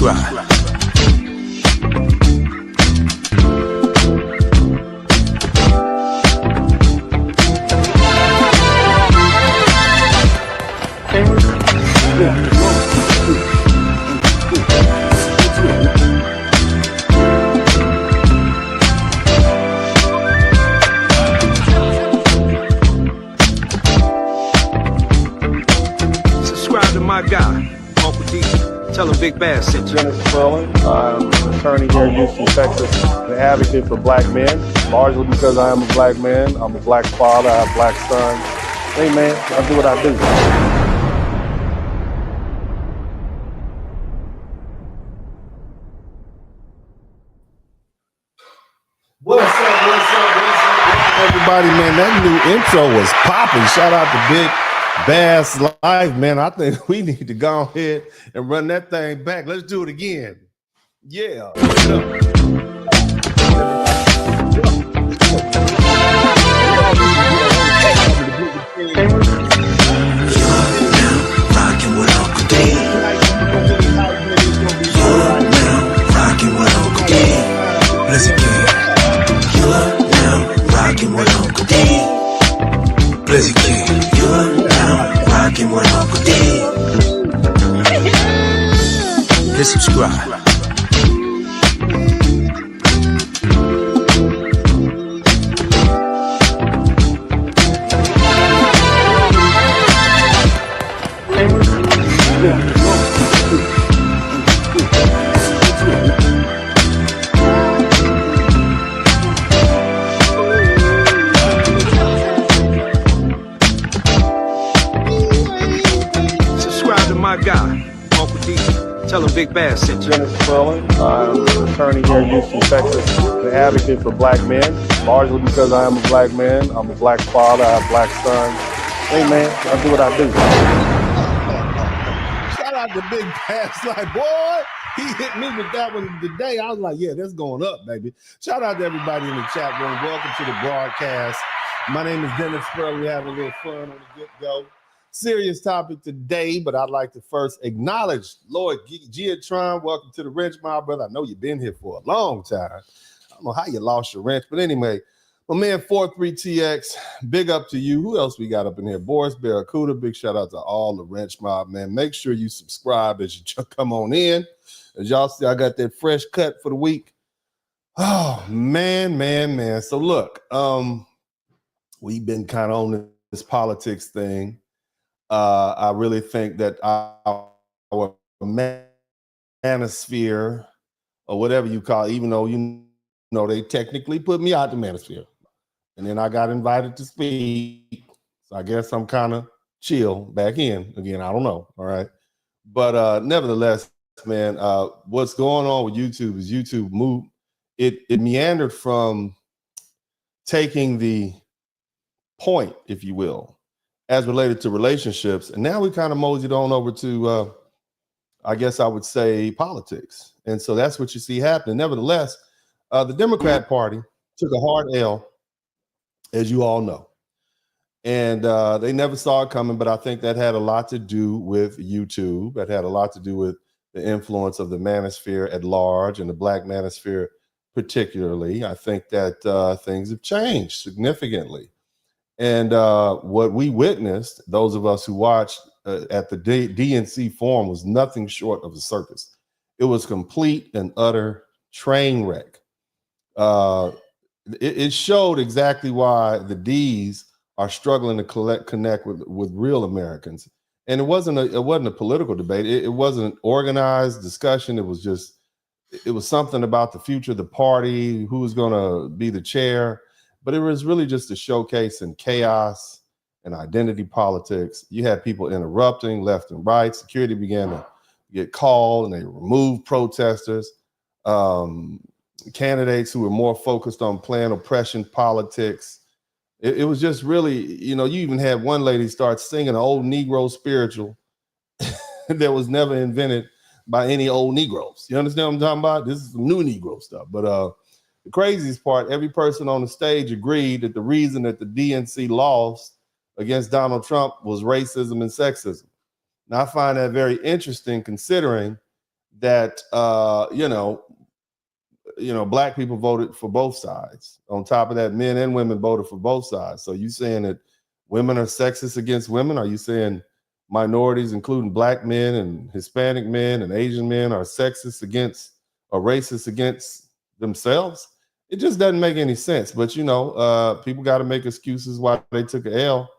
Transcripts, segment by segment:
subscribe. Subscribe to my guy, Uncle D. Tell him Big Bass sent you. Spurling. I'm an attorney here in Houston, Texas. I'm an advocate for black men, largely because I am a black man. I'm a black father. I have black sons. Hey, man, I do what I do. What's up, everybody, man? That new intro was popping. Shout out to Big Bass Life, man. I think we need to go ahead and run that thing back. Let's do it again. Yeah. Rockin' with Uncle D. You're now rockin' with Uncle D. Listen, kid. You're now rockin' with Uncle D. Listen, kid. You're now rockin' with Uncle D. Hit subscribe. Subscribe to my guy, Uncle D. Tell him Big Bass sent you. Spurling. I'm an attorney here in Houston, Texas. I'm an advocate for black men, largely because I am a black man. I'm a black father. I have black sons. Hey, man, I do what I do. Shout out to Big Bass Life, boy. He hit me with that one today. I was like, yeah, that's going up, baby. Shout out to everybody in the chat room. Welcome to the broadcast. My name is Dennis Spurling. We have a little fun on the get-go. Serious topic today, but I'd like to first acknowledge Lord Giatron. Welcome to the Wrench, my brother. I know you've been here for a long time. I don't know how you lost your wrench, but anyway, my man 43TX, big up to you. Who else we got up in here? Boris Barracuda, big shout out to all the Wrench mob, man. Make sure you subscribe as you come on in. As y'all see, I got that fresh cut for the week. Oh, man. So look, we've been kind of on this politics thing. I really think that our manosphere, or whatever you call it, even though they technically put me out the manosphere, and then I got invited to speak, so I guess I'm kind of chill back in again. I don't know, all right, but nevertheless, man, what's going on with YouTube is YouTube moved. It meandered from taking the point, if you will, as related to relationships. And now we kind of moseyed on over to, I guess I would say, politics. And so that's what you see happening. Nevertheless, the Democrat Party took a hard L, as you all know. And they never saw it coming, but I think that had a lot to do with YouTube. That had a lot to do with the influence of the manosphere at large and the black manosphere particularly. I think that things have changed significantly. And what we witnessed, those of us who watched at the DNC forum, was nothing short of a circus. It was complete and utter train wreck. It showed exactly why the D's are struggling to connect with real Americans. And it wasn't a political debate. It wasn't an organized discussion. It was something about the future of the party, who was going to be the chair. But it was really just a showcase in chaos and identity politics. You had people interrupting left and right. Security began to get called, and they removed protesters. Candidates who were more focused on playing oppression politics. It was just really, you even had one lady start singing an old Negro spiritual that was never invented by any old Negroes. You understand what I'm talking about? This is some new Negro stuff. But the craziest part, every person on the stage agreed that the reason that the DNC lost against Donald Trump was racism and sexism. Now, I find that very interesting, considering that black people voted for both sides. On top of that, men and women voted for both sides. So you saying that women are sexist against women? Are you saying minorities, including black men and Hispanic men and Asian men, are sexist against or racist against themselves? It just doesn't make any sense. But people got to make excuses why they took an L.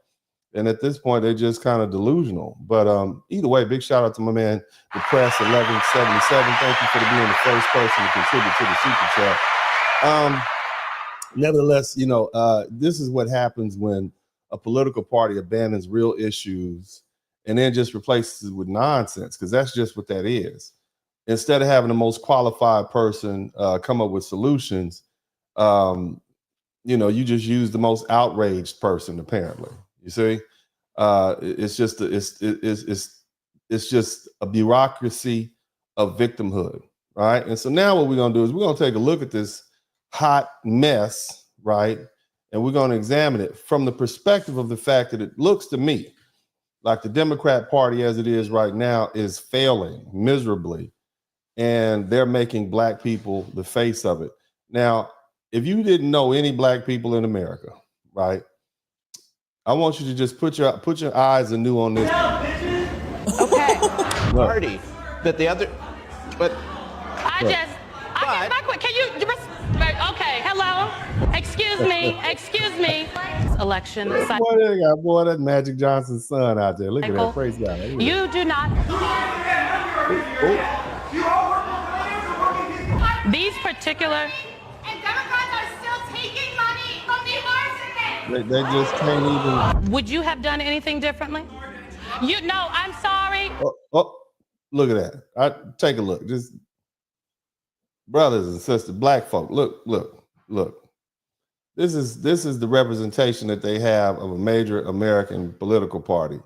And at this point, they're just kind of delusional. But either way, big shout out to my man, the Press 1177. Thank you for being the first person to contribute to the super chat. Nevertheless, this is what happens when a political party abandons real issues and then just replaces it with nonsense, because that's just what that is. Instead of having the most qualified person come up with solutions, you just use the most outraged person, apparently. You see, it's just a bureaucracy of victimhood, right? And so now what we're gonna do is we're gonna take a look at this hot mess, right? And we're gonna examine it from the perspective of the fact that it looks to me like the Democrat Party, as it is right now, is failing miserably, and they're making black people the face of it. Now, if you didn't know any black people in America, right? I want you to just put your eyes anew on this. Okay. Party that the other, but can you okay, hello? Excuse me. Election. Boy, that Magic Johnson's son out there. Look at that. Praise God. You do not. These particular. And Democrats are still taking money from the arsonists. They just can't even. Would you have done anything differently? I'm sorry. Oh, look at that. Take a look. Just brothers and sisters, black folk. Look. This is the representation that they have of a major American political party.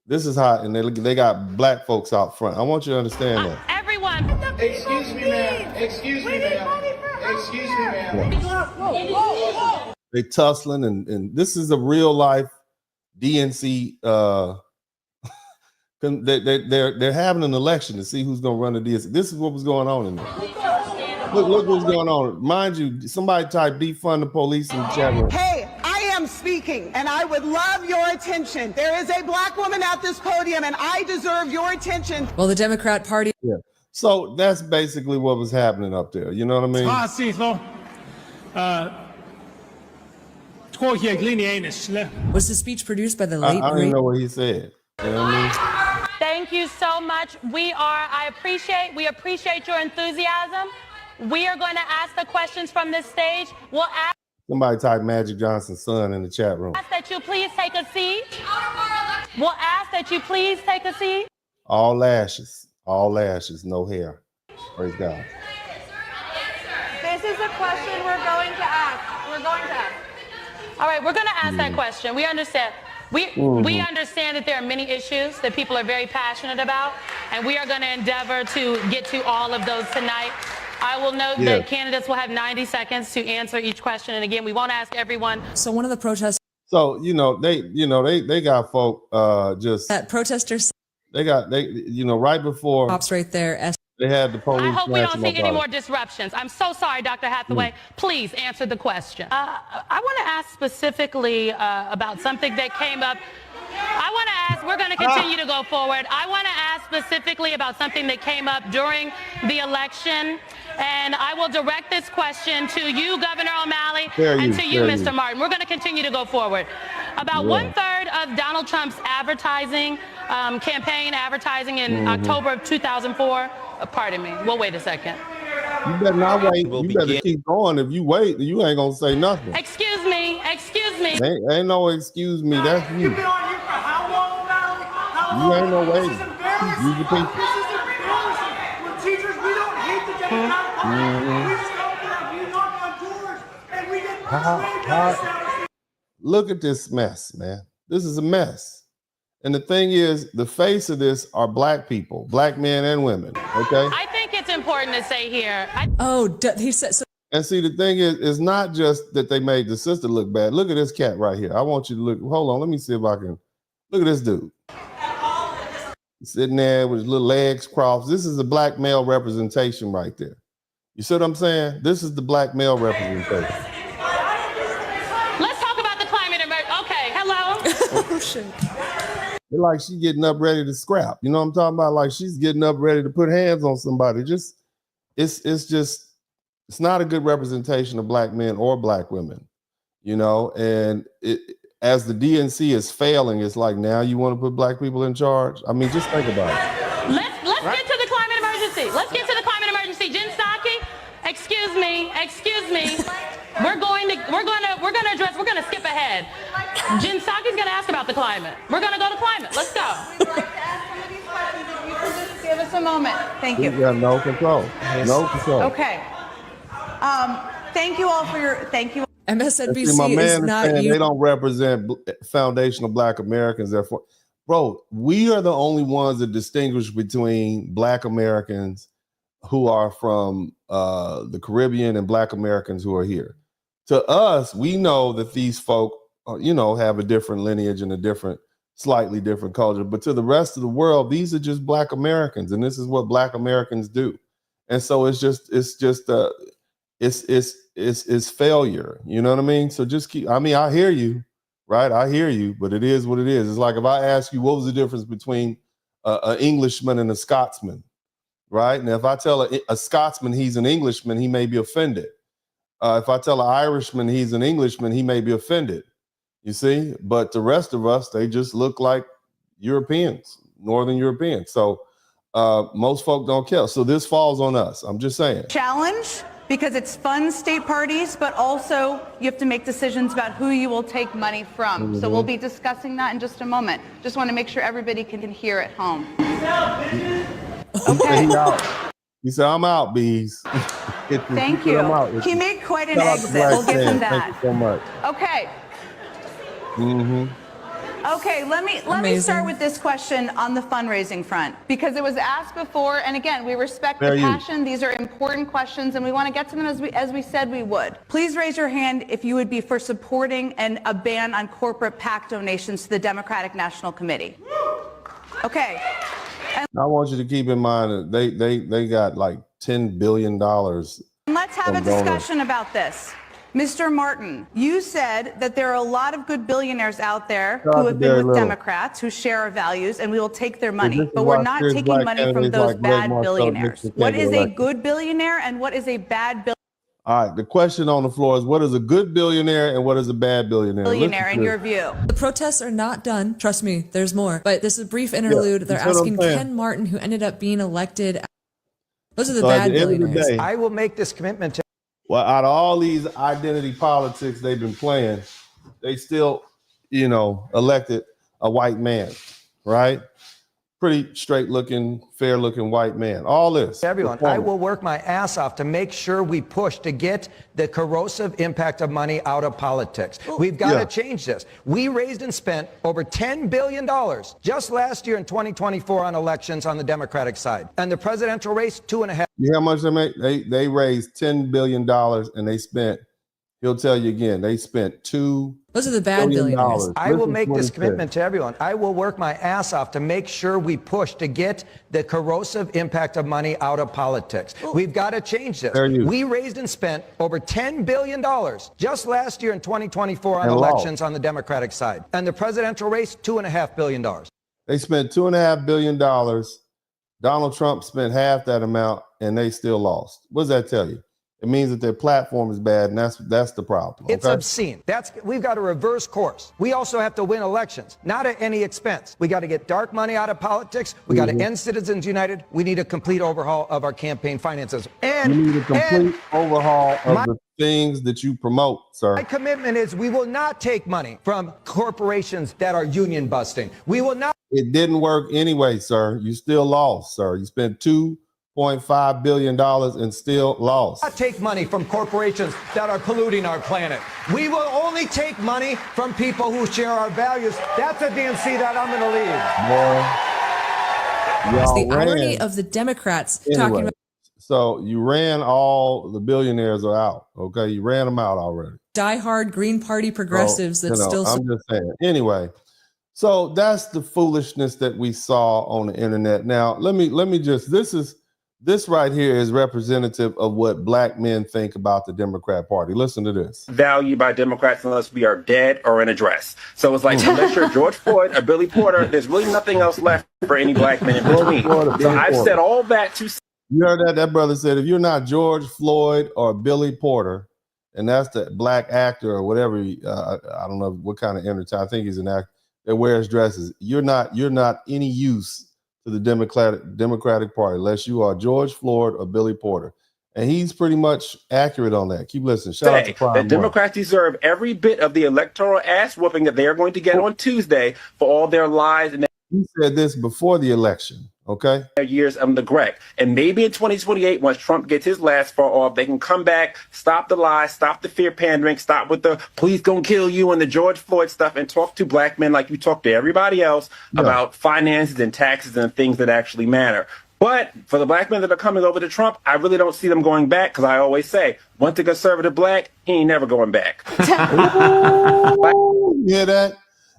This is how, and they got black folks out front. I want you to understand that. Everyone. Excuse me, ma'am. Excuse me, ma'am. They tussling, and this is a real life DNC. They're having an election to see who's going to run the DNC. This is what was going on in there. Look what's going on. Mind you, somebody type defund the police in the chat room. Hey, I am speaking, and I would love your attention. There is a black woman at this podium, and I deserve your attention. Well, the Democrat Party. Yeah. So that's basically what was happening up there. You know what I mean? Was the speech produced by the late? I don't know what he said. You know what I mean? Thank you so much. We appreciate your enthusiasm. We are going to ask the questions from this stage. We'll ask. Somebody type Magic Johnson's son in the chat room. Ask that you please take a seat. We'll ask that you please take a seat. All lashes, no hair. Praise God. This is a question we're going to ask. All right, we're going to ask that question. We understand. We understand that there are many issues that people are very passionate about, and we are going to endeavor to get to all of those tonight. I will note that candidates will have 90 seconds to answer each question, and again, we won't ask everyone. So one of the protests. So they got folk just that protesters. They right before cops right there. They had the police. I hope we don't see any more disruptions. I'm so sorry, Dr. Hathaway. Please answer the question. I want to ask specifically about something that came up. We're going to continue to go forward. I want to ask specifically about something that came up during the election. And I will direct this question to you, Governor O'Malley, and to you, Mr. Martin. We're going to continue to go forward. About 1/3 of Donald Trump's campaign advertising in October of 2004. Pardon me. Well, wait a second. You better not wait. You better keep going. If you wait, you ain't going to say nothing. Excuse me. Ain't no excuse me. That's you. You've been on here for how long now? You ain't no waiting. This is embarrassing. You the people. This is embarrassing. When teachers, we don't hate the Democratic Party. We just go there, we knock on doors, and we get Look at this mess, man. This is a mess. And the thing is, the face of this are black people, black men and women. Okay. I think it's important to say here. He said. So. And see, the thing is, it's not just that they made the sister look bad. Look at this cat right here. I want you to look. Hold on. Let me see if I can. Look at this dude. sitting there with his little legs crossed. This is the black male representation right there. You see what I'm saying? This is the black male representation. Let's talk about the climate emergency. Okay, hello. Oh shit. It's like she's getting up ready to scrap. You know what I'm talking about? Like she's getting up ready to put hands on somebody. Just it's not a good representation of black men or black women, you know. And as the DNC is failing, it's like now you want to put black people in charge. I mean, just think about it. Let's get to the climate emergency. Let's get to the climate emergency. Jen Psaki, excuse me. We're gonna skip ahead. Jen Psaki's gonna ask about the climate. We're gonna go to climate. Let's go. We'd like to ask some of these questions. If you can just give us a moment. Thank you. We got no control. No control. Okay. Thank you all for your. Thank you. MSNBC See, my man is not saying you. they don't represent foundational black Americans. Therefore, bro, we are the only ones that distinguish between black Americans who are from the Caribbean and black Americans who are here. To us, we know that these folk, you know, have a different lineage and a slightly different culture. But to the rest of the world, these are just black Americans, and this is what black Americans do. And so it's failure. You know what I mean? So just keep. I mean, I hear you, right? I hear you, but it is what it is. It's like if I ask you what was the difference between an Englishman and a Scotsman, right? And if I tell a Scotsman he's an Englishman, he may be offended. If I tell an Irishman he's an Englishman, he may be offended. You see, but the rest of us, they just look like Europeans, Northern Europeans. So most folk don't care. So this falls on us. I'm just saying. Challenge, because it's fun state parties, but also you have to make decisions about who you will take money from. Mm-hmm. So we'll be discussing that in just a moment. Just want to make sure everybody can hear at home. Okay. He said, I'm out, bees. Thank you. He made quite an exit. We'll give him that. Thank you so much. Okay. Mm-hmm. Okay, let me start with this question on the fundraising front, because it was asked before, and again, we respect the passion. These are important questions, and we want to get to them as we said we would. Please raise your hand if you would be for supporting a ban on corporate PAC donations to the Democratic National Committee. Okay. And I want you to keep in mind that they got like $10 billion. let's have a discussion about this. Mr. Martin, you said that there are a lot of good billionaires out there who have been with Democrats, who share our values, and we will take their money. But we're not taking money from those bad billionaires. What is a good billionaire and what is a bad billionaire? All right, the question on the floor is, what is a good billionaire and what is a bad billionaire? Billionaire, in your view. The protests are not done. Trust me, there's more. But this is a brief interlude. They're asking Ken Martin, who ended up being elected. Those are the bad billionaires. I will make this commitment to. Well, out of all these identity politics they've been playing, they still, you know, elected a white man, right? Pretty straight looking, fair looking white man. All this. Everyone, I will work my ass off to make sure we push to get the corrosive impact of money out of politics. We've got to change this. We raised and spent over $10 billion just last year in 2024 on elections on the Democratic side. And the presidential race, $2.5. You know how much they make? They raised $10 billion and they spent, he'll tell you again, they spent Those are the bad billionaires. I will make this commitment to everyone. I will work my ass off to make sure we push to get the corrosive impact of money out of politics. We've got to change this. We raised and spent over $10 billion just last year in 2024 on elections on the Democratic side. And the presidential race, $2.5 billion. They spent $2.5 billion. Donald Trump spent half that amount and they still lost. What does that tell you? It means that their platform is bad, and that's the problem. Okay? It's obscene. We've got to reverse course. We also have to win elections, not at any expense. We got to get dark money out of politics. We got to end Citizens United. We need a complete overhaul of our campaign finances. And you need a complete overhaul of the things that you promote, sir. My commitment is we will not take money from corporations that are union busting. We will not. It didn't work anyway, sir. You still lost, sir. You spent $2.5 billion and still lost. Not take money from corporations that are polluting our planet. We will only take money from people who share our values. That's a DNC that I'm going to lead. It's the irony of the Democrats talking about. So you ran all the billionaires are out. Okay, you ran them out already. Diehard Green Party progressives that still. I'm just saying. Anyway, So that's the foolishness that we saw on the internet. Now, let me just, this right here is representative of what black men think about the Democrat Party. Listen to this. Valued by Democrats unless we are dead or in a dress. So it's like, unless you're George Floyd or Billy Porter, there's really nothing else left for any black men in between. So I've said all that to... You heard that? That brother said, if you're not George Floyd or Billy Porter, and that's the black actor or whatever, I don't know what kind of entertainment, I think he's an actor that wears dresses, you're not any use to the Democratic Party unless you are George Floyd or Billy Porter. And he's pretty much accurate on that. Keep listening. Shout out to Prime that Democrats deserve every bit of the electoral ass whooping that they are going to get on Tuesday for all their lies. And he said this before the election, okay? Years of neglect. And maybe in 2028, once Trump gets his last far off, they can come back, stop the lies, stop the fear pandering, stop with the police gonna kill you and the George Floyd stuff, and talk to black men like you talk to everybody else about finances and taxes and things that actually matter. But for the black men that are coming over to Trump, I really don't see them going back, because I always say, once a conservative black, he ain't never going back. You hear that?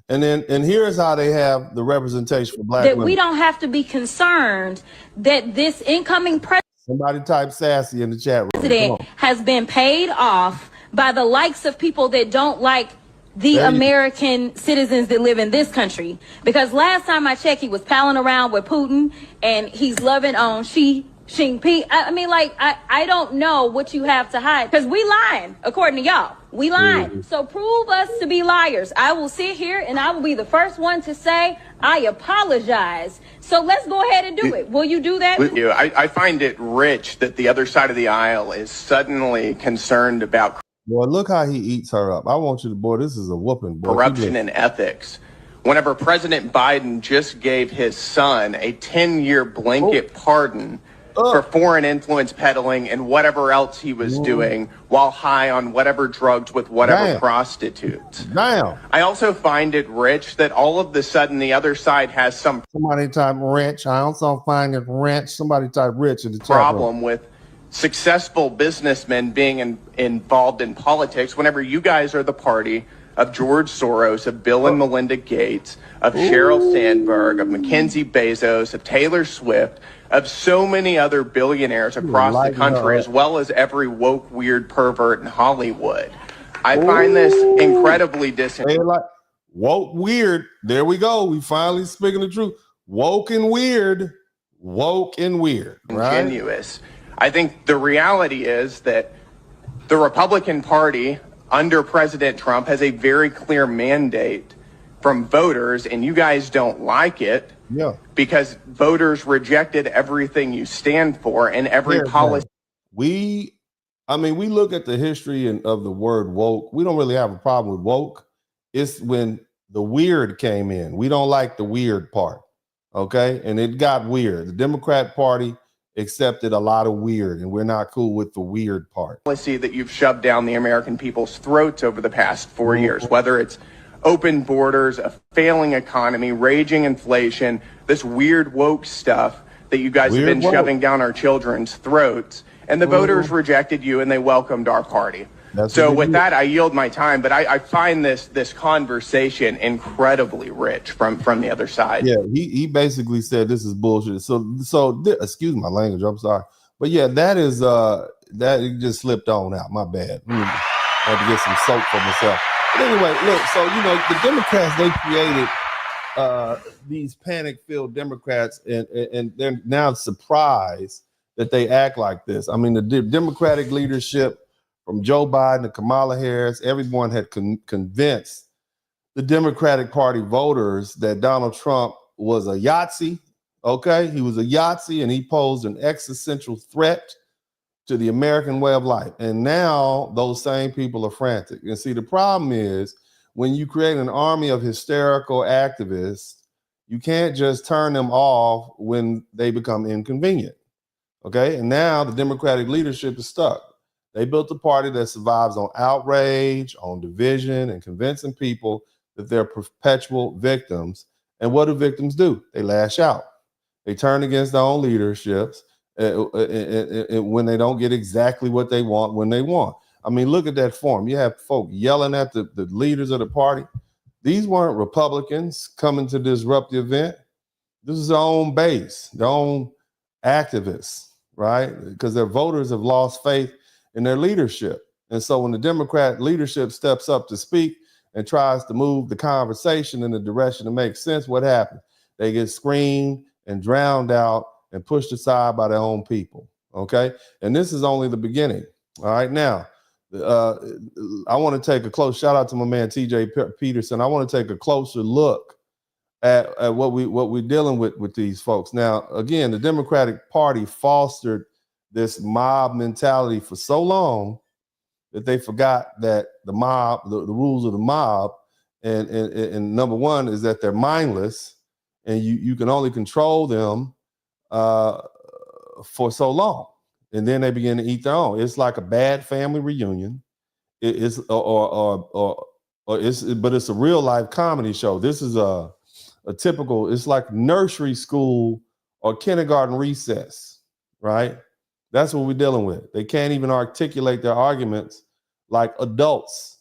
And here's how they have the representation for black women. We don't have to be concerned that this incoming president. Somebody type sassy in the chat room. President has been paid off by the likes of people that don't like the American citizens that live in this country. Because last time I checked, he was palling around with Putin and he's loving on Xi Jinping. I mean, like, I don't know what you have to hide, because we lying, according to y'all. We lying. So prove us to be liars. I will sit here and I will be the first one to say, I apologize. So let's go ahead and do it. Will you do that? I find it rich that the other side of the aisle is suddenly concerned about... Boy, look how he eats her up. I want you to, boy, this is a whooping. Boy. Corruption and ethics. Whenever President Biden just gave his son a 10-year blanket pardon for foreign influence peddling and whatever else he was doing while high on whatever drugs with whatever prostitutes. I also find it rich that all of the sudden the other side has some... Somebody type rich. I also find it rich. Somebody type rich in the chat room. Problem with successful businessmen being involved in politics whenever you guys are the party of George Soros, of Bill and Melinda Gates, of Sheryl Sandberg, of Mackenzie Bezos, of Taylor Swift, of so many other billionaires across the country, as well as every woke, weird pervert in Hollywood. I find this incredibly woke, weird. There we go. We finally speaking the truth. Woke and weird. Woke and weird. Right? Ingenuous. I think the reality is that the Republican Party under President Trump has a very clear mandate from voters, and you guys don't like it because voters rejected everything you stand for and every policy. We look at the history of the word woke. We don't really have a problem with woke. It's when the weird came in. We don't like the weird part. Okay. And it got weird. The Democrat Party accepted a lot of weird, and we're not cool with the weird part. Policy that you've shoved down the American people's throats over the past 4 years, whether it's open borders, a failing economy, raging inflation, this weird woke stuff that you guys have been shoving down our children's throats, and the voters rejected you and they welcomed our party. So with that, I yield my time, but I find this conversation incredibly rich from the other side. Yeah, he basically said this is bullshit. So excuse my language, I'm sorry. But yeah, that is that it just slipped on out. My bad. I had to get some soap for myself. But anyway, look, so the Democrats, they created these panic-filled Democrats, and they're now surprised that they act like this. I mean, the Democratic leadership, from Joe Biden to Kamala Harris, everyone had convinced the Democratic Party voters that Donald Trump was a Yahtzee. Okay, he was a Yahtzee, and he posed an existential threat to the American way of life. And now those same people are frantic. And see, the problem is when you create an army of hysterical activists, you can't just turn them off when they become inconvenient. Okay, and now the Democratic leadership is stuck. They built a party that survives on outrage, on division, and convincing people that they're perpetual victims. And what do victims do? They lash out. They turn against their own leaderships when they don't get exactly what they want when they want. I mean, look at that form. You have folk yelling at the leaders of the party. These weren't Republicans coming to disrupt the event. This is their own base, their own activists, right? Because their voters have lost faith in their leadership. And so when the Democrat leadership steps up to speak and tries to move the conversation in the direction that makes sense, what happens? They get screamed and drowned out and pushed aside by their own people, okay? And this is only the beginning, all right? Now, I want to take a close shout out to my man, TJ Peterson. I want to take a closer look at what we're dealing with these folks. Now, again, the Democratic Party fostered this mob mentality for so long that they forgot that the mob, the rules of the mob, and number one is that they're mindless, and you can only control them for so long, and then they begin to eat their own. It's like a bad family reunion. It's but it's a real life comedy show. This is a typical. It's like nursery school or kindergarten recess, right? That's what we're dealing with. They can't even articulate their arguments like adults.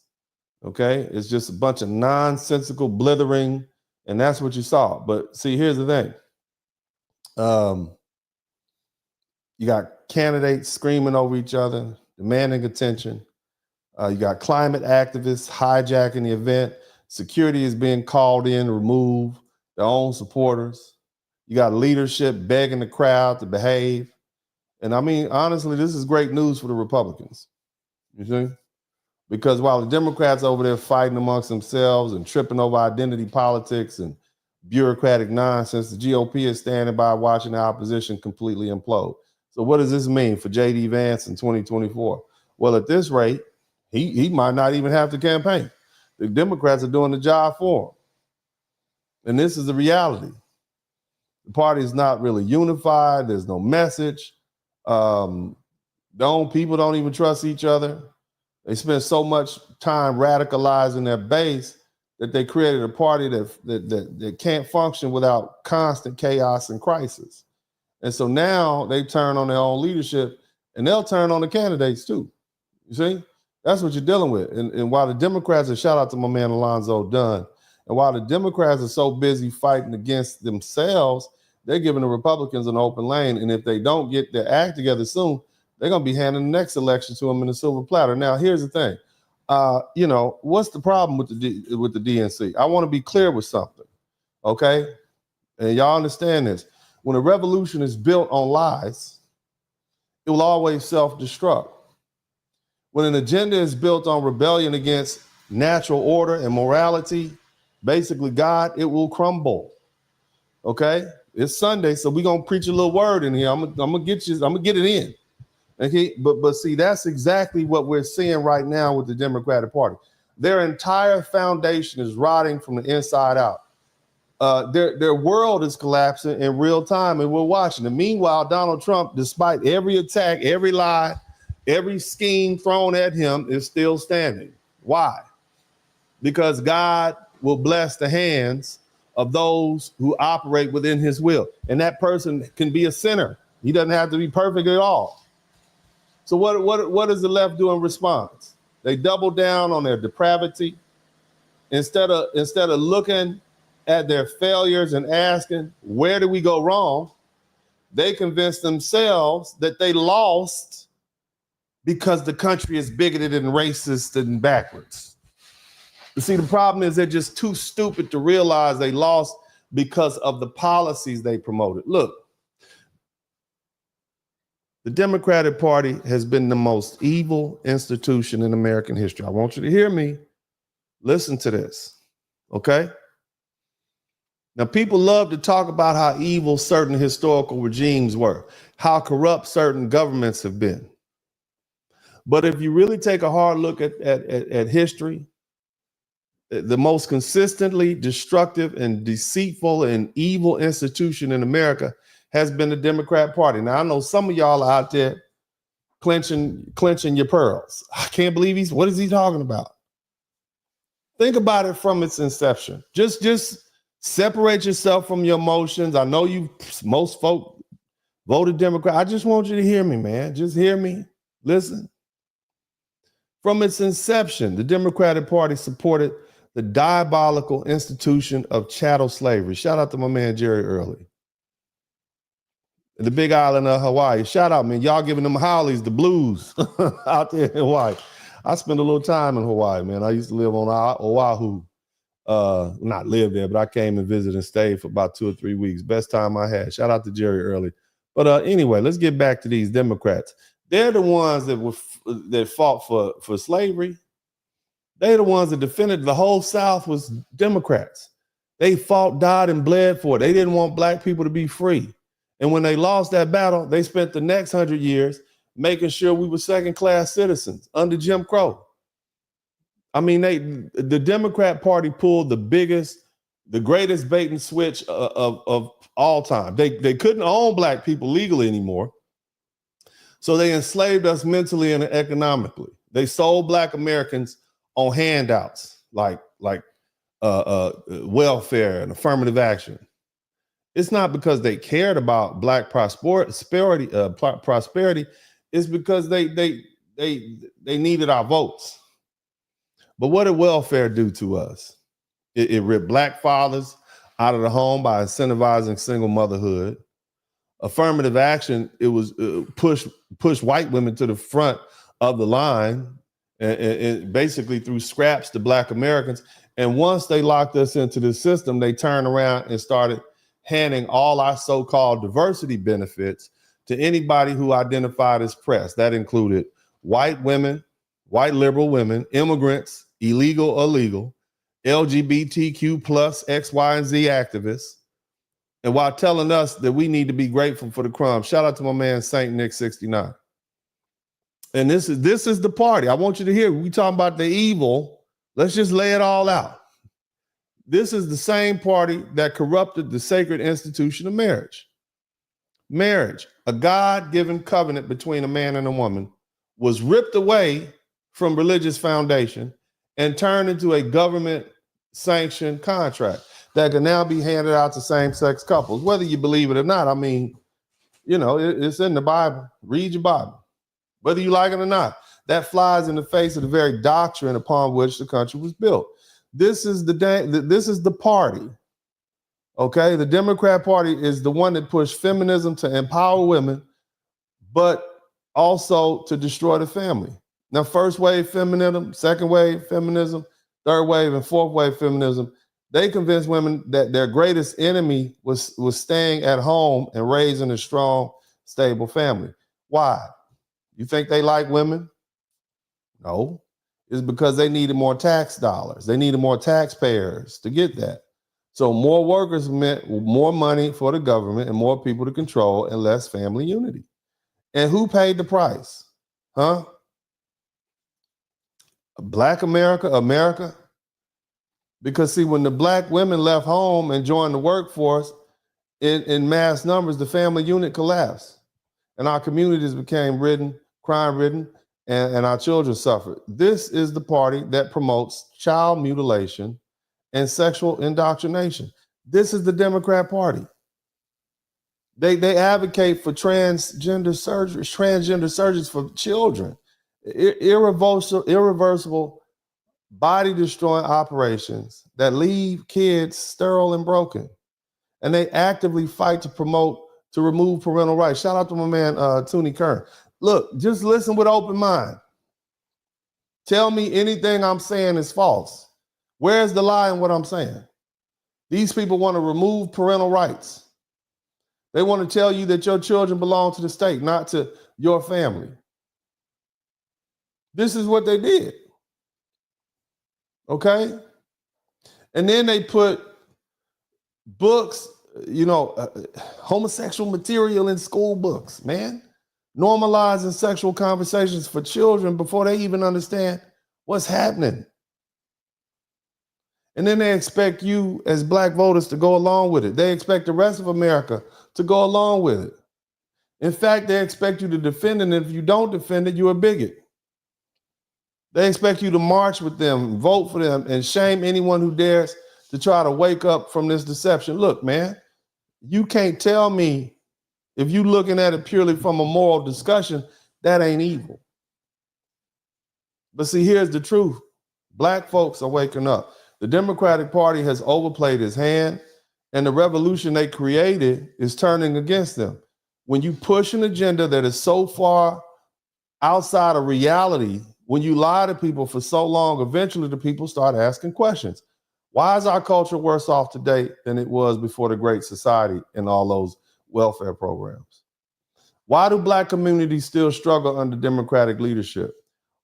Okay, it's just a bunch of nonsensical blithering, and that's what you saw. But see, here's the thing. You got candidates screaming over each other, demanding attention. You got climate activists hijacking the event. Security is being called in to remove their own supporters. You got leadership begging the crowd to behave. And I mean, honestly, this is great news for the Republicans. You see? Because while the Democrats over there fighting amongst themselves and tripping over identity politics and bureaucratic nonsense, the GOP is standing by watching the opposition completely implode. So what does this mean for J.D. Vance in 2024? Well, at this rate, he might not even have to campaign. The Democrats are doing the job for him. And this is the reality. The party is not really unified. There's no message. People don't even trust each other. They spend so much time radicalizing their base that they created a party that can't function without constant chaos and crisis. And so now they turn on their own leadership, and they'll turn on the candidates too. You see? That's what you're dealing with. And while the Democrats, and shout out to my man Alonzo Dunn, and while the Democrats are so busy fighting against themselves, they're giving the Republicans an open lane. And if they don't get their act together soon, they're going to be handing the next election to them in a silver platter. Now, here's the thing. What's the problem with the DNC? I want to be clear with something, okay? And y'all understand this. When a revolution is built on lies, it will always self-destruct. When an agenda is built on rebellion against natural order and morality, basically God, it will crumble. Okay? It's Sunday, so we're gonna preach a little word in here. I'm gonna get it in. Okay, but see, that's exactly what we're seeing right now with the Democratic Party. Their entire foundation is rotting from the inside out. Their world is collapsing in real time, and we're watching it. Meanwhile, Donald Trump, despite every attack, every lie, every scheme thrown at him, is still standing. Why? Because God will bless the hands of those who operate within his will. And that person can be a sinner. He doesn't have to be perfect at all. So what does the left do in response? They double down on their depravity. Instead of looking at their failures and asking, where did we go wrong? They convince themselves that they lost because the country is bigoted and racist and backwards. You see, the problem is they're just too stupid to realize they lost because of the policies they promoted. Look, the Democratic Party has been the most evil institution in American history. I want you to hear me. Listen to this, okay? Now, people love to talk about how evil certain historical regimes were, how corrupt certain governments have been. But if you really take a hard look at history, the most consistently destructive and deceitful and evil institution in America has been the Democrat Party. Now, I know some of y'all out there clenching your pearls. I can't believe what is he talking about? Think about it from its inception. Just separate yourself from your emotions. I know most folk voted Democrat. I just want you to hear me, man. Just hear me. Listen. From its inception, the Democratic Party supported the diabolical institution of chattel slavery. Shout out to my man, Jerry Early. The big island of Hawaii. Shout out, man. Y'all giving them howlies, the blues out there in Hawaii. I spent a little time in Hawaii, man. I used to live on Oahu. Not live there, but I came and visited and stayed for about 2 or 3 weeks. Best time I had. Shout out to Jerry Early. But anyway, let's get back to these Democrats. They're the ones that fought for slavery. They're the ones that defended the whole South was Democrats. They fought, died, and bled for it. They didn't want black people to be free. And when they lost that battle, they spent the next 100 years making sure we were second-class citizens under Jim Crow. I mean, the Democrat Party pulled the greatest bait and switch of all time. They couldn't own black people legally anymore. So they enslaved us mentally and economically. They sold black Americans on handouts like welfare and affirmative action. It's not because they cared about black prosperity. It's because they needed our votes. But what did welfare do to us? It ripped black fathers out of the home by incentivizing single motherhood. Affirmative action, it was push white women to the front of the line and basically threw scraps to black Americans. And once they locked us into the system, they turned around and started handing all our so-called diversity benefits to anybody who identified as press. That included white women, white liberal women, immigrants, illegal or legal, LGBTQ plus X, Y, and Z activists. And while telling us that we need to be grateful for the crumbs, shout out to my man, Saint Nick 69. And this is the party. I want you to hear, we talking about the evil. Let's just lay it all out. This is the same party that corrupted the sacred institution of marriage. Marriage, a God-given covenant between a man and a woman, was ripped away from religious foundation and turned into a government-sanctioned contract that can now be handed out to same-sex couples, whether you believe it or not. I mean, you know, it's in the Bible. Read your Bible, whether you like it or not. That flies in the face of the very doctrine upon which the country was built. This is the party. Okay, the Democrat Party is the one that pushed feminism to empower women, but also to destroy the family. Now, first wave feminism, second wave feminism, third wave and fourth wave feminism, they convinced women that their greatest enemy was staying at home and raising a strong, stable family. Why? You think they like women? No. It's because they needed more tax dollars. They needed more taxpayers to get that. So more workers meant more money for the government and more people to control and less family unity. And who paid the price? Huh? Black America? Because see, when the black women left home and joined the workforce in mass numbers, the family unit collapsed. And our communities became crime-ridden, and our children suffered. This is the party that promotes child mutilation and sexual indoctrination. This is the Democrat Party. They advocate for transgender surgeries for children, irreversible body-destroying operations that leave kids sterile and broken. And they actively fight to remove parental rights. Shout out to my man, Toonie Kern. Look, just listen with open mind. Tell me anything I'm saying is false. Where's the lie in what I'm saying? These people want to remove parental rights. They want to tell you that your children belong to the state, not to your family. This is what they did. Okay? And then they put books, homosexual material in school books, man. Normalizing sexual conversations for children before they even understand what's happening. And then they expect you as black voters to go along with it. They expect the rest of America to go along with it. In fact, they expect you to defend it, and if you don't defend it, you're a bigot. They expect you to march with them, vote for them, and shame anyone who dares to try to wake up from this deception. Look, man, you can't tell me, if you're looking at it purely from a moral discussion, that ain't evil. But see, here's the truth. Black folks are waking up. The Democratic Party has overplayed his hand, and the revolution they created is turning against them. When you push an agenda that is so far outside of reality, when you lie to people for so long, eventually the people start asking questions. Why is our culture worse off today than it was before the Great Society and all those welfare programs? Why do Black communities still struggle under Democratic leadership?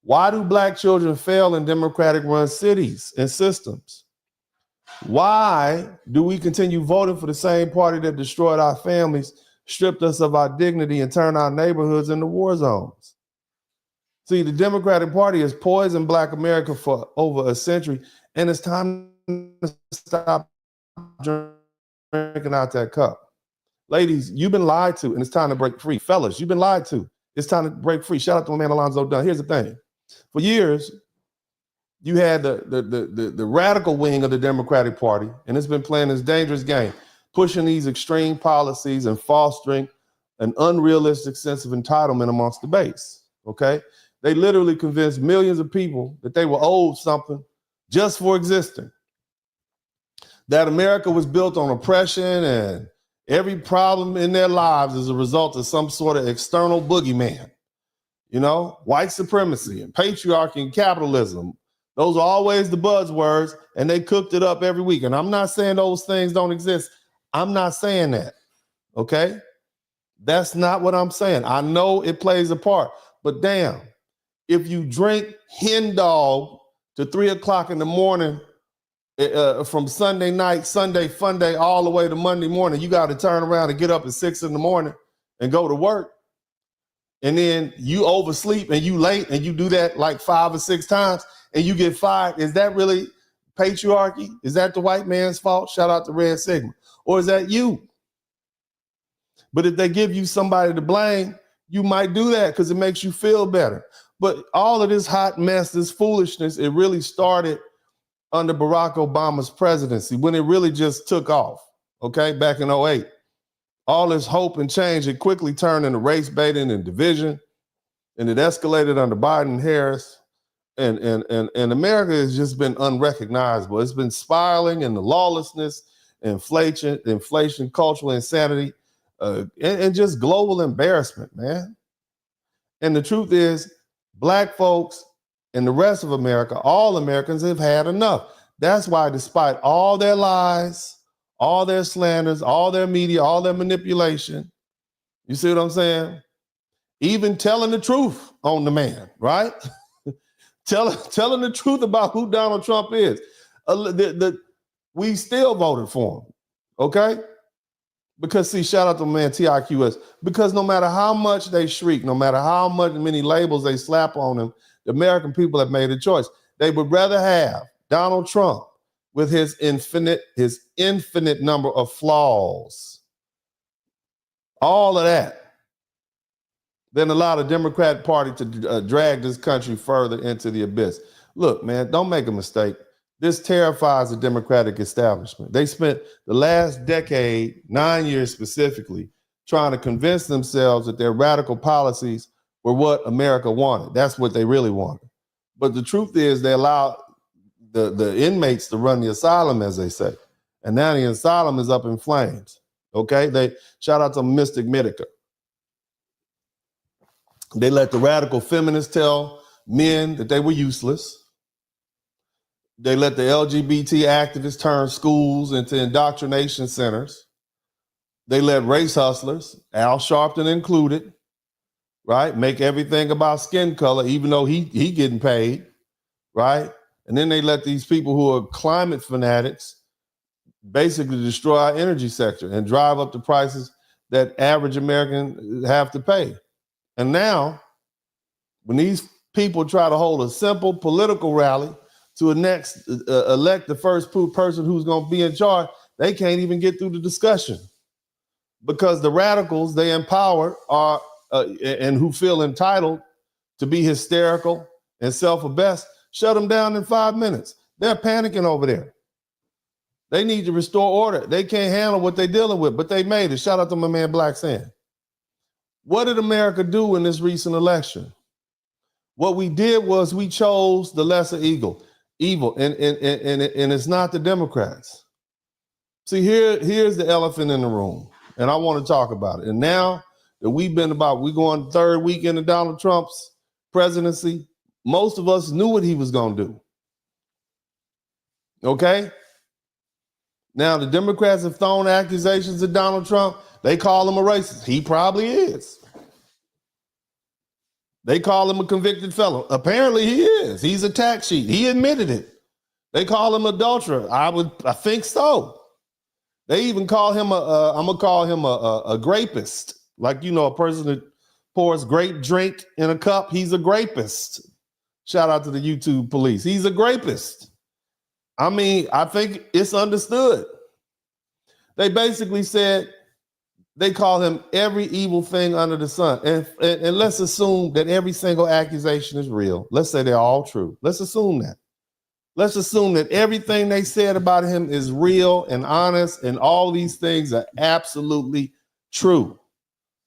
Why do Black children fail in Democratic-run cities and systems? Why do we continue voting for the same party that destroyed our families, stripped us of our dignity, and turned our neighborhoods into war zones? See, the Democratic Party has poisoned Black America for over a century, and it's time to stop drinking out that cup. Ladies, you've been lied to, and it's time to break free. Fellas, you've been lied to. It's time to break free. Shout out to my man Alonzo Dunn. Here's the thing. For years, you had the radical wing of the Democratic Party, and it's been playing this dangerous game, pushing these extreme policies and fostering an unrealistic sense of entitlement amongst the base, okay? They literally convinced millions of people that they were owed something just for existing. That America was built on oppression and every problem in their lives is a result of some sort of external boogeyman. You know, white supremacy and patriarchy and capitalism. Those are always the buzzwords, and they cooked it up every week. And I'm not saying those things don't exist. I'm not saying that, okay? That's not what I'm saying. I know it plays a part, but damn, if you drink hen dog to 3 o'clock in the morning from Sunday night, Sunday fun day, all the way to Monday morning, you got to turn around and get up at 6 in the morning and go to work. And then you oversleep and you late and you do that like 5 or 6 times and you get fired. Is that really patriarchy? Is that the white man's fault? Shout out to Red Sigma. Or is that you? But if they give you somebody to blame, you might do that because it makes you feel better. But all of this hot mess, this foolishness, it really started under Barack Obama's presidency when it really just took off, okay, back in 2008. All this hope and change, it quickly turned into race baiting and division, and it escalated under Biden and Harris. And America has just been unrecognizable. It's been spiraling into lawlessness, inflation, cultural insanity, and just global embarrassment, man. And the truth is, Black folks and the rest of America, all Americans have had enough. That's why despite all their lies, all their slanders, all their media, all their manipulation, you see what I'm saying? Even telling the truth on the man, right? telling the truth about who Donald Trump is. We still voted for him, okay? Because see, shout out to my man TIQS, because no matter how much they shriek, no matter how many labels they slap on him, the American people have made a choice. They would rather have Donald Trump with his infinite number of flaws, all of that, than allow the Democratic Party to drag this country further into the abyss. Look, man, don't make a mistake. This terrifies the Democratic establishment. They spent the last decade, 9 years specifically, trying to convince themselves that their radical policies were what America wanted. That's what they really wanted. But the truth is they allowed the inmates to run the asylum, as they say. And now the asylum is up in flames. Okay? They shout out to Mystic Medica. They let the radical feminists tell men that they were useless. They let the LGBT activists turn schools into indoctrination centers. They let race hustlers, Al Sharpton included, right, make everything about skin color, even though he getting paid, right? And then they let these people who are climate fanatics basically destroy our energy sector and drive up the prices that average Americans have to pay. And now, when these people try to hold a simple political rally to elect the first person who's going to be in charge, they can't even get through the discussion because the radicals they empower are and who feel entitled to be hysterical and self-abased, shut them down in 5 minutes. They're panicking over there. They need to restore order. They can't handle what they're dealing with, but they made it. Shout out to my man Black Sand. What did America do in this recent election? What we did was we chose the lesser evil. evil, and it's not the Democrats. See, here's the elephant in the room, and I want to talk about it. And now that we're going the third weekend of Donald Trump's presidency, most of us knew what he was going to do. Okay? Now, the Democrats have thrown accusations at Donald Trump. They call him a racist. He probably is. They call him a convicted felon. Apparently he is. He's a tax cheat. He admitted it. They call him adulterer. I think so. They even call him I'm gonna call him a grapist. Like, you know, a person that pours grape drink in a cup. He's a grapist. Shout out to the YouTube police. He's a grapist. I mean, I think it's understood. They basically said they call him every evil thing under the sun. And let's assume that every single accusation is real. Let's say they're all true. Let's assume that. Let's assume that everything they said about him is real and honest, and all these things are absolutely true.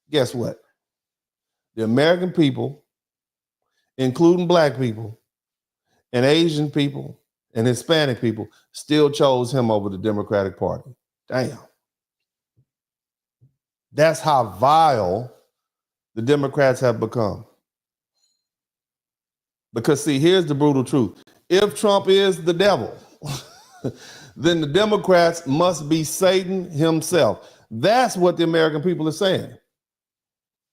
Guess what? The American people, including Black people and Asian people and Hispanic people, still chose him over the Democratic Party. Damn. That's how vile the Democrats have become. Because, see, here's the brutal truth. If Trump is the devil, then the Democrats must be Satan himself. That's what the American people are saying.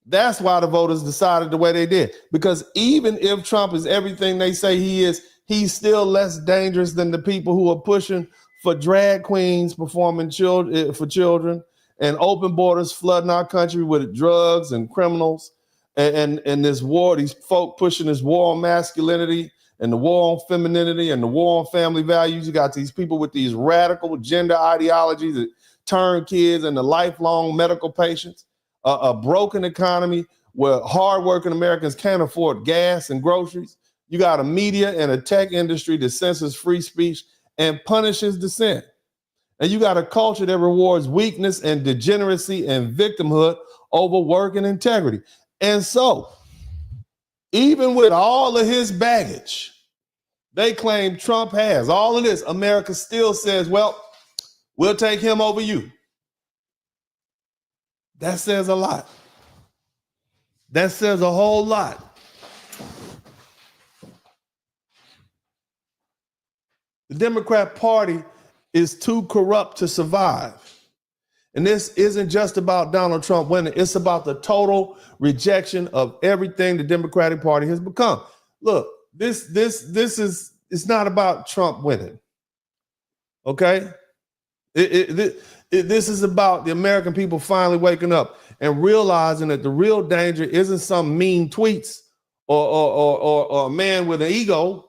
That's why the voters decided the way they did. Because even if Trump is everything they say he is, he's still less dangerous than the people who are pushing for drag queens performing for children, and open borders flooding our country with drugs and criminals, and this war, these folk pushing this war on masculinity and the war on femininity and the war on family values. You got these people with these radical gender ideologies that turn kids into lifelong medical patients, a broken economy where hardworking Americans can't afford gas and groceries. You got a media and a tech industry that censors free speech and punishes dissent. And you got a culture that rewards weakness and degeneracy and victimhood over work and integrity. And so, even with all of his baggage, they claim Trump has all of this, America still says, well, we'll take him over you. That says a lot. That says a whole lot. The Democrat Party is too corrupt to survive. And this isn't just about Donald Trump winning. It's about the total rejection of everything the Democratic Party has become. Look, this is, it's not about Trump winning. Okay? This is about the American people finally waking up and realizing that the real danger isn't some mean tweets or a man with an ego.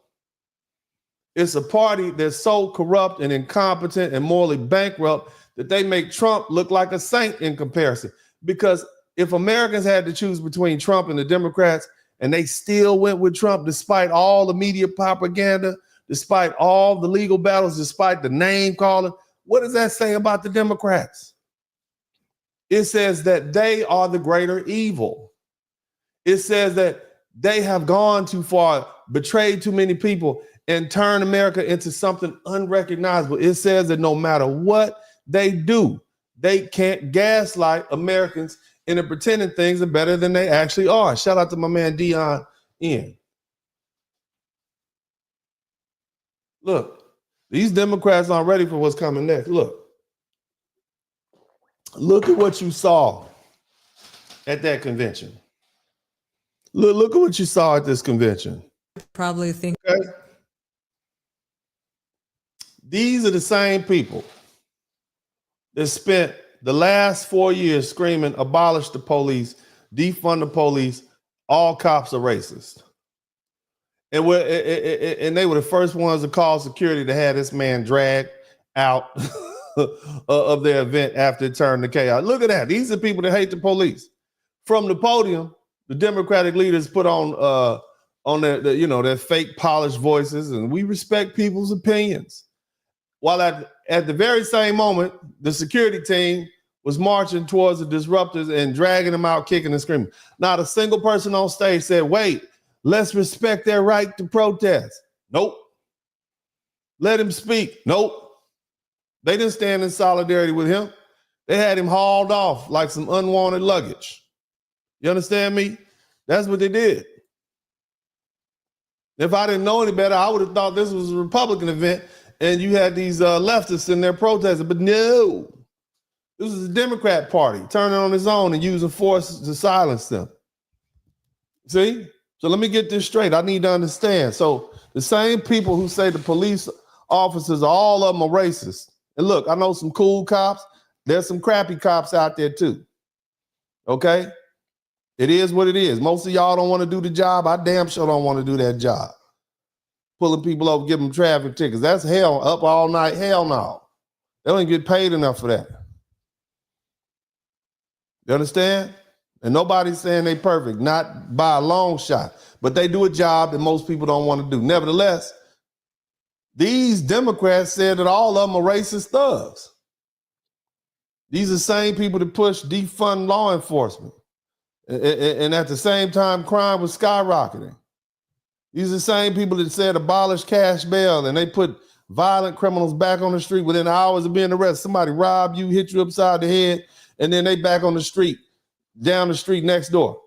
It's a party that's so corrupt and incompetent and morally bankrupt that they make Trump look like a saint in comparison. Because if Americans had to choose between Trump and the Democrats, and they still went with Trump despite all the media propaganda, despite all the legal battles, despite the name calling, what does that say about the Democrats? It says that they are the greater evil. It says that they have gone too far, betrayed too many people, and turned America into something unrecognizable. It says that no matter what they do, they can't gaslight Americans into pretending things are better than they actually are. Shout out to my man Dion N. Look, these Democrats aren't ready for what's coming next. Look at what you saw at that convention. Look at what you saw at this convention. Probably think. Okay? These are the same people that spent the last 4 years screaming, abolish the police, defund the police, all cops are racist. And they were the first ones to call security to have this man dragged out of their event after it turned to chaos. Look at that. These are people that hate the police. From the podium, the Democratic leaders put on their fake polished voices, and we respect people's opinions. While at the very same moment, the security team was marching towards the disruptors and dragging them out, kicking and screaming. Not a single person on stage said, wait, let's respect their right to protest. Nope. Let him speak. Nope. They didn't stand in solidarity with him. They had him hauled off like some unwanted luggage. You understand me? That's what they did. If I didn't know any better, I would have thought this was a Republican event and you had these leftists in there protesting. But no, this is a Democrat party turning on its own and using force to silence them. See? So let me get this straight. I need to understand. So the same people who say the police officers, all of them are racist. And look, I know some cool cops. There's some crappy cops out there too. Okay? It is what it is. Most of y'all don't want to do the job. I damn sure don't want to do that job. Pulling people over, giving them traffic tickets. That's hell. Up all night. Hell no. They don't get paid enough for that. You understand? And nobody's saying they perfect, not by a long shot. But they do a job that most people don't want to do. Nevertheless, these Democrats said that all of them are racist thugs. These are the same people that push defund law enforcement. And at the same time, crime was skyrocketing. These are the same people that said abolish cash bail, and they put violent criminals back on the street within hours of being arrested. Somebody robbed you, hit you upside the head, and then they back on the street, down the street next door.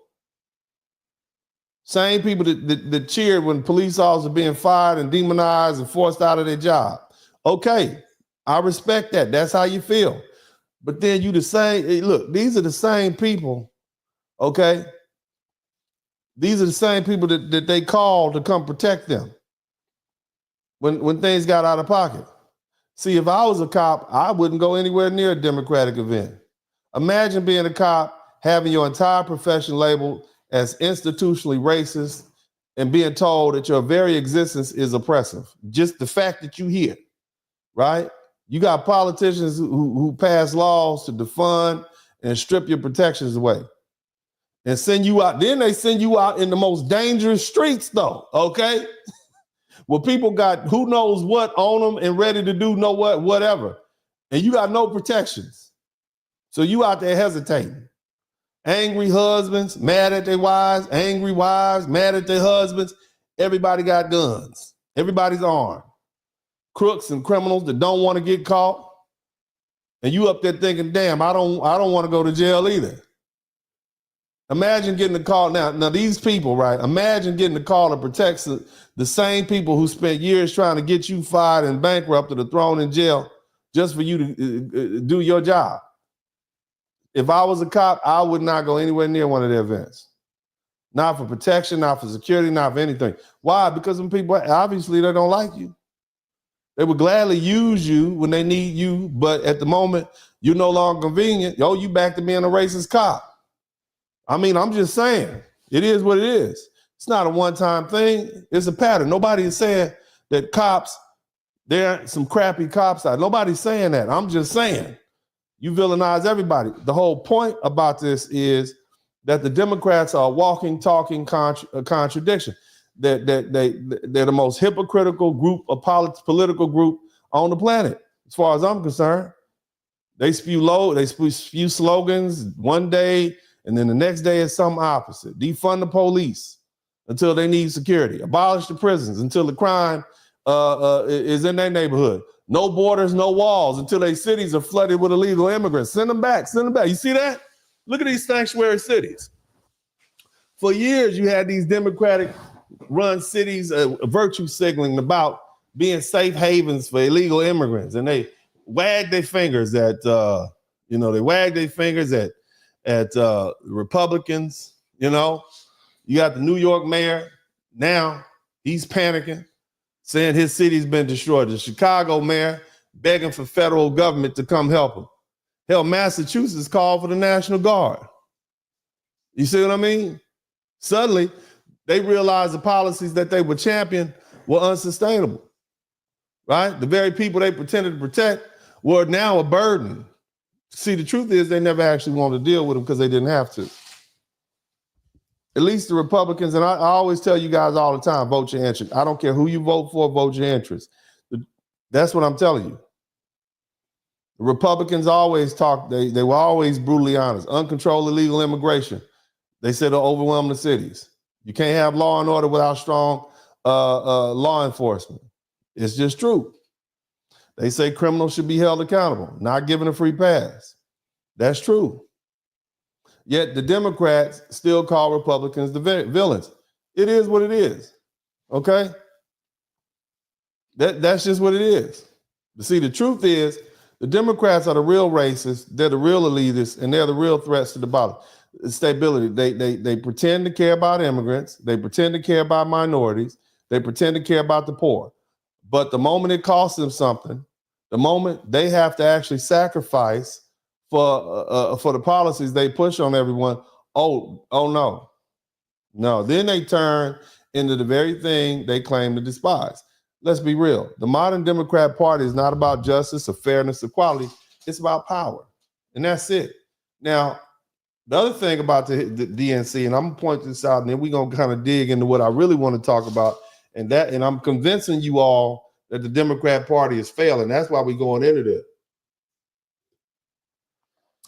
Same people that cheered when police officers were being fired and demonized and forced out of their job. Okay, I respect that. That's how you feel. But then you the same, look, these are the same people, okay? These are the same people that they called to come protect them when things got out of pocket. See, if I was a cop, I wouldn't go anywhere near a Democratic event. Imagine being a cop, having your entire profession labeled as institutionally racist and being told that your very existence is oppressive. Just the fact that you here, right? You got politicians who pass laws to defund and strip your protections away and send you out. Then they send you out in the most dangerous streets though, okay? Where people got who knows what on them and ready to do whatever. And you got no protections. So you out there hesitating. Angry husbands, mad at their wives, angry wives, mad at their husbands. Everybody got guns. Everybody's armed. Crooks and criminals that don't want to get caught. And you up there thinking, damn, I don't want to go to jail either. Imagine getting the call. Now these people, right? Imagine getting the call to protect the same people who spent years trying to get you fired and bankrupted or thrown in jail just for you to do your job. If I was a cop, I would not go anywhere near one of their events. Not for protection, not for security, not for anything. Why? Because when people, obviously they don't like you. They would gladly use you when they need you, but at the moment, you're no longer convenient. Yo, you back to being a racist cop. I mean, I'm just saying, it is what it is. It's not a one-time thing. It's a pattern. Nobody is saying that cops, there are some crappy cops out. Nobody's saying that. I'm just saying. You villainize everybody. The whole point about this is that the Democrats are a walking, talking contradiction. They're the most hypocritical group of political group on the planet, as far as I'm concerned. They spew slogans one day, and then the next day is something opposite. Defund the police until they need security. Abolish the prisons until the crime is in their neighborhood. No borders, no walls until their cities are flooded with illegal immigrants. Send them back, send them back. You see that? Look at these sanctuary cities. For years, you had these Democratic-run cities virtue signaling about being safe havens for illegal immigrants, and they wag their fingers at, Republicans. You know, you got the New York mayor now; he's panicking, saying his city's been destroyed. The Chicago mayor begging for federal government to come help him. Hell, Massachusetts called for the National Guard. You see what I mean? Suddenly, they realized the policies that they would champion were unsustainable, right? The very people they pretended to protect were now a burden. See, the truth is they never actually wanted to deal with them because they didn't have to. At least the Republicans, and I always tell you guys all the time, vote your interest. I don't care who you vote for, vote your interest. That's what I'm telling you. The Republicans always talk, they were always brutally honest. Uncontrolled illegal immigration. They said it'll overwhelm the cities. You can't have law and order without strong law enforcement. It's just true. They say criminals should be held accountable, not given a free pass. That's true. Yet the Democrats still call Republicans the villains. It is what it is. Okay? That's just what it is. See, the truth is, the Democrats are the real racists, they're the real elitists, and they're the real threats to the stability. They pretend to care about immigrants, they pretend to care about minorities, they pretend to care about the poor. But the moment it costs them something, the moment they have to actually sacrifice for the policies they push on everyone, oh no. Then they turn into the very thing they claim to despise. Let's be real. The modern Democrat Party is not about justice or fairness, equality. It's about power. And that's it. Now, the other thing about the DNC, and I'm going to point this out, and then we're going to kind of dig into what I really want to talk about, and I'm convincing you all that the Democrat Party is failing. That's why we're going into this.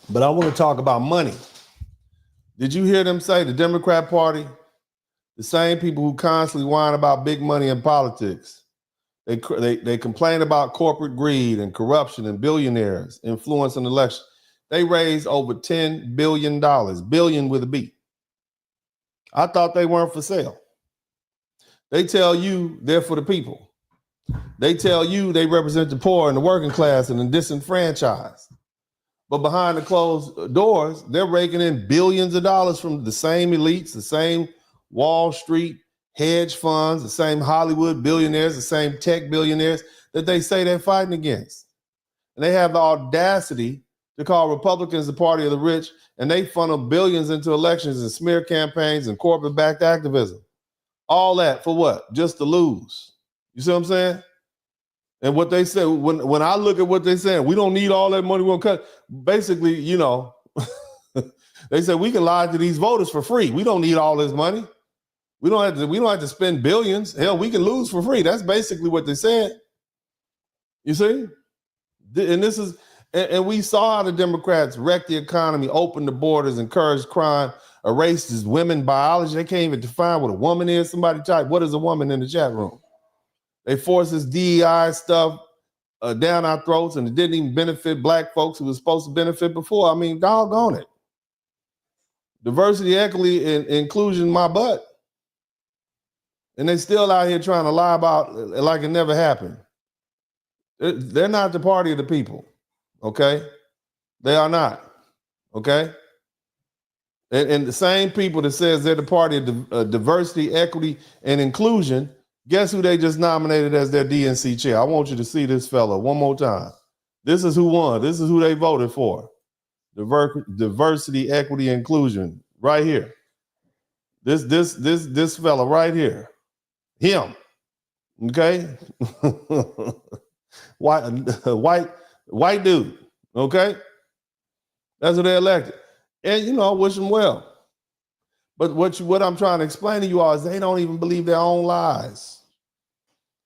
But I want to talk about money. Did you hear them say the Democrat Party, the same people who constantly whine about big money in politics, they complain about corporate greed and corruption and billionaires influencing elections. They raised over $10 billion, billion with a B. I thought they weren't for sale. They tell you they're for the people. They tell you they represent the poor and the working class and the disenfranchised. But behind the closed doors, they're raking in billions of dollars from the same elites, the same Wall Street hedge funds, the same Hollywood billionaires, the same tech billionaires that they say they're fighting against. And they have the audacity to call Republicans the party of the rich, and they funnel billions into elections and smear campaigns and corporate-backed activism. All that for what? Just to lose. You see what I'm saying? And what they say, when I look at what they're saying, we don't need all that money, we'll cut. Basically, you know, they say we can lie to these voters for free. We don't need all this money. We don't have to spend billions. Hell, we can lose for free. That's basically what they said. You see? And we saw how the Democrats wreck the economy, open the borders, encourage crime, erase this women biology. They can't even define what a woman is. Somebody type, what is a woman in the chat room? They force this DEI stuff down our throats, and it didn't even benefit black folks who was supposed to benefit before. I mean, doggone it. Diversity, equity, and inclusion, my butt. And they still out here trying to lie about it like it never happened. They're not the party of the people, okay? They are not, okay? And the same people that says they're the party of diversity, equity, and inclusion, guess who they just nominated as their DNC chair? I want you to see this fella one more time. This is who won. This is who they voted for. Diversity, equity, inclusion, right here. This fella right here. Him. Okay? white dude. Okay? That's what they elected. And you know, wish them well. But what I'm trying to explain to you all is they don't even believe their own lies.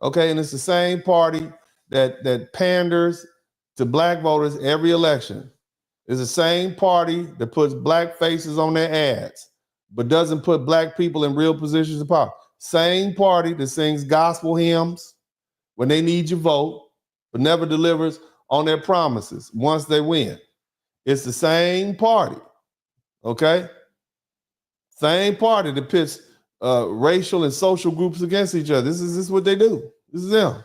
Okay, and it's the same party that panders to black voters every election. It's the same party that puts black faces on their ads, but doesn't put black people in real positions of power. Same party that sings gospel hymns when they need your vote, but never delivers on their promises once they win. It's the same party, okay? Same party that pits racial and social groups against each other. This is what they do. This is them,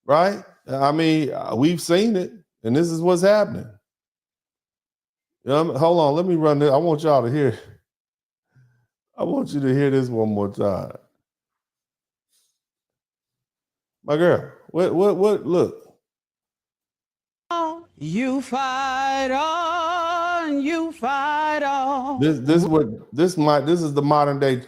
right? I mean, we've seen it, and this is what's happening. Hold on, let me run this. I want y'all to hear. I want you to hear this one more time. My girl, what, look. You fight on, you fight on. This is the modern day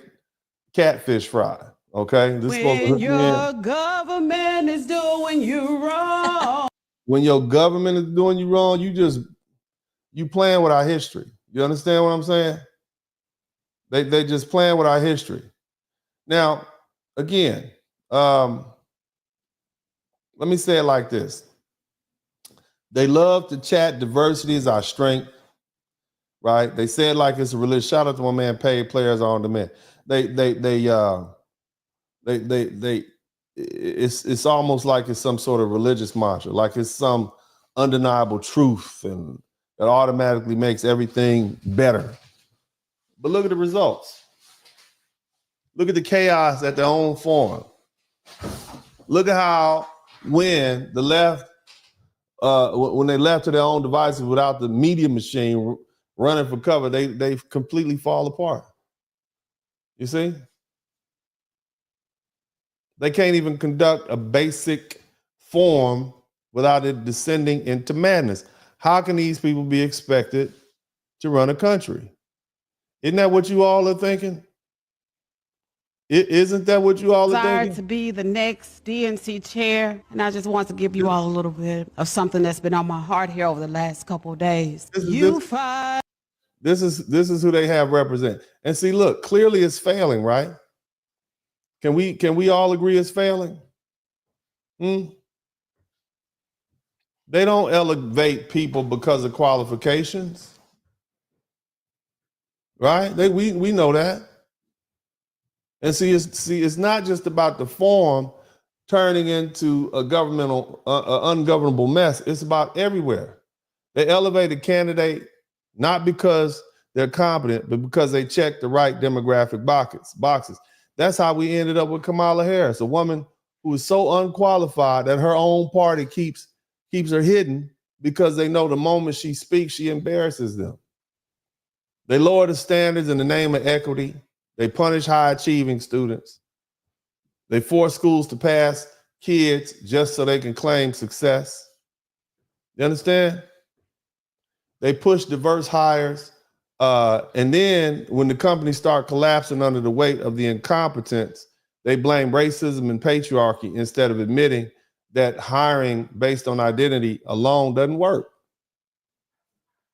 catfish fry. Okay, this when your government is doing you wrong. When your government is doing you wrong, you playing with our history. You understand what I'm saying? They just playing with our history. Now, again, let me say it like this. They love to chat diversity is our strength, right? They say it like it's a religion. Shout out to my man, Paid Players on Demand. They it's almost like it's some sort of religious mantra, like it's some undeniable truth and that automatically makes everything better. But look at the results. Look at the chaos at their own forum. Look at how when the left, when they left to their own devices without the media machine running for cover, they completely fall apart. You see? They can't even conduct a basic form without it descending into madness. How can these people be expected to run a country? Isn't that what you all are thinking? Isn't that what you all are thinking? To be the next DNC chair, and I just want to give you all a little bit of something that's been on my heart here over the last couple of days. This is who they have represent. And see, look, clearly it's failing, right? Can we all agree it's failing? They don't elevate people because of qualifications, right? We know that. And see, it's not just about the form turning into a governmental, ungovernable mess. It's about everywhere. They elevate a candidate not because they're competent, but because they check the right demographic boxes. That's how we ended up with Kamala Harris, a woman who is so unqualified that her own party keeps her hidden because they know the moment she speaks, she embarrasses them. They lower the standards in the name of equity. They punish high-achieving students. They force schools to pass kids just so they can claim success. You understand? They push diverse hires. And then when the companies start collapsing under the weight of the incompetence, they blame racism and patriarchy instead of admitting that hiring based on identity alone doesn't work.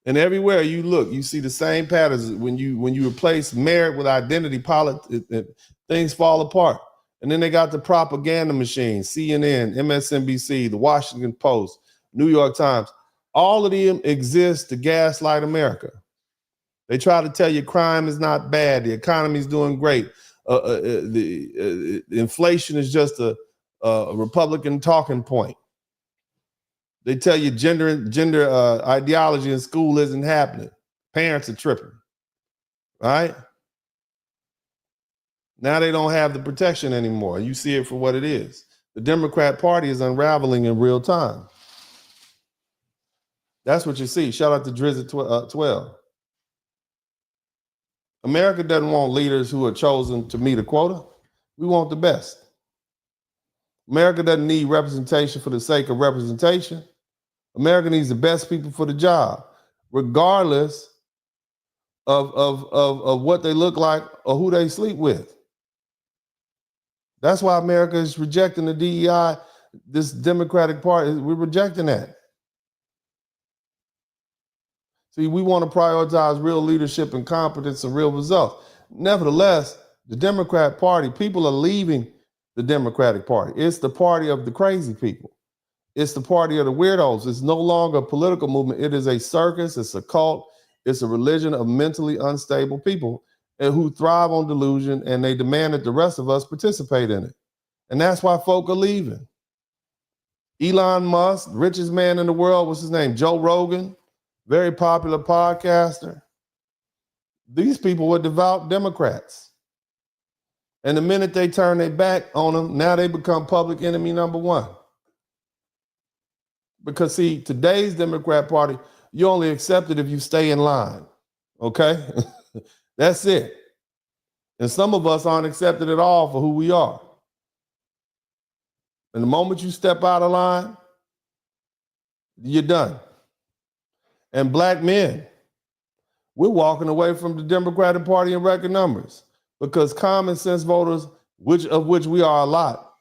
And everywhere you look, you see the same patterns. When you replace merit with identity, things fall apart. And then they got the propaganda machine, CNN, MSNBC, the Washington Post, New York Times. All of them exist to gaslight America. They try to tell you crime is not bad, the economy is doing great, the inflation is just a Republican talking point. They tell you gender ideology in school isn't happening. Parents are tripping, right? Now they don't have the protection anymore. You see it for what it is. The Democrat Party is unraveling in real time. That's what you see. Shout out to Drizzy 12. America doesn't want leaders who are chosen to meet a quota. We want the best. America doesn't need representation for the sake of representation. America needs the best people for the job, regardless of what they look like or who they sleep with. That's why America is rejecting the DEI, this Democratic Party. We're rejecting that. See, we want to prioritize real leadership and competence and real results. Nevertheless, the Democrat Party, people are leaving the Democratic Party. It's the party of the crazy people. It's the party of the weirdos. It's no longer a political movement. It is a circus. It's a cult. It's a religion of mentally unstable people who thrive on delusion, and they demand that the rest of us participate in it. And that's why folk are leaving. Elon Musk, richest man in the world, what's his name? Joe Rogan, very popular podcaster. These people were devout Democrats. And the minute they turn their back on them, now they become public enemy number one. Because see, today's Democrat Party, you only accept it if you stay in line, okay? That's it. And some of us aren't accepted at all for who we are. And the moment you step out of line, you're done. And black men, we're walking away from the Democratic Party in record numbers because common sense voters, of which we are a lot,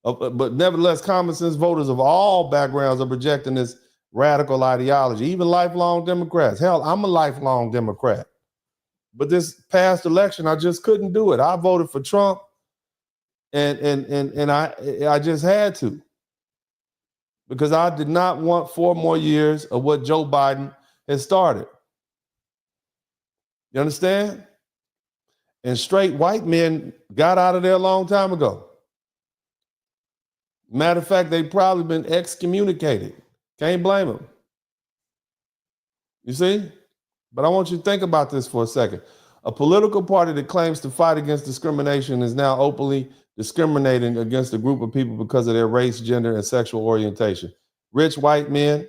but nevertheless, common sense voters of all backgrounds are rejecting this radical ideology, even lifelong Democrats. Hell, I'm a lifelong Democrat. But this past election, I just couldn't do it. I voted for Trump, and I just had to. Because I did not want 4 more years of what Joe Biden has started. You understand? And straight white men got out of there a long time ago. Matter of fact, they've probably been excommunicated. Can't blame them. You see? But I want you to think about this for a second. A political party that claims to fight against discrimination is now openly discriminating against a group of people because of their race, gender, and sexual orientation. Rich white men,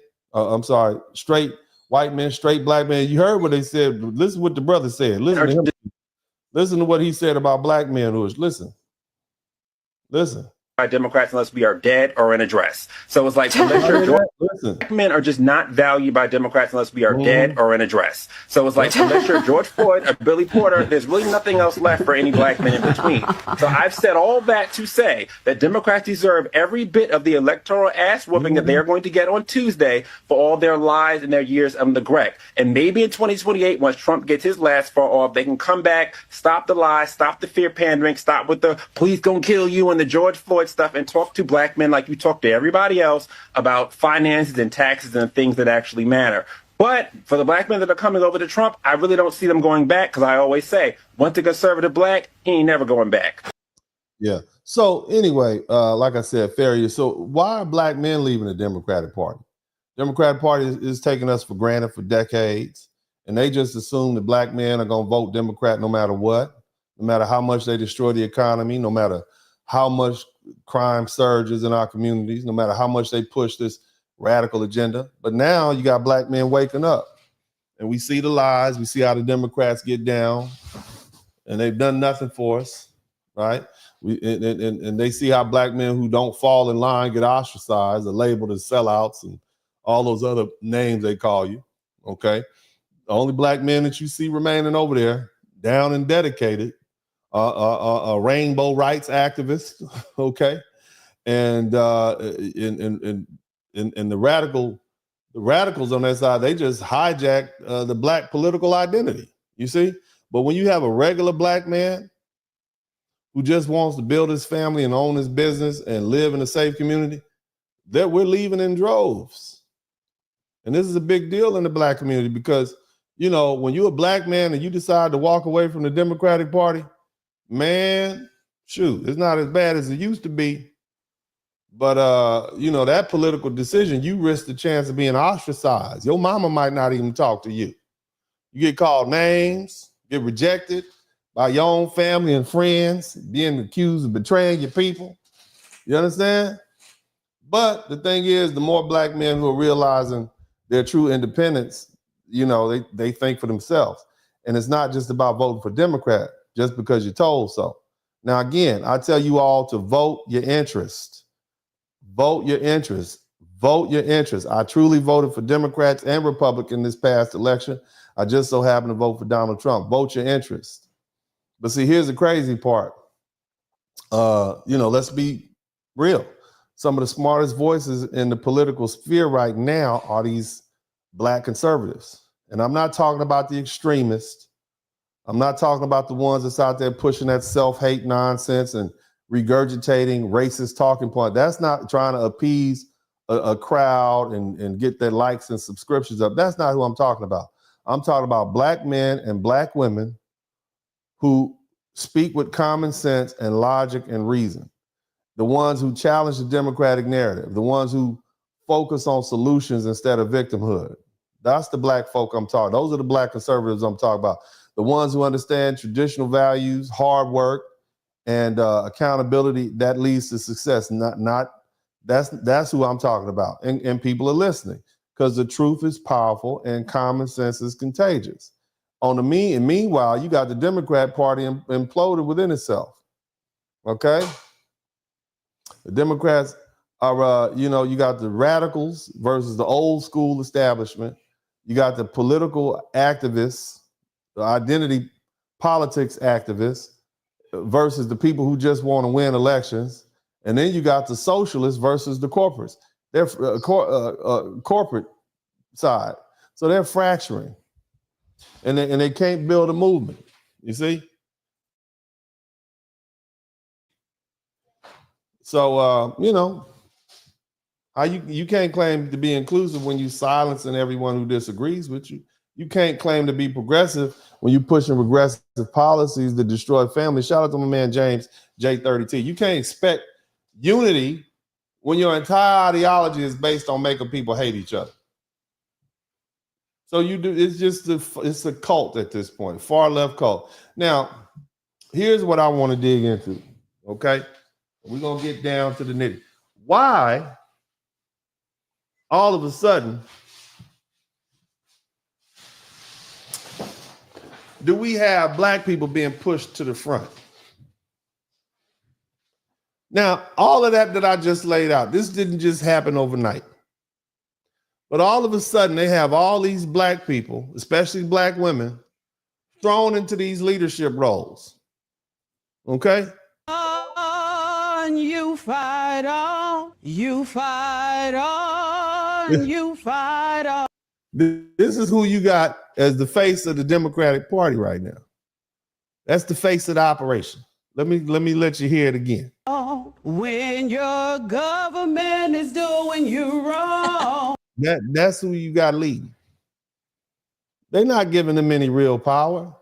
straight white men, straight black men. You heard what they said. Listen to what the brother said. Listen to him. Listen to what he said about black men. Listen. By Democrats unless we are dead or in a dress. So it's like black men are just not valued by Democrats unless we are dead or in a dress. So it's like unless you're George Floyd or Billy Porter, there's really nothing else left for any black men in between. So I've said all that to say that Democrats deserve every bit of the electoral ass whooping that they are going to get on Tuesday for all their lies and their years of neglect. And maybe in 2028, once Trump gets his last far off, they can come back, stop the lies, stop the fear pandering, stop with the police gonna kill you and the George Floyd stuff, and talk to black men like you talk to everybody else about finances and taxes and things that actually matter. But for the black men that are coming over to Trump, I really don't see them going back, because I always say, once a conservative black, he ain't never going back. Yeah. So anyway, like I said, Farrier, so why are black men leaving the Democratic Party? Democratic Party is taking us for granted for decades, and they just assume that black men are going to vote Democrat no matter what, no matter how much they destroy the economy, no matter how much crime surges in our communities, no matter how much they push this radical agenda. But now you got black men waking up, and we see the lies. We see how the Democrats get down, and they've done nothing for us, right? And they see how black men who don't fall in line get ostracized or labeled as sellouts and all those other names they call you, okay? The only black men that you see remaining over there, down and dedicated, rainbow rights activists, okay, and the radicals on that side, they just hijack the black political identity. You see, but when you have a regular black man who just wants to build his family and own his business and live in a safe community, that we're leaving in droves, and this is a big deal in the black community because when you're a black man and you decide to walk away from the Democratic Party. Man, shoot, it's not as bad as it used to be. But, that political decision, you risk the chance of being ostracized. Your mama might not even talk to you. You get called names, get rejected by your own family and friends, being accused of betraying your people. You understand? But the thing is, the more black men who are realizing their true independence, they think for themselves. And it's not just about voting for Democrat just because you're told so. Now, again, I tell you all to vote your interest. Vote your interest. Vote your interest. I truly voted for Democrats and Republicans this past election. I just so happened to vote for Donald Trump. Vote your interest. But see, here's the crazy part. Let's be real. Some of the smartest voices in the political sphere right now are these black conservatives. And I'm not talking about the extremists. I'm not talking about the ones that's out there pushing that self-hate nonsense and regurgitating racist talking point. That's not trying to appease a crowd and get their likes and subscriptions up. That's not who I'm talking about. I'm talking about black men and black women who speak with common sense and logic and reason. The ones who challenge the Democratic narrative, the ones who focus on solutions instead of victimhood. That's the black folk I'm talking. Those are the black conservatives I'm talking about. The ones who understand traditional values, hard work, and accountability that leads to success. That's who I'm talking about. And people are listening because the truth is powerful and common sense is contagious. Meanwhile, you got the Democrat Party imploded within itself. Okay? The Democrats are, you got the radicals versus the old school establishment. You got the political activists, the identity politics activists versus the people who just want to win elections. And then you got the socialists versus the corporates. They're corporate side. So they're fracturing. And they can't build a movement. You see? So, how you can't claim to be inclusive when you silencing everyone who disagrees with you. You can't claim to be progressive when you're pushing regressive policies that destroy families. Shout out to my man James J30T. You can't expect unity when your entire ideology is based on making people hate each other. So it's a cult at this point, far left cult. Now, here's what I want to dig into, okay? We're going to get down to the nitty. Why, all of a sudden, do we have black people being pushed to the front? Now, all of that I just laid out, this didn't just happen overnight. But all of a sudden, they have all these black people, especially black women, thrown into these leadership roles. Okay? You fight on, you fight on, you fight on. This is who you got as the face of the Democratic Party right now. That's the face of the operation. Let me let you hear it again. When your government is doing you wrong. That's who you got leading. They're not giving them any real power.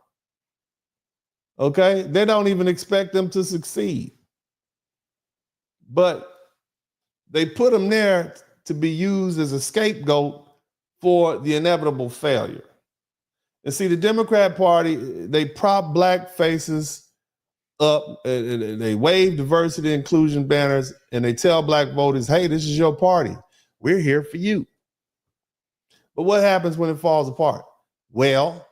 Okay? They don't even expect them to succeed. But they put them there to be used as a scapegoat for the inevitable failure. And see, the Democrat Party, they prop black faces up, and they wave diversity inclusion banners, and they tell black voters, hey, this is your party. We're here for you. But what happens when it falls apart? Well,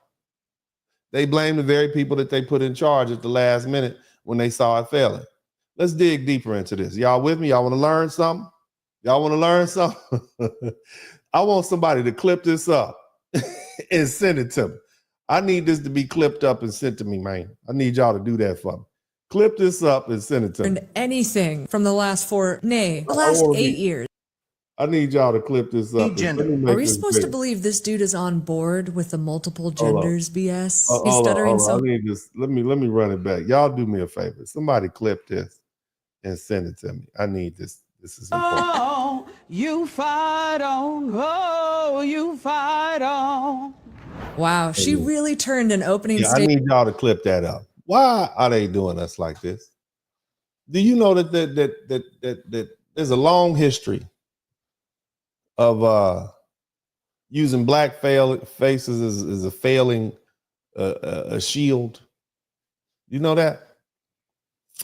they blame the very people that they put in charge at the last minute when they saw it failing. Let's dig deeper into this. Y'all with me? Y'all want to learn something? Y'all want to learn something? I want somebody to clip this up and send it to me. I need this to be clipped up and sent to me, man. I need y'all to do that for me. Clip this up and send it to me. Anything from the last last 8 years. I need y'all to clip this up. Are we supposed to believe this dude is on board with the multiple genders BS? He's stuttering so. I need this. Let me run it back. Y'all do me a favor. Somebody clip this and send it to me. I need this. This is important. Oh, you fight on. Oh, you fight on. Wow, she really turned an opening I need y'all to clip that up. Why are they doing us like this? Do you know that there's a long history of using black faces as a failing a shield? You know that?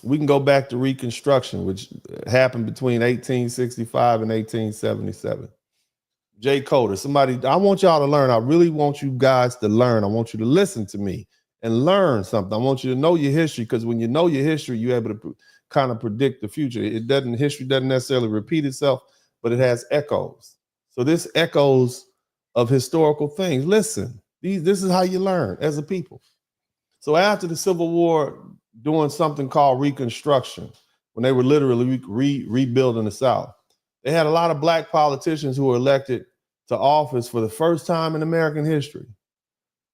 We can go back to Reconstruction, which happened between 1865 and 1877. Jay Coder, I want y'all to learn. I really want you guys to learn. I want you to listen to me and learn something. I want you to know your history, because when you know your history, you're able to kind of predict the future. History doesn't necessarily repeat itself, but it has echoes. So this echoes of historical things. Listen, this is how you learn as a people. So after the Civil War, doing something called Reconstruction, when they were literally rebuilding the South, they had a lot of black politicians who were elected to office for the first time in American history.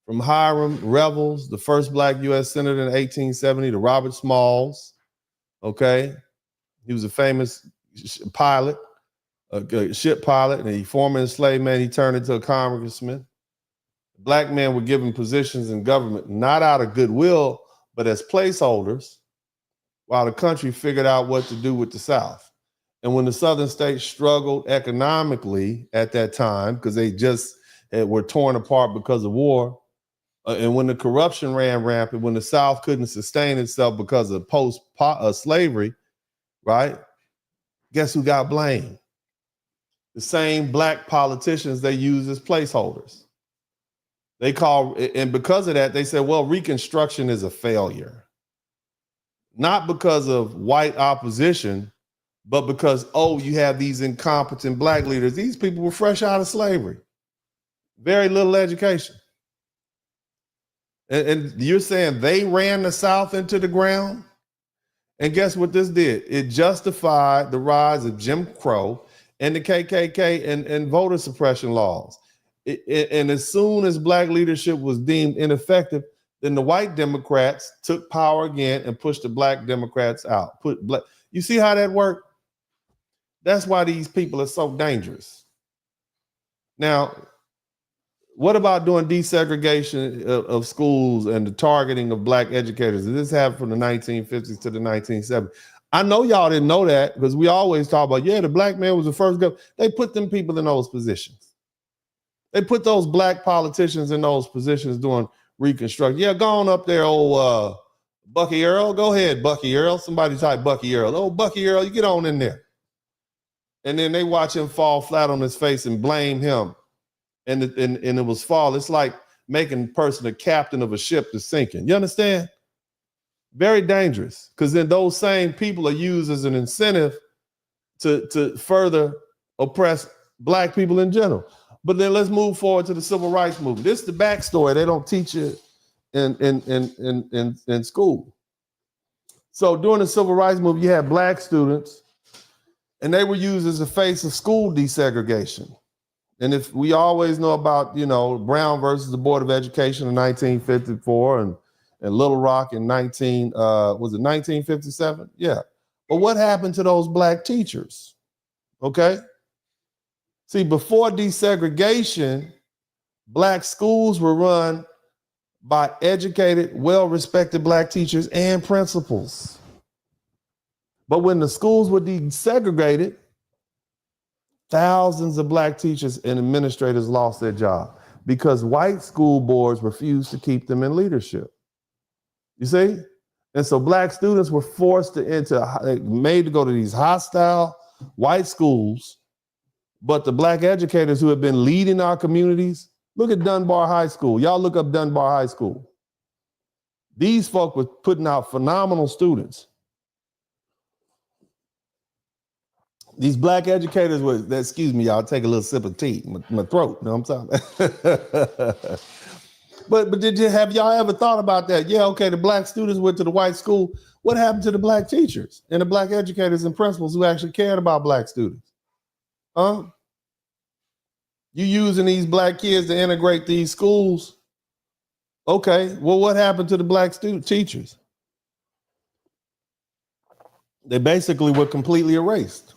From Hiram Revels, the first black U.S. senator in 1870, to Robert Smalls. Okay, he was a famous pilot, a ship pilot, and he former enslaved man. He turned into a congressman. Black men were given positions in government, not out of goodwill, but as placeholders, while the country figured out what to do with the South. And when the Southern states struggled economically at that time, because they just were torn apart because of war, and when the corruption ran rampant, when the South couldn't sustain itself because of post-slavery, right? Guess who got blamed? The same black politicians they use as placeholders. And because of that, they said, well, Reconstruction is a failure. Not because of white opposition, but because, you have these incompetent black leaders. These people were fresh out of slavery. Very little education. And you're saying they ran the South into the ground? And guess what this did? It justified the rise of Jim Crow and the KKK and voter suppression laws. And as soon as black leadership was deemed ineffective, then the white Democrats took power again and pushed the black Democrats out. You see how that worked? That's why these people are so dangerous. Now, what about doing desegregation of schools and the targeting of black educators? This happened from the 1950s to the 1970s. I know y'all didn't know that because we always talk about, the black man was the first governor. They put them people in those positions. They put those black politicians in those positions doing Reconstruction. Yeah, go on up there, old Bucky Earl. Go ahead, Bucky Earl. Somebody type Bucky Earl. Oh, Bucky Earl, you get on in there. And then they watch him fall flat on his face and blame him. And it was fall. It's like making a person a captain of a ship that's sinking. You understand? Very dangerous, because then those same people are used as an incentive to further oppress black people in general. But then let's move forward to the civil rights movement. This is the backstory. They don't teach it in school. So during the civil rights movement, you had black students, and they were used as a face of school desegregation. And if we always know about, Brown versus the Board of Education in 1954 and Little Rock in 1957? Yeah. But what happened to those black teachers? Okay. See, before desegregation, black schools were run by educated, well-respected black teachers and principals. But when the schools were desegregated, thousands of black teachers and administrators lost their job because white school boards refused to keep them in leadership. You see? And so black students were made to go to these hostile white schools, but the black educators who have been leading our communities, look at Dunbar High School. Y'all look up Dunbar High School. These folk were putting out phenomenal students. These black educators were, excuse me, y'all, take a little sip of tea, my throat, you know what I'm talking about? But have y'all ever thought about that? Yeah, okay, the black students went to the white school. What happened to the black teachers and the black educators and principals who actually cared about black students? Huh? You using these black kids to integrate these schools. Okay, well, what happened to the black student teachers? They basically were completely erased.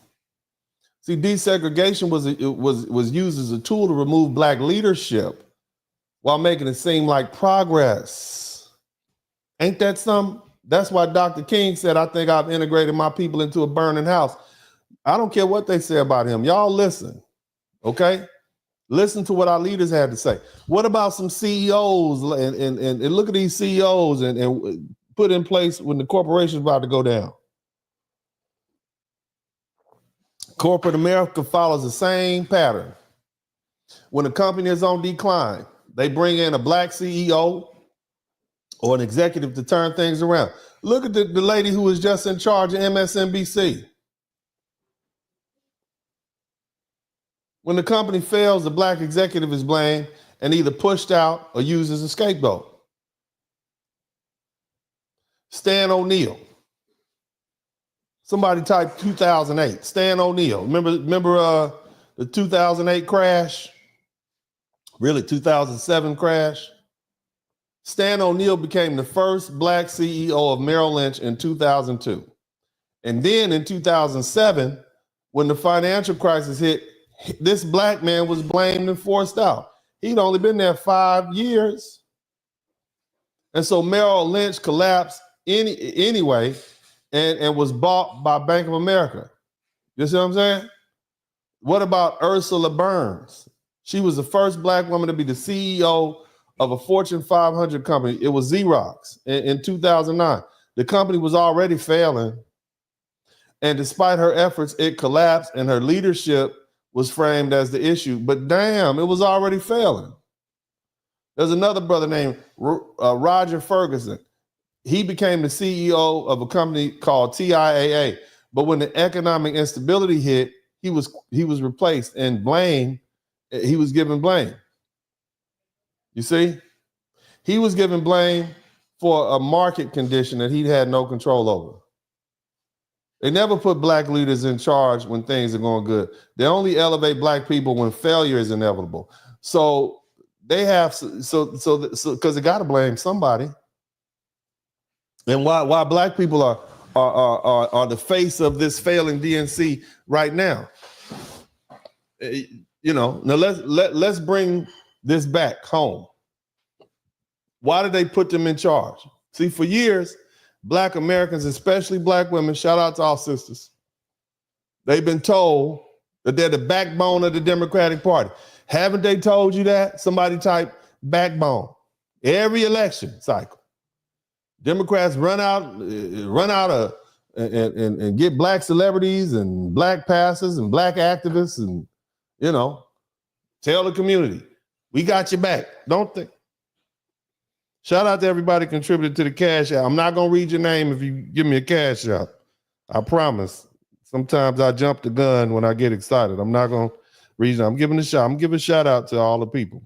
See, desegregation was used as a tool to remove black leadership while making it seem like progress. Ain't that something? That's why Dr. King said, I think I've integrated my people into a burning house. I don't care what they say about him. Y'all listen, okay? Listen to what our leaders had to say. What about some CEOs and look at these CEOs and put in place when the corporation's about to go down? Corporate America follows the same pattern. When a company is on decline, they bring in a black CEO or an executive to turn things around. Look at the lady who was just in charge of MSNBC. When the company fails, the black executive is blamed and either pushed out or used as a scapegoat. Stan O'Neill. Somebody type 2008. Stan O'Neill. Remember the 2008 crash? Really, 2007 crash? Stan O'Neill became the first black CEO of Merrill Lynch in 2002. And then in 2007, when the financial crisis hit, this black man was blamed and forced out. He'd only been there 5 years. And so Merrill Lynch collapsed anyway and was bought by Bank of America. You see what I'm saying? What about Ursula Burns? She was the first black woman to be the CEO of a Fortune 500 company. It was Xerox in 2009. The company was already failing. And despite her efforts, it collapsed and her leadership was framed as the issue. But damn, it was already failing. There's another brother named Roger Ferguson. He became the CEO of a company called TIAA. But when the economic instability hit, he was replaced and blamed. He was given blame. You see? He was given blame for a market condition that he had no control over. They never put black leaders in charge when things are going good. They only elevate black people when failure is inevitable. So they have because they got to blame somebody. And why black people are the face of this failing DNC right now. Now let's bring this back home. Why did they put them in charge? See, for years, Black Americans, especially black women, shout out to all sisters. They've been told that they're the backbone of the Democratic Party. Haven't they told you that? Somebody type backbone. Every election cycle. Democrats run out and get black celebrities and black pastors and black activists and, you know, tell the community, we got your back. Don't think. Shout out to everybody contributed to the cash out. I'm not going to read your name if you give me a cash out. I promise. Sometimes I jump the gun when I get excited. I'm not going to read it. I'm giving a shout. I'm giving a shout out to all the people.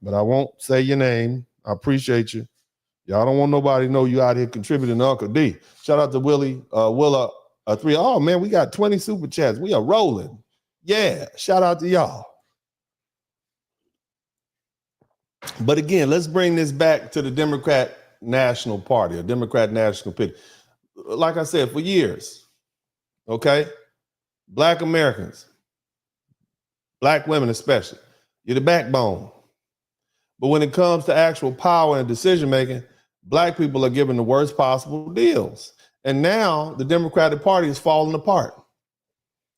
But I won't say your name. I appreciate you. Y'all don't want nobody to know you out here contributing to Uncle D. Shout out to Willa 3. Oh, man, we got 20 super chats. We are rolling. Yeah, shout out to y'all. But again, let's bring this back to the Democrat National Party, or Democrat National Party. Like I said, for years, okay, black Americans, black women especially, you're the backbone. But when it comes to actual power and decision making, black people are given the worst possible deals. And now the Democratic Party is falling apart.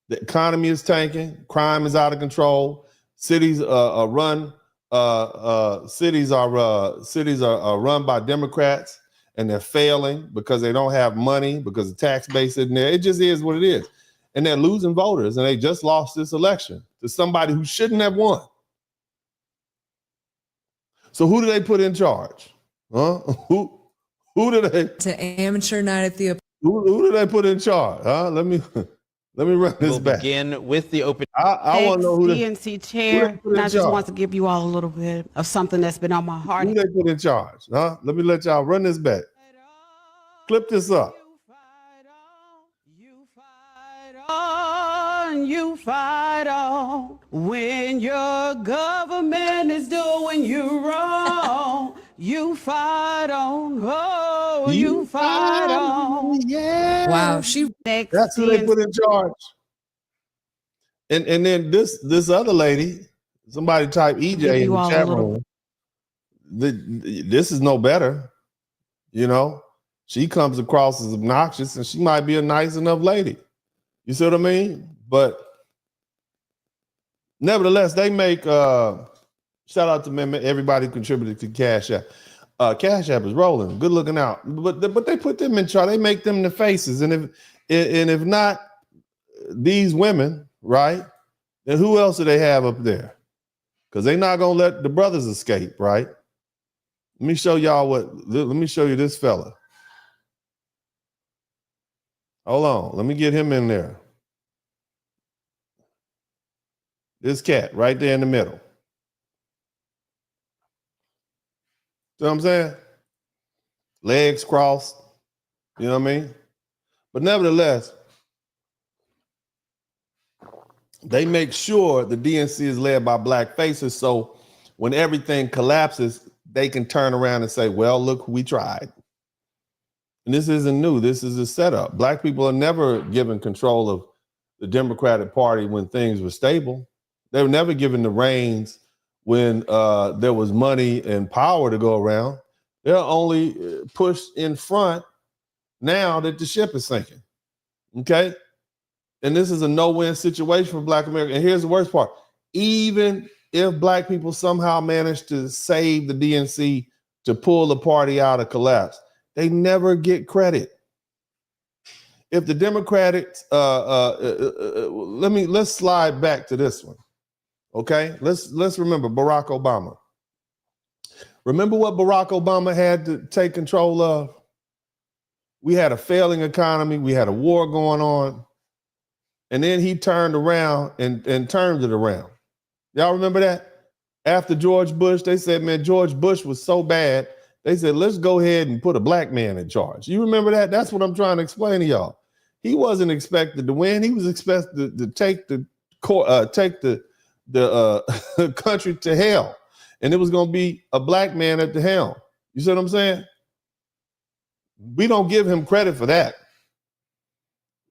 The economy is tanking, crime is out of control, cities are run by Democrats, and they're failing because they don't have money, because the tax base isn't there. It just is what it is. And they're losing voters, and they just lost this election to somebody who shouldn't have won. So who do they put in charge? Huh? Who do they? To amateur night at the. Who do they put in charge? Huh? Let me run this back. Begin with the open. I want to know who the DNC chair, and I just want to give you all a little bit of something that's been on my heart. Who they put in charge? Huh? Let me let y'all run this back. Clip this up. You fight on when your government is doing you wrong. You fight on. Oh, you fight on. Yeah. Wow, That's who they put in charge. And then this other lady, somebody type EJ in the chat room. This is no better. You know, she comes across as obnoxious, and she might be a nice enough lady. You see what I mean? But nevertheless, they make shout out to everybody who contributed to Cash App. Cash App is rolling, good looking out. But they put them in charge. They make them the faces, and if not these women, right? Then who else do they have up there? Because they're not gonna let the brothers escape, right? Let me show y'all let me show you this fella. Hold on, let me get him in there. This cat right there in the middle. See what I'm saying? Legs crossed. You know what I mean? But nevertheless, they make sure the DNC is led by black faces, so when everything collapses, they can turn around and say, well, look, we tried. And this isn't new. This is a setup. Black people are never given control of the Democratic Party when things were stable. They were never given the reins when there was money and power to go around. They're only pushed in front now that the ship is sinking. Okay? And this is a no-win situation for Black America. And here's the worst part. Even if black people somehow manage to save the DNC to pull the party out of collapse, they never get credit. If the Democrats, let's slide back to this one. Okay, let's remember Barack Obama. Remember what Barack Obama had to take control of? We had a failing economy. We had a war going on. And then he turned around and turned it around. Y'all remember that? After George Bush, they said, man, George Bush was so bad. They said, let's go ahead and put a black man in charge. You remember that? That's what I'm trying to explain to y'all. He wasn't expected to win. He was expected to take the country to hell. And it was going to be a black man at the helm. You see what I'm saying? We don't give him credit for that.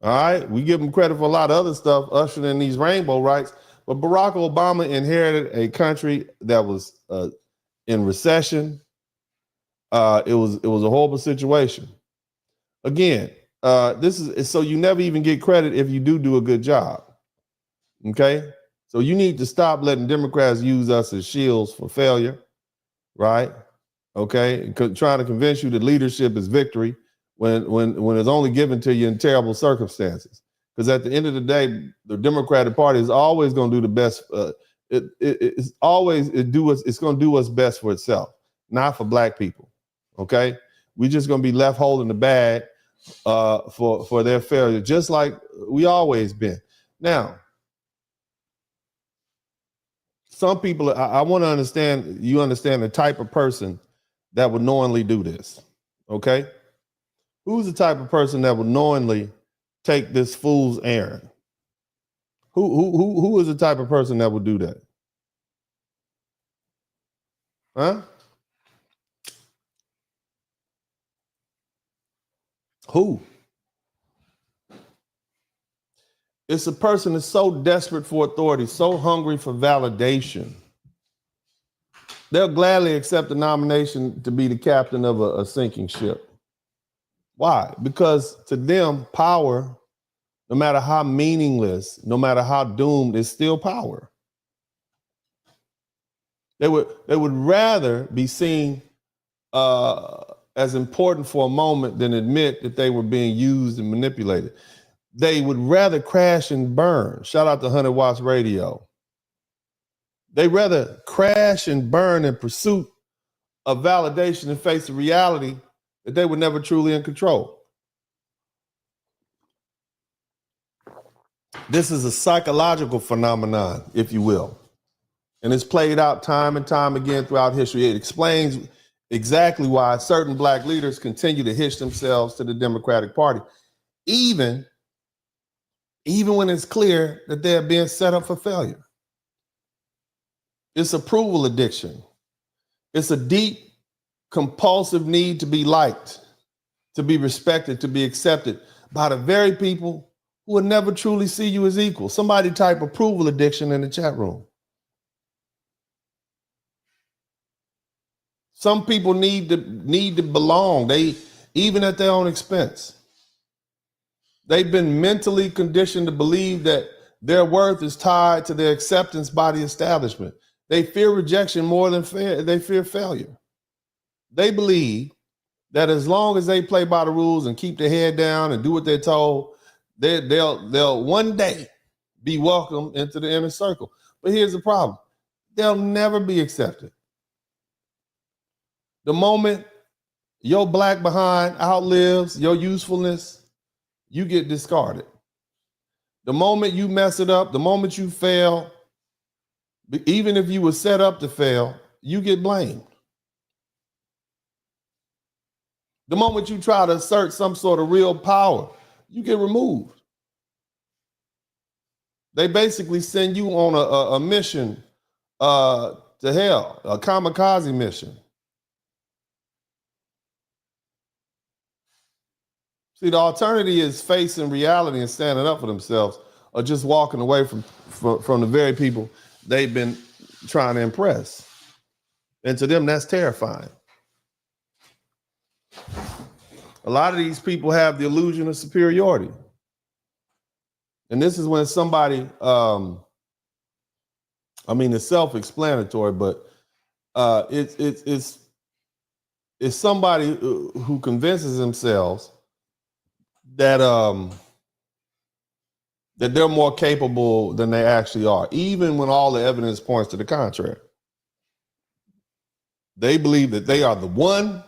All right. We give him credit for a lot of other stuff, ushering in these rainbow rights. But Barack Obama inherited a country that was in recession. It was a horrible situation. Again, this is so you never even get credit if you do a good job. Okay, so you need to stop letting Democrats use us as shields for failure, right? Okay, trying to convince you that leadership is victory when it's only given to you in terrible circumstances. Because at the end of the day, the Democratic Party is always going to do the best. It's going to do what's best for itself, not for black people. Okay, we're just going to be left holding the bag for their failure, just like we always been. Now, some people, I want to understand. You understand the type of person that would knowingly do this. Okay, who's the type of person that would knowingly take this fool's errand? Who is the type of person that would do that? Huh? Who? It's a person that's so desperate for authority, so hungry for validation. They'll gladly accept the nomination to be the captain of a sinking ship. Why? Because to them, power, no matter how meaningless, no matter how doomed, is still power. They would rather be seen as important for a moment than admit that they were being used and manipulated. They would rather crash and burn. Shout out to 100 Watts Radio. They rather crash and burn in pursuit of validation and face the reality that they were never truly in control. This is a psychological phenomenon, if you will. And it's played out time and time again throughout history. It explains exactly why certain black leaders continue to hitch themselves to the Democratic Party, even when it's clear that they're being set up for failure. It's approval addiction. It's a deep, compulsive need to be liked, to be respected, to be accepted by the very people who will never truly see you as equal. Somebody type approval addiction in the chat room. Some people need to belong. They, even at their own expense. They've been mentally conditioned to believe that their worth is tied to their acceptance by the establishment. They fear rejection more than they fear failure. They believe that as long as they play by the rules and keep their head down and do what they're told, they'll one day be welcomed into the inner circle. But here's the problem. They'll never be accepted. The moment your black behind outlives your usefulness, you get discarded. The moment you mess it up, the moment you fail, even if you were set up to fail, you get blamed. The moment you try to assert some sort of real power, you get removed. They basically send you on a mission to hell, a kamikaze mission. See, the alternative is facing reality and standing up for themselves, or just walking away from the very people they've been trying to impress. And to them, that's terrifying. A lot of these people have the illusion of superiority. And this is when somebody, it's self-explanatory, but it's somebody who convinces themselves that they're more capable than they actually are, even when all the evidence points to the contrary. They believe that they are the one,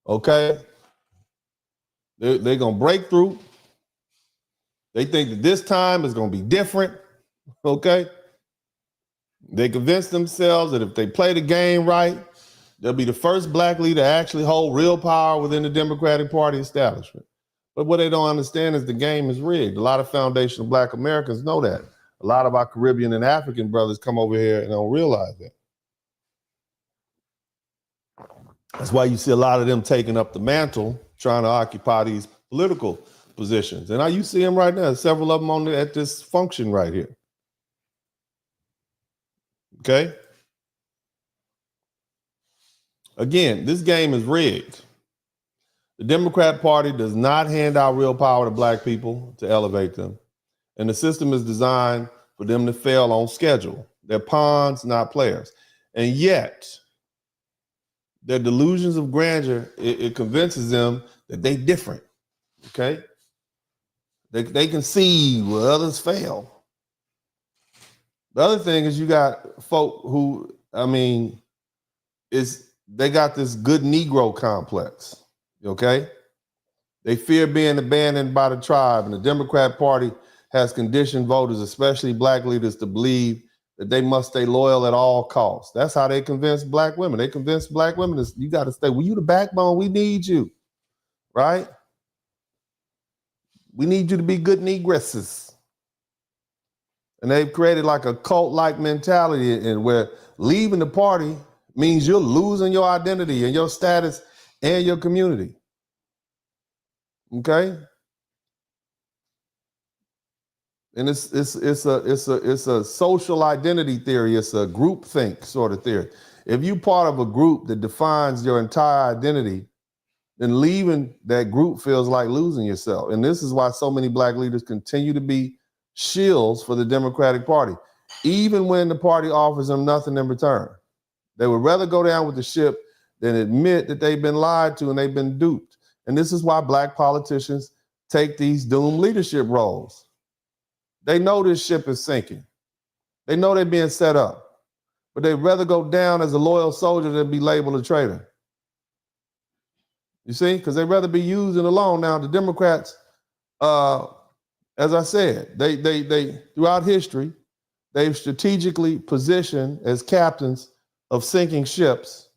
okay? They're going to break through. They think that this time is going to be different, okay? They convince themselves that if they play the game right, they'll be the first black leader to actually hold real power within the Democratic Party establishment. But what they don't understand is the game is rigged. A lot of foundational black Americans know that. A lot of our Caribbean and African brothers come over here and don't realize that. That's why you see a lot of them taking up the mantle, trying to occupy these political positions. And now you see them right now, several of them at this function right here. Okay? Again, this game is rigged. The Democrat Party does not hand out real power to black people to elevate them. And the system is designed for them to fail on schedule. They're pawns, not players. And yet, their delusions of grandeur, it convinces them that they're different, okay? They can see where others fail. The other thing is you got folk who, they got this good Negro complex, okay? They fear being abandoned by the tribe, and the Democrat Party has conditioned voters, especially black leaders, to believe that they must stay loyal at all costs. That's how they convince black women. They convince black women that you got to stay. Well, you the backbone. We need you, right? We need you to be good negresses. And they've created like a cult-like mentality and where leaving the party means you're losing your identity and your status and your community. Okay? And it's a social identity theory. It's a groupthink sort of theory. If you're part of a group that defines your entire identity, then leaving that group feels like losing yourself. And this is why so many black leaders continue to be shills for the Democratic Party, even when the party offers them nothing in return. They would rather go down with the ship than admit that they've been lied to and they've been duped. And this is why black politicians take these doomed leadership roles. They know this ship is sinking. They know they're being set up, but they'd rather go down as a loyal soldier than be labeled a traitor. You see, because they'd rather be used and alone. Now, the Democrats, as I said, they throughout history, they've strategically positioned as captains of sinking ships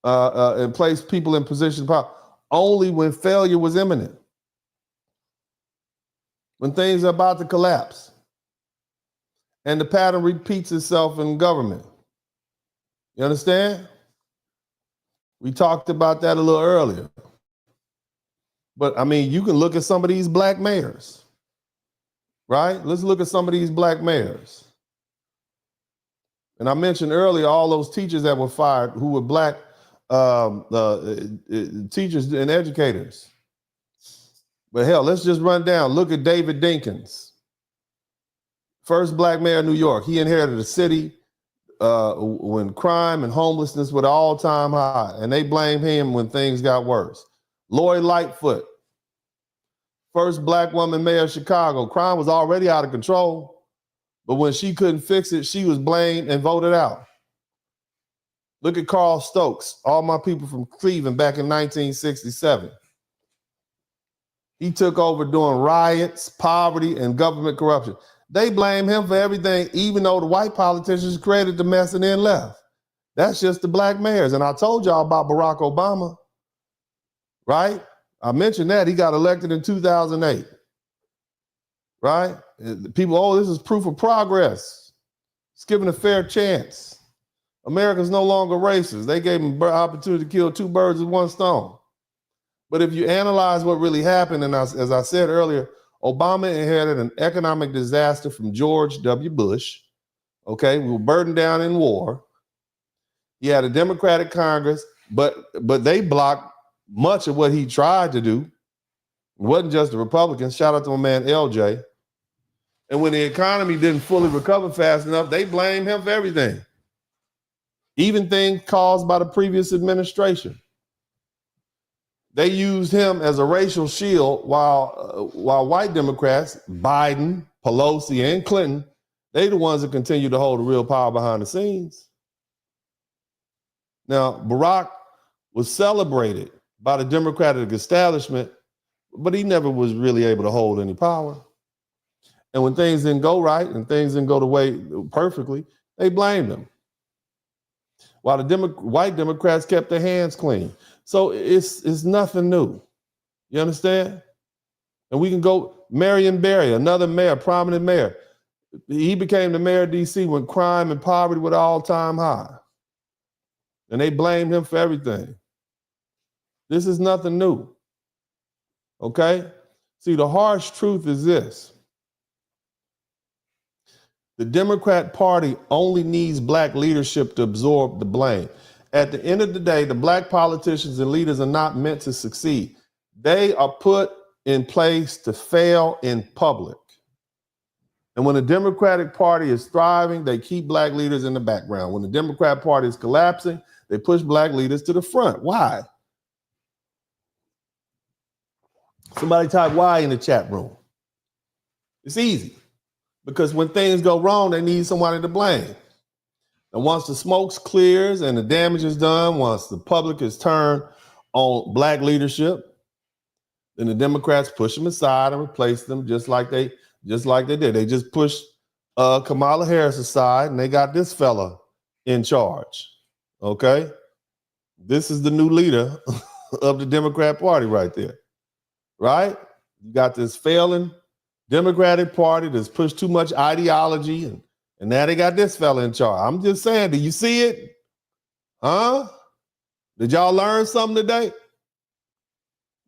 and placed people in positions of power only when failure was imminent. When things are about to collapse. And the pattern repeats itself in government. You understand? We talked about that a little earlier. But you can look at some of these black mayors, right? Let's look at some of these black mayors. And I mentioned earlier all those teachers that were fired who were black teachers and educators. But hell, let's just run down. Look at David Dinkins, first black mayor of New York. He inherited a city when crime and homelessness were at all-time high, and they blamed him when things got worse. Lori Lightfoot, first black woman mayor of Chicago. Crime was already out of control, but when she couldn't fix it, she was blamed and voted out. Look at Carl Stokes, all my people from Cleveland back in 1967. He took over doing riots, poverty, and government corruption. They blame him for everything, even though the white politicians created the mess and then left. That's just the black mayors. And I told y'all about Barack Obama, right? I mentioned that. He got elected in 2008, right? People, this is proof of progress. It's given a fair chance. America's no longer racist. They gave him opportunity to kill two birds with one stone. But if you analyze what really happened, and as I said earlier, Obama inherited an economic disaster from George W. Bush. Okay, we were burdened down in war. He had a Democratic Congress, but they blocked much of what he tried to do. It wasn't just the Republicans. Shout out to my man LJ. And when the economy didn't fully recover fast enough, they blamed him for everything, even things caused by the previous administration. They used him as a racial shield while white Democrats, Biden, Pelosi, and Clinton, they the ones that continue to hold the real power behind the scenes. Now, Barack was celebrated by the Democratic establishment, but he never was really able to hold any power. And when things didn't go right and things didn't go the way perfectly, they blamed him. While the white Democrats kept their hands clean. So it's nothing new. You understand? And we can go, Marion Barry, another mayor, prominent mayor. He became the mayor of DC when crime and poverty were at all-time high. And they blamed him for everything. This is nothing new. Okay? See, the harsh truth is this. The Democrat Party only needs black leadership to absorb the blame. at the end of the day, the black politicians and leaders are not meant to succeed. They are put in place to fail in public. And when the Democratic Party is thriving, they keep black leaders in the background. When the Democrat Party is collapsing, they push black leaders to the front. Why? Somebody type why in the chat room. It's easy. Because when things go wrong, they need somebody to blame. And once the smoke clears and the damage is done, once the public is turned on black leadership, then the Democrats push them aside and replace them just like they did. They just pushed Kamala Harris aside and they got this fella in charge. Okay? This is the new leader of the Democrat Party right there. Right? You got this failing Democratic Party that's pushed too much ideology and now they got this fella in charge. I'm just saying, do you see it? Huh? Did y'all learn something today?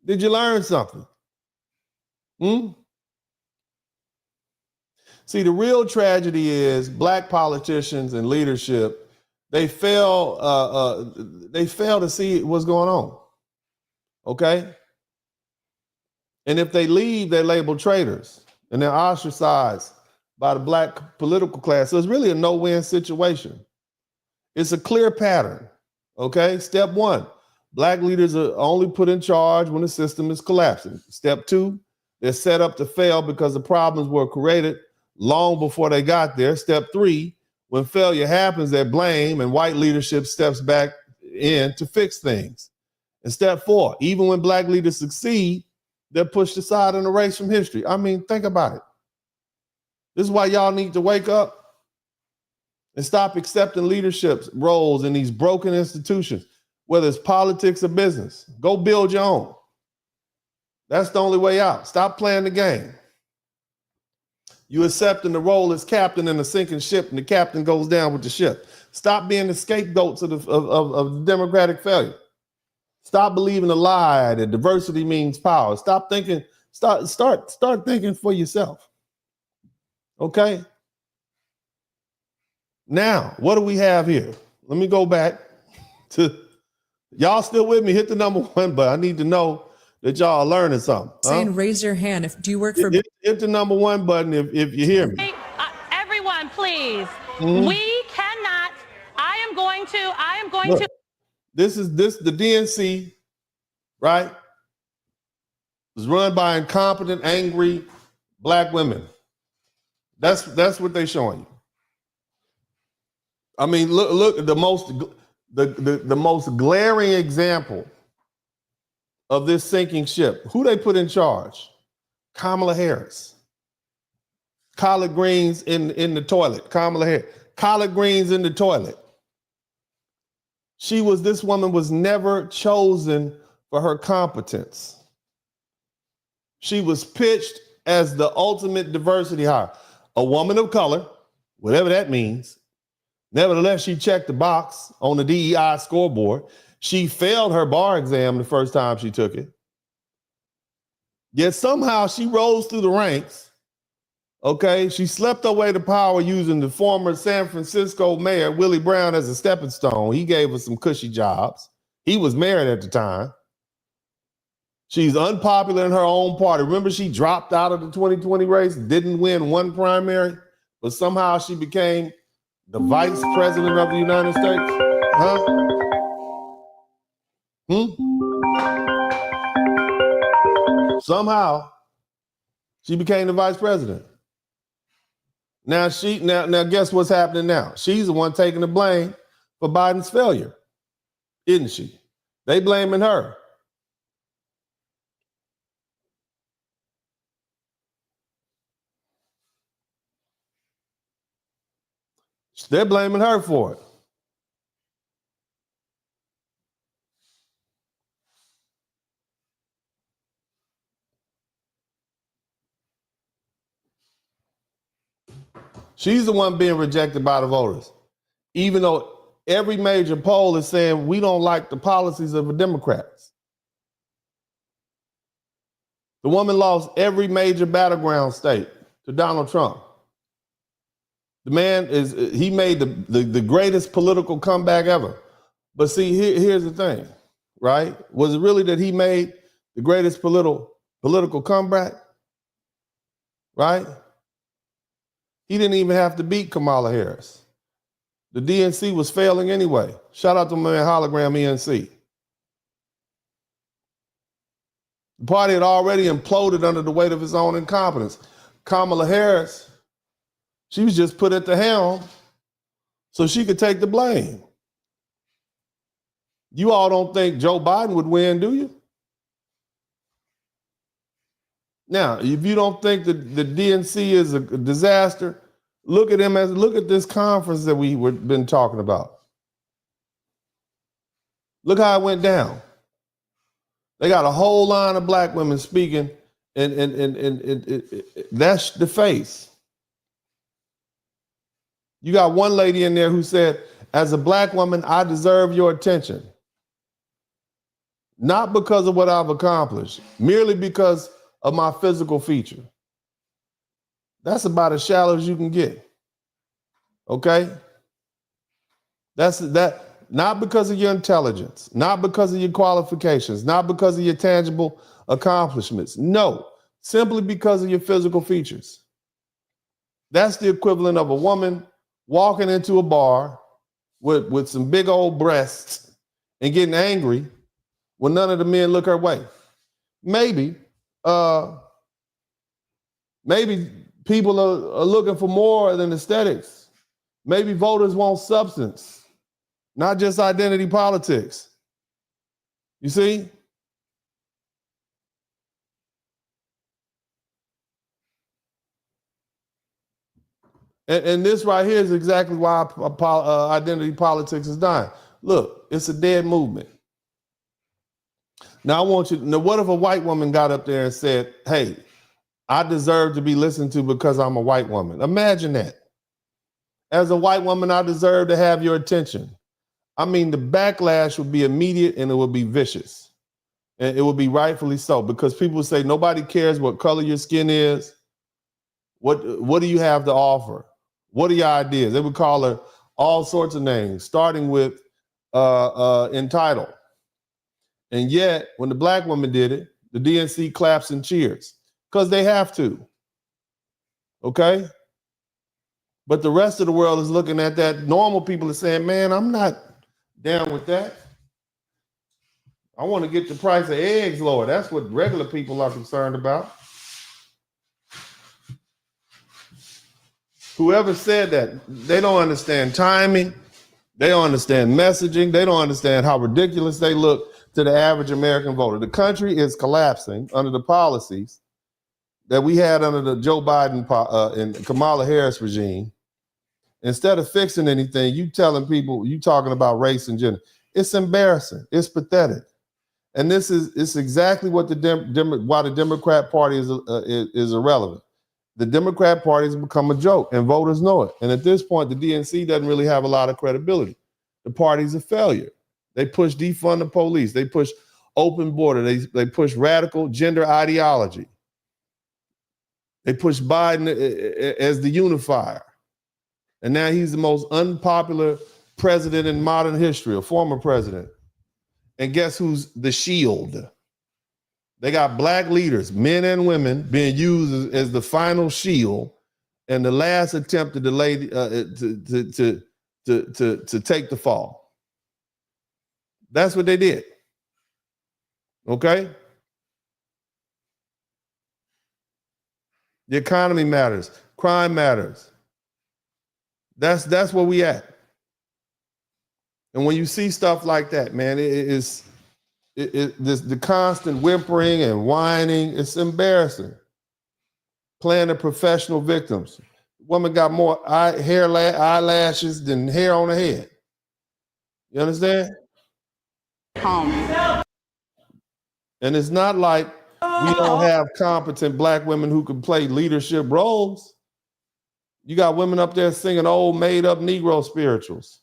Did you learn something? See, the real tragedy is black politicians and leadership, they fail to see what's going on. Okay? And if they leave, they're labeled traitors and they're ostracized by the black political class. So it's really a no-win situation. It's a clear pattern. Okay? Step one, black leaders are only put in charge when the system is collapsing. Step two, they're set up to fail because the problems were created long before they got there. Step three, when failure happens, they're blamed and white leadership steps back in to fix things. And step four, even when black leaders succeed, they're pushed aside and erased from history. I mean, think about it. This is why y'all need to wake up and stop accepting leadership roles in these broken institutions, whether it's politics or business. Go build your own. That's the only way out. Stop playing the game. You accepting the role as captain in a sinking ship and the captain goes down with the ship. Stop being the scapegoats of the democratic failure. Stop believing the lie that diversity means power. Stop thinking, start thinking for yourself. Okay? Now, what do we have here? Let me go back to, y'all still with me? Hit the number one button. I need to know that y'all are learning something. Saying raise your hand. Do you work for... Hit the number one button if you hear me. Hey, everyone, please. We cannot, I am going to. The DNC, right, is run by incompetent, angry black women. That's what they're showing you. I mean, look at the most glaring example of this sinking ship. Who they put in charge? Kamala Harris. Collard greens in the toilet. Kamala Harris. Collard greens in the toilet. This woman was never chosen for her competence. She was pitched as the ultimate diversity hire. A woman of color, whatever that means. Nevertheless, she checked the box on the DEI scoreboard. She failed her bar exam the first time she took it. Yet somehow she rose through the ranks. Okay, she slept her way to power using the former San Francisco mayor, Willie Brown, as a stepping stone. He gave her some cushy jobs. He was mayor at the time. She's unpopular in her own party. Remember, she dropped out of the 2020 race, didn't win one primary, but somehow she became the vice president of the United States. Huh? Somehow she became the vice president. Now guess what's happening now? She's the one taking the blame for Biden's failure, isn't she? They blaming her. They're blaming her for it. She's the one being rejected by the voters, even though every major poll is saying we don't like the policies of the Democrats. The woman lost every major battleground state to Donald Trump. The man he made the greatest political comeback ever. But see, here's the thing, right? Was it really that he made the greatest political comeback? Right? He didn't even have to beat Kamala Harris. The DNC was failing anyway. Shout out to my man Hologram ENC. The party had already imploded under the weight of its own incompetence. Kamala Harris, she was just put at the helm so she could take the blame. You all don't think Joe Biden would win, do you? Now, if you don't think that the DNC is a disaster, look at this conference that we've been talking about. Look how it went down. They got a whole line of black women speaking, and that's the face. You got one lady in there who said, as a black woman, I deserve your attention. Not because of what I've accomplished, merely because of my physical feature. That's about as shallow as you can get. Okay? That's that. Not because of your intelligence, not because of your qualifications, not because of your tangible accomplishments. No, simply because of your physical features. That's the equivalent of a woman walking into a bar with some big old breasts and getting angry when none of the men look her way. Maybe people are looking for more than aesthetics. Maybe voters want substance. Not just identity politics. You see? And this right here is exactly why identity politics is dying. Look, it's a dead movement. Now I want you to know, what if a white woman got up there and said, hey, I deserve to be listened to because I'm a white woman? Imagine that. As a white woman, I deserve to have your attention. I mean, the backlash would be immediate and it would be vicious. And it would be rightfully so, because people say nobody cares what color your skin is. What do you have to offer? What are your ideas? They would call her all sorts of names, starting with entitled. And yet, when the black woman did it, the DNC claps and cheers because they have to. Okay? But the rest of the world is looking at that. Normal people are saying, man, I'm not down with that. I want to get the price of eggs lower. That's what regular people are concerned about. Whoever said that, they don't understand timing. They don't understand messaging. They don't understand how ridiculous they look to the average American voter. The country is collapsing under the policies that we had under the Joe Biden and Kamala Harris regime. Instead of fixing anything, you telling people, you talking about race and gender. It's embarrassing. It's pathetic. And it's exactly what why the Democrat Party is irrelevant. The Democrat Party has become a joke, and voters know it. And at this point, the DNC doesn't really have a lot of credibility. The party's a failure. They push defund the police. They push open border. They push radical gender ideology. They push Biden as the unifier. And now he's the most unpopular president in modern history, a former president. And guess who's the shield? They got black leaders, men and women, being used as the final shield and the last attempt to delay to take the fall. That's what they did. Okay? The economy matters. Crime matters. That's where we at. And when you see stuff like that, man, the constant whimpering and whining, it's embarrassing. Playing the professional victims. Woman got more eyelashes than hair on her head. You understand? And it's not like we don't have competent black women who can play leadership roles. You got women up there singing old made-up Negro spirituals.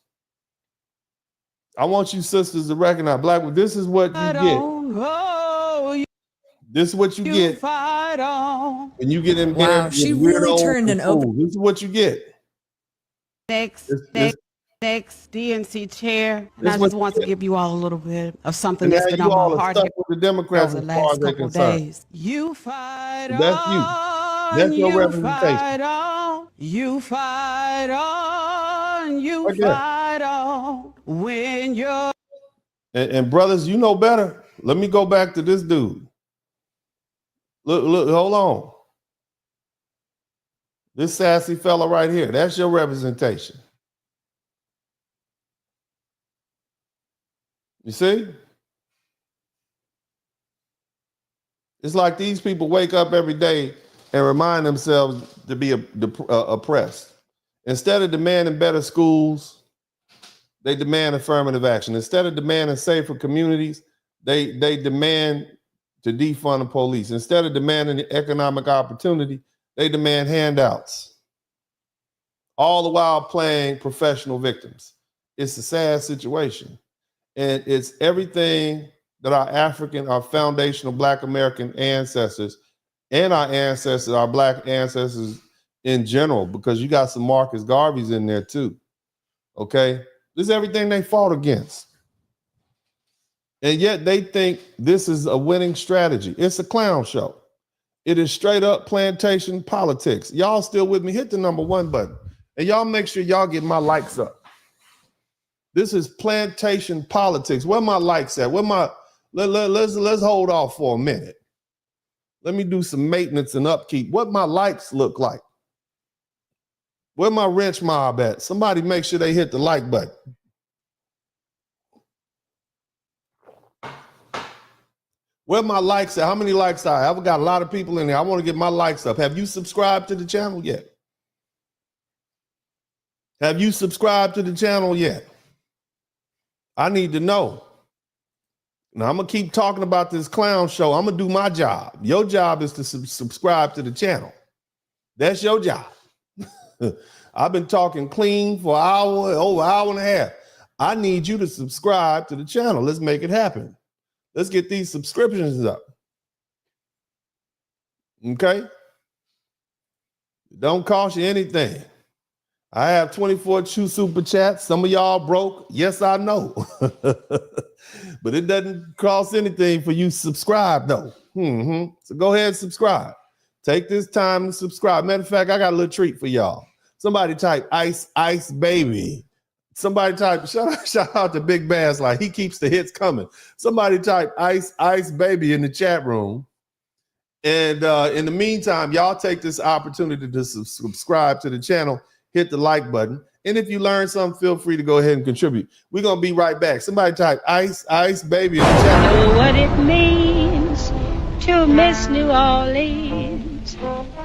I want you sisters to recognize, black women, this is what you get. This is what you get when you get in there. Wow, she really turned an open. This is what you get. Next. next DNC chair, and I just want to give you all a little bit of something that's been on my heart stuck with the Democrats over the as far as last they're couple of concerned. days. You fight That's you. on, That's your you representation. fight on, you fight on, you fight on when you're. And brothers, you know better. Let me go back to this dude. Look, hold on. This sassy fella right here, that's your representation. You see? It's like these people wake up every day and remind themselves to be oppressed. Instead of demanding better schools, they demand affirmative action. Instead of demanding safer communities, they demand to defund the police. Instead of demanding economic opportunity, they demand handouts. All the while playing professional victims. It's a sad situation. And it's everything that our foundational Black American ancestors and our Black ancestors in general, because you got some Marcus Garveys in there too. Okay? This is everything they fought against. And yet they think this is a winning strategy. It's a clown show. It is straight up plantation politics. Y'all still with me? Hit the #1 button. And y'all make sure y'all get my likes up. This is plantation politics. Where my likes at? Let's hold off for a minute. Let me do some maintenance and upkeep. What my likes look like? Where my wrench mob at? Somebody make sure they hit the like button. Where my likes at? How many likes I have? I've got a lot of people in there. I want to get my likes up. Have you subscribed to the channel yet? Have you subscribed to the channel yet? I need to know. Now, I'm going to keep talking about this clown show. I'm going to do my job. Your job is to subscribe to the channel. That's your job. I've been talking clean for over an hour and a half. I need you to subscribe to the channel. Let's make it happen. Let's get these subscriptions up. Okay? It don't cost you anything. I have 24 true super chats. Some of y'all broke. Yes, I know. But it doesn't cost anything for you to subscribe, though. So go ahead and subscribe. Take this time to subscribe. Matter of fact, I got a little treat for y'all. Somebody type ice baby. Somebody type, shout out to Big Bass, like he keeps the hits coming. Somebody type ice baby in the chat room. And in the meantime, y'all take this opportunity to subscribe to the channel. Hit the like button. And if you learn something, feel free to go ahead and contribute. We're going to be right back. Somebody type ice baby in the chat. Know what it means to miss New Orleans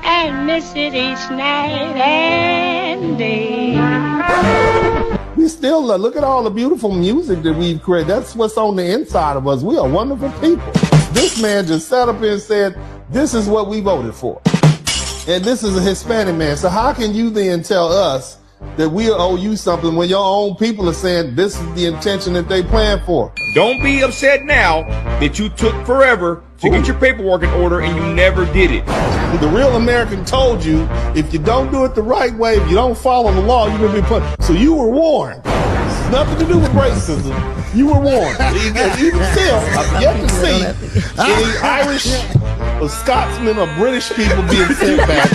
and miss it each night and day. We still look at all the beautiful music that we've created. That's what's on the inside of us. We are wonderful people. This man just sat up here and said, this is what we voted for. And this is a Hispanic man. So how can you then tell us that we owe you something when your own people are saying this is the intention that they planned for? Don't be upset now that you took forever to get your paperwork in order and you never did it. The real American told you, if you don't do it the right way, if you don't follow the law, you're going to be put. So you were warned. It's nothing to do with racism. You were warned. Even still, I've yet to see any Irish or Scotsman or British people being sent back.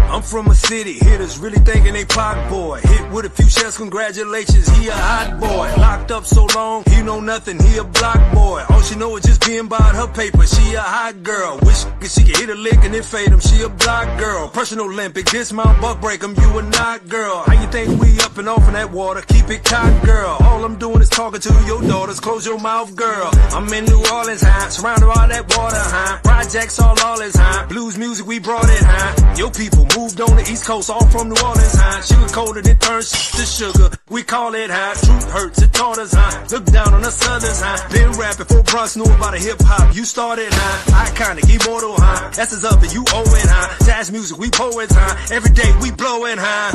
I'm from a city, hitters really thinking they pop boy. Hit with a few shells, congratulations, he a hot boy. Locked up so long, he know nothing, he a block boy. All she know is just being about her paper, she a hot girl. Wish she could hit a lick and then fade him, she a block girl. Personal Olympic, dismount, buck break him, you a not girl. How you think we up and off in that water, keep it cock girl. All I'm doing is talking to your daughters, close your mouth girl. I'm in New Orleans, huh? Surrounded by that water, huh? Projects all is, huh? Blues music, we brought it, huh? Your people moved on the East Coast, all from New Orleans, huh? Sugar coated, it turns to sugar. We call it, huh? Truth hurts, it taught us, huh? Look down on the Southerners, huh? Been rapping before Bronx knew about a hip hop. You started, huh? Iconic, immortal, huh? That's us up and you owe it, huh? Jazz music, we poets, huh? Every day we blowing, huh?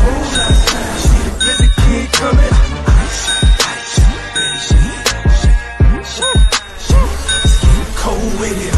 Cold outside, see the kid coming. Cold with it.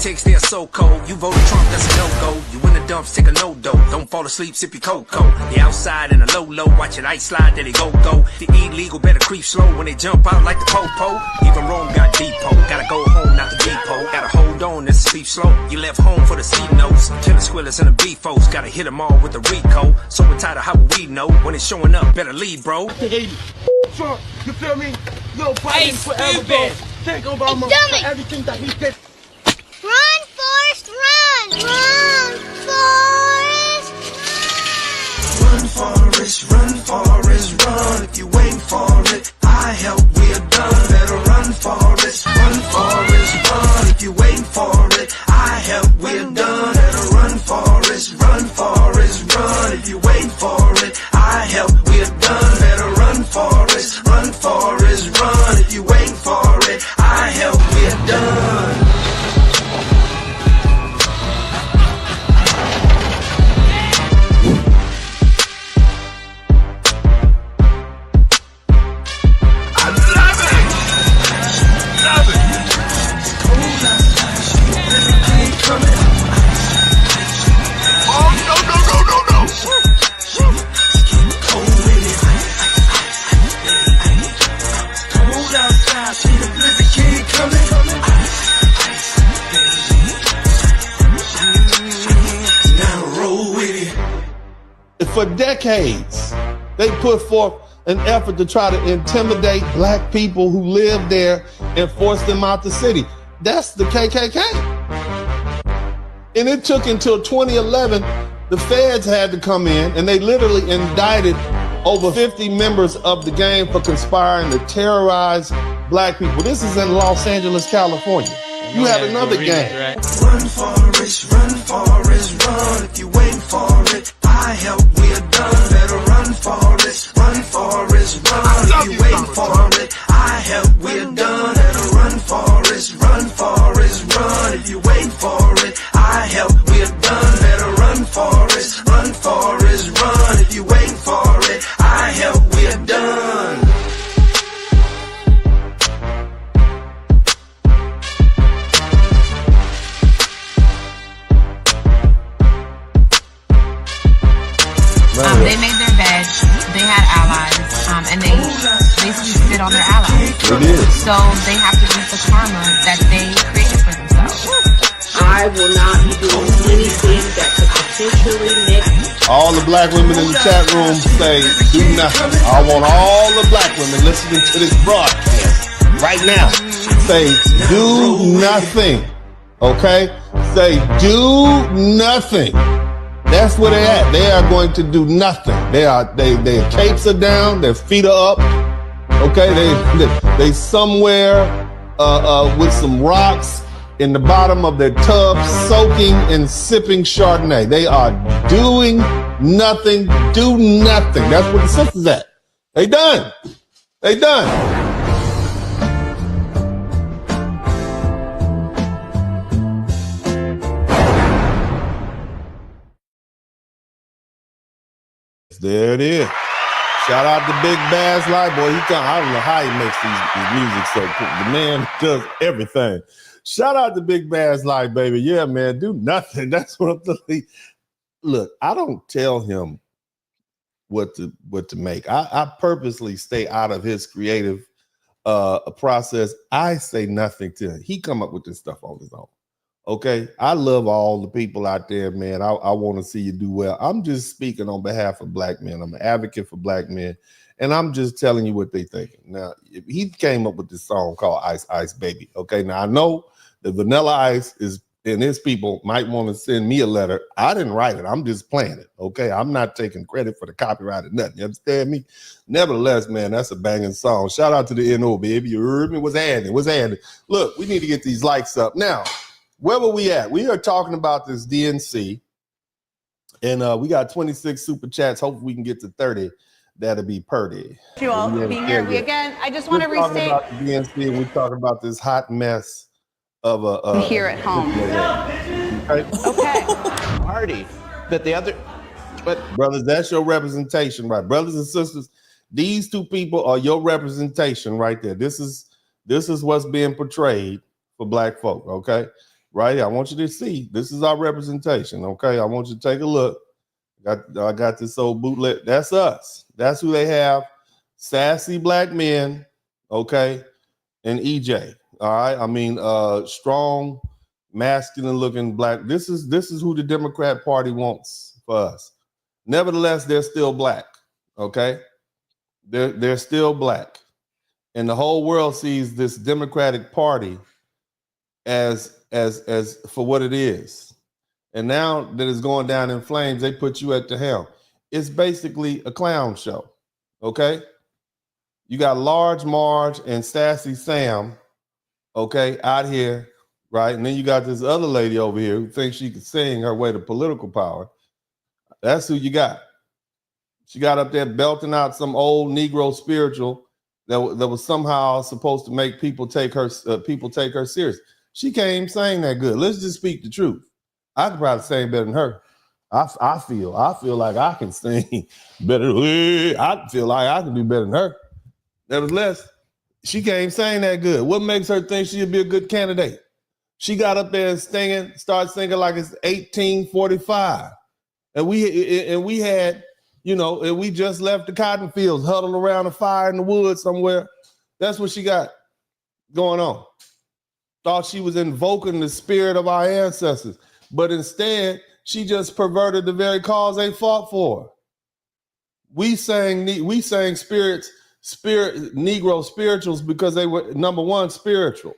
Politics, they are so cold. You voted Trump, that's a no-go. You in the dumps, take a no-dough. Don't fall asleep, sip your cocoa. They outside in a low-low, watch it ice slide, there they go. The illegal better creep slow when they jump out like the popo. Even Rome got depot. Gotta go home, not the depot. Gotta hold on, this sleep slow. You left home for the C notes. Killer squillers and the beef folks. Gotta hit them all with the Rico. So we're tired of how we know. When it's showing up, better leave, bro. Trump, you feel me? Yo, Biden forever, bro. Thank Obama for everything that he did. Run, Forrest, run! Run, Forrest, Run, Forrest, run, Forrest, run. If you ain't for it, I help, we're done. Better run, Forrest, run, Forrest, run. If you ain't for it, I help, we're done. Better run, Forrest, run, Forrest, run. If you ain't for it, I help, we're done. Better run, Forrest, run, Forrest, run. If you ain't for it, I help, we're done. For decades, they put forth an effort to try to intimidate black people who live there and force them out the city. That's the KKK. And it took until 2011, the feds had to come in and they literally indicted over 50 members of the gang for conspiring to terrorize black people. This is in Los Angeles, California. You have another gang. Run, Forrest, run, Forrest, run. If you ain't for it, I help, we're done. Better run, Forrest, run, Forrest, run. If you ain't for it, I help, we're done. Better run, Forrest, run, Forrest, run. If you ain't for it, I help, we're done. Better run, Forrest, run, Forrest, run. If you ain't for it, I help, we're done. They made their bed, they had allies, and they basically sit on their allies. So they have to eat the karma that they created for themselves. I will not be doing anything that could potentially make. All the black women in the chat room say, do nothing. I want all the black women listening to this broadcast right now. Say, do nothing. Okay? Say, do nothing. That's where they're at. They are going to do nothing. Their capes are down, their feet are up. Okay, they somewhere with some rocks in the bottom of their tub, soaking and sipping Chardonnay. They are doing nothing. Do nothing. That's where the sisters at. They done. They done. There it is. Shout out to Big Bass Light Boy. I don't know how he makes these music so cool. The man does everything. Shout out to Big Bass Light, baby. Yeah, man, do nothing. That's what I'm thinking. Look, I don't tell him what to make. I purposely stay out of his creative process. I say nothing to him. He come up with this stuff on his own. Okay, I love all the people out there, man. I want to see you do well. I'm just speaking on behalf of black men. I'm an advocate for black men, and I'm just telling you what they thinking. Now, he came up with this song called Ice Ice Baby. Okay, now I know that Vanilla Ice is, and his people might want to send me a letter. I didn't write it. I'm just playing it. Okay, I'm not taking credit for the copyright or nothing. You understand me? Nevertheless, man, that's a banging song. Shout out to the NO, baby. You heard me? What's happening? Look, we need to get these likes up now. Where were we at? We are talking about this DNC, and we got 26 super chats. Hopefully we can get to 30. That'll be purdy. You all being here. I just want to restate. We're talking about the DNC, and we're talking about this hot mess of a here at home. Okay. Party that the other, but brothers, that's your representation, right? Brothers and sisters, these two people are your representation right there. This is what's being portrayed for black folk. Okay. right here. I want you to see. This is our representation, okay? I want you to take a look. I got this old bootleg. That's us. That's who they have. Sassy black men, okay, and EJ. All right. I mean, strong, masculine looking black. This is who the Democrat Party wants for us. Nevertheless, they're still black. Okay. They're still black. And the whole world sees this Democratic Party as for what it is. And now that it's going down in flames, they put you at the helm. It's basically a clown show. Okay. You got Large Marge and Sassy Sam, okay, out here, right? And then you got this other lady over here who thinks she can sing her way to political power. That's who you got. She got up there belting out some old Negro spiritual that was somehow supposed to make people take her serious. She can't even sing that good. Let's just speak the truth. I could probably sing better than her. I feel like I can sing better. I feel like I can do better than her. Nevertheless, she can't even sing that good. What makes her think she'll be a good candidate? She got up there and started singing like it's 1845. And we had, and we just left the cotton fields, huddled around a fire in the woods somewhere. That's what she got going on. Thought she was invoking the spirit of our ancestors. But instead, she just perverted the very cause they fought for. We sang Negro spirituals because they were, number one, spiritual.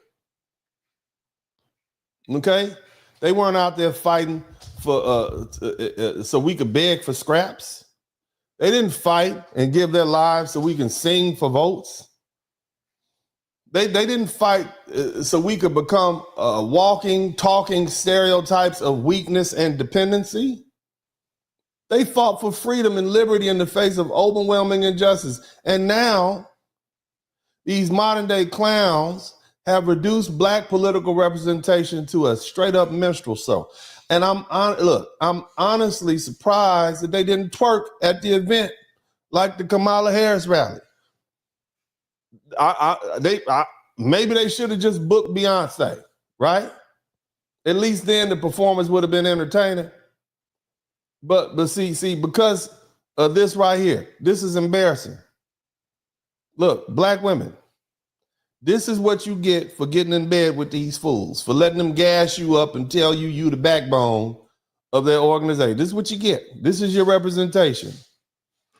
Okay? They weren't out there fighting for so we could beg for scraps. They didn't fight and give their lives so we can sing for votes. They didn't fight so we could become walking, talking stereotypes of weakness and dependency. They fought for freedom and liberty in the face of overwhelming injustice. And now these modern day clowns have reduced black political representation to a straight up minstrel show. And I'm honestly surprised that they didn't twerk at the event like the Kamala Harris rally. Maybe they should have just booked Beyonce, right? At least then the performance would have been entertaining. But see, because of this right here, this is embarrassing. Look, black women, this is what you get for getting in bed with these fools, for letting them gas you up and tell you the backbone of their organization. This is what you get. This is your representation.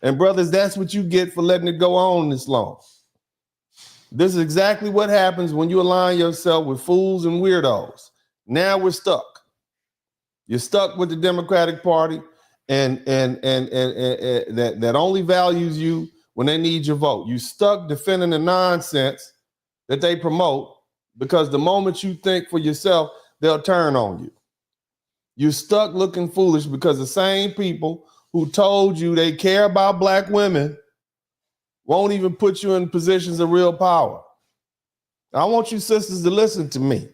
And brothers, that's what you get for letting it go on this long. This is exactly what happens when you align yourself with fools and weirdos. Now we're stuck. You're stuck with the Democratic Party and that only values you when they need your vote. You stuck defending the nonsense that they promote because the moment you think for yourself, they'll turn on you. You're stuck looking foolish because the same people who told you they care about black women won't even put you in positions of real power. I want you sisters to listen to me.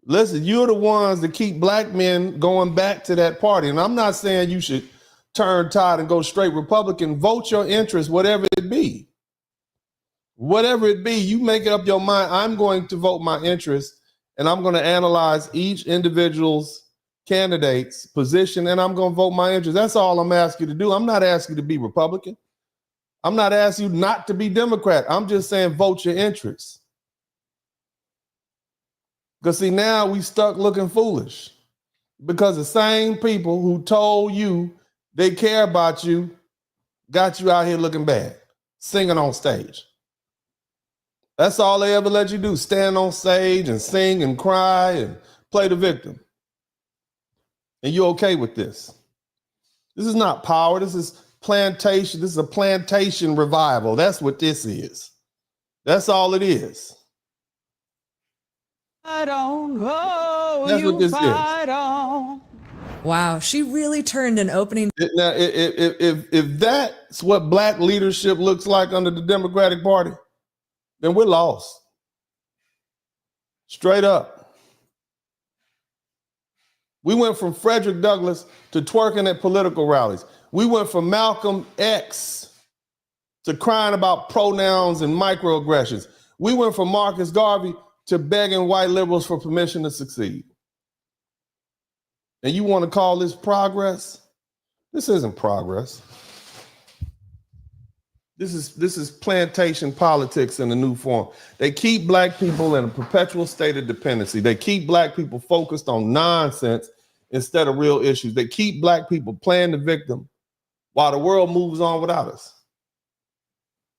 Listen, you're the ones that keep black men going back to that party. And I'm not saying you should turn tide and go straight Republican. Vote your interest, whatever it be. Whatever it be, you make it up your mind. I'm going to vote my interest, and I'm going to analyze each individual's candidate's position, and I'm going to vote my interest. That's all I'm asking you to do. I'm not asking you to be Republican. I'm not asking you not to be Democrat. I'm just saying vote your interests. Because see, now we stuck looking foolish because the same people who told you they care about you got you out here looking bad, singing on stage. That's all they ever let you do, stand on stage and sing and cry and play the victim. And you're okay with this. This is not power. This is plantation. This is a plantation revival. That's what this is. That's all it is. Fight on, oh, that's what this fight is. On. Wow, she really turned an opening. Now, if that's what black leadership looks like under the Democratic Party, then we're lost. Straight up. We went from Frederick Douglass to twerking at political rallies. We went from Malcolm X to crying about pronouns and microaggressions. We went from Marcus Garvey to begging white liberals for permission to succeed. And you want to call this progress? This isn't progress. This is plantation politics in a new form. They keep black people in a perpetual state of dependency. They keep black people focused on nonsense instead of real issues. They keep black people playing the victim while the world moves on without us.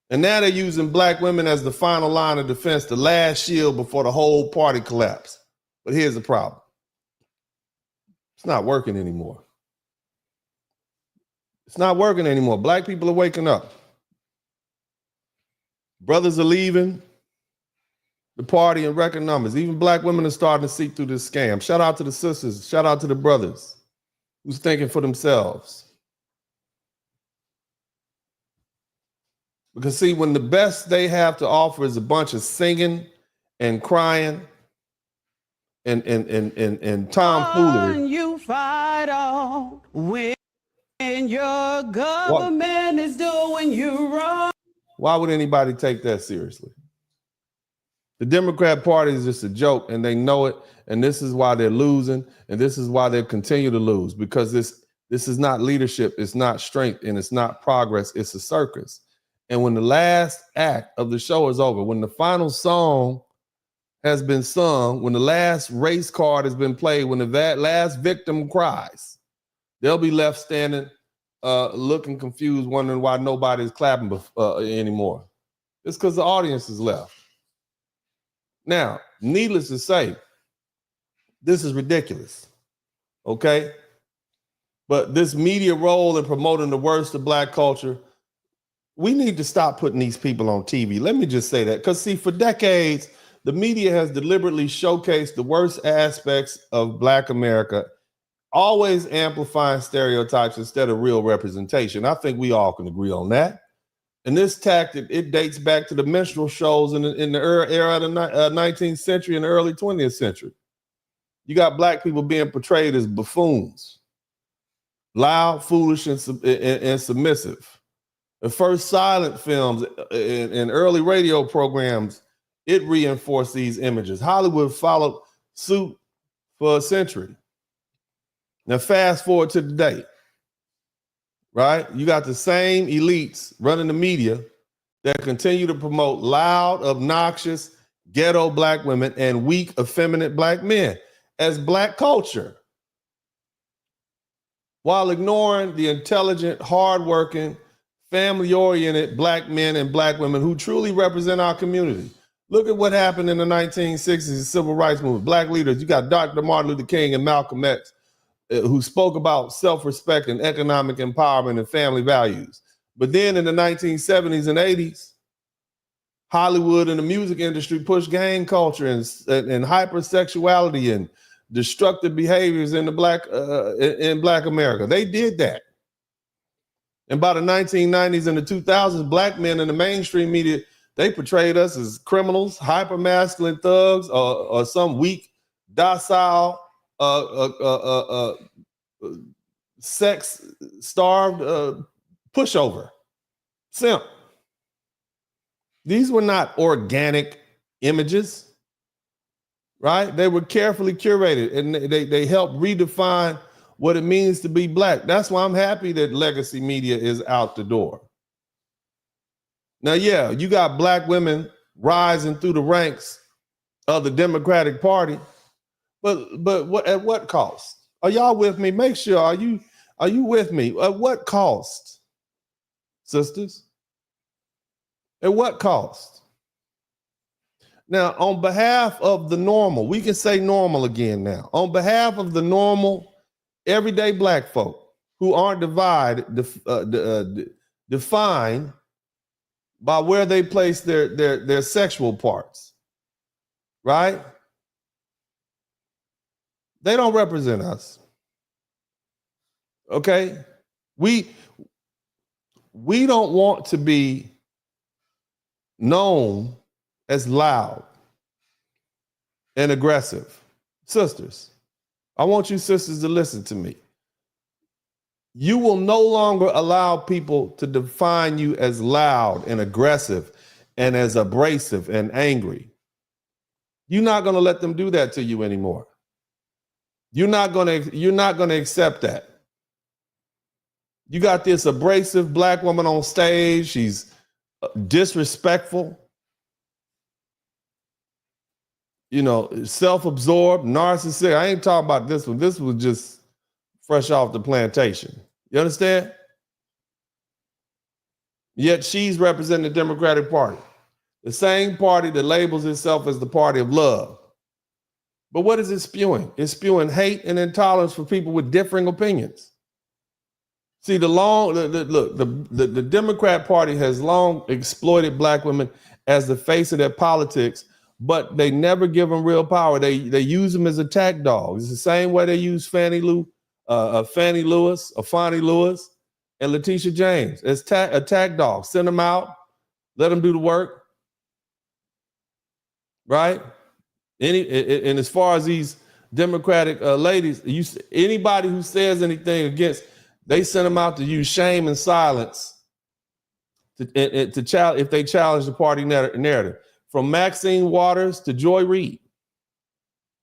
And now they're using black women as the final line of defense, the last shield before the whole party collapse. But here's the problem. It's not working anymore. It's not working anymore. Black people are waking up. Brothers are leaving the party in record numbers. Even black women are starting to see through this scam. Shout out to the sisters. Shout out to the brothers who's thinking for themselves. Because see, when the best they have to offer is a bunch of singing and crying and tomfoolery. You fight on when your government is doing you wrong. Why would anybody take that seriously? The Democrat Party is just a joke, and they know it, and this is why they're losing, and this is why they'll continue to lose, because this is not leadership, it's not strength, and it's not progress, it's a circus. And when the last act of the show is over, when the final song has been sung, when the last race card has been played, when the last victim cries, they'll be left standing looking confused, wondering why nobody's clapping anymore. It's because the audience is left. Now, needless to say, this is ridiculous, okay? But this media role in promoting the worst of black culture, we need to stop putting these people on TV. Let me just say that, because see, for decades, the media has deliberately showcased the worst aspects of black America, always amplifying stereotypes instead of real representation. I think we all can agree on that. And this tactic, it dates back to the minstrel shows in the era of the 19th century and the early 20th century. You got black people being portrayed as buffoons, loud, foolish, and submissive. The first silent films and early radio programs, it reinforced these images. Hollywood followed suit for a century. Now, fast forward to today, right? You got the same elites running the media that continue to promote loud, obnoxious, ghetto black women and weak, effeminate black men as black culture, while ignoring the intelligent, hardworking, family-oriented black men and black women who truly represent our community. Look at what happened in the 1960s, the civil rights movement. Black leaders, you got Dr. Martin Luther King and Malcolm X, who spoke about self-respect and economic empowerment and family values. But then in the 1970s and 80s, Hollywood and the music industry pushed gang culture and hypersexuality and destructive behaviors in Black America. They did that. And by the 1990s and the 2000s, black men in the mainstream media, they portrayed us as criminals, hyper-masculine thugs, or some weak, docile, sex-starved pushover. Simp. These were not organic images, right? They were carefully curated, and they helped redefine what it means to be black. That's why I'm happy that legacy media is out the door. Now, yeah, you got black women rising through the ranks of the Democratic Party, but at what cost? Are y'all with me? Make sure, are you with me? At what cost, sisters? At what cost? Now, on behalf of the normal, we can say normal again now. On behalf of the normal, everyday black folk who aren't defined by where they place their sexual parts, right? They don't represent us. Okay? We don't want to be known as loud and aggressive. Sisters, I want you sisters to listen to me. You will no longer allow people to define you as loud and aggressive and as abrasive and angry. You're not going to let them do that to you anymore. You're not going to accept that. You got this abrasive black woman on stage. She's disrespectful, self-absorbed, narcissistic. I ain't talking about this one. This was just fresh off the plantation. You understand? Yet she's representing the Democratic Party, the same party that labels itself as the party of love. But what is it spewing? It's spewing hate and intolerance for people with differing opinions. See, the Democrat Party has long exploited black women as the face of their politics, but they never give them real power. They use them as attack dogs. It's the same way they use Fannie Lewis, and Letitia James as attack dogs. Send them out, let them do the work, right? And as far as these Democratic ladies, anybody who says anything against, they send them out to use shame and silence to challenge if they challenge the party narrative. From Maxine Waters to Joy Reid,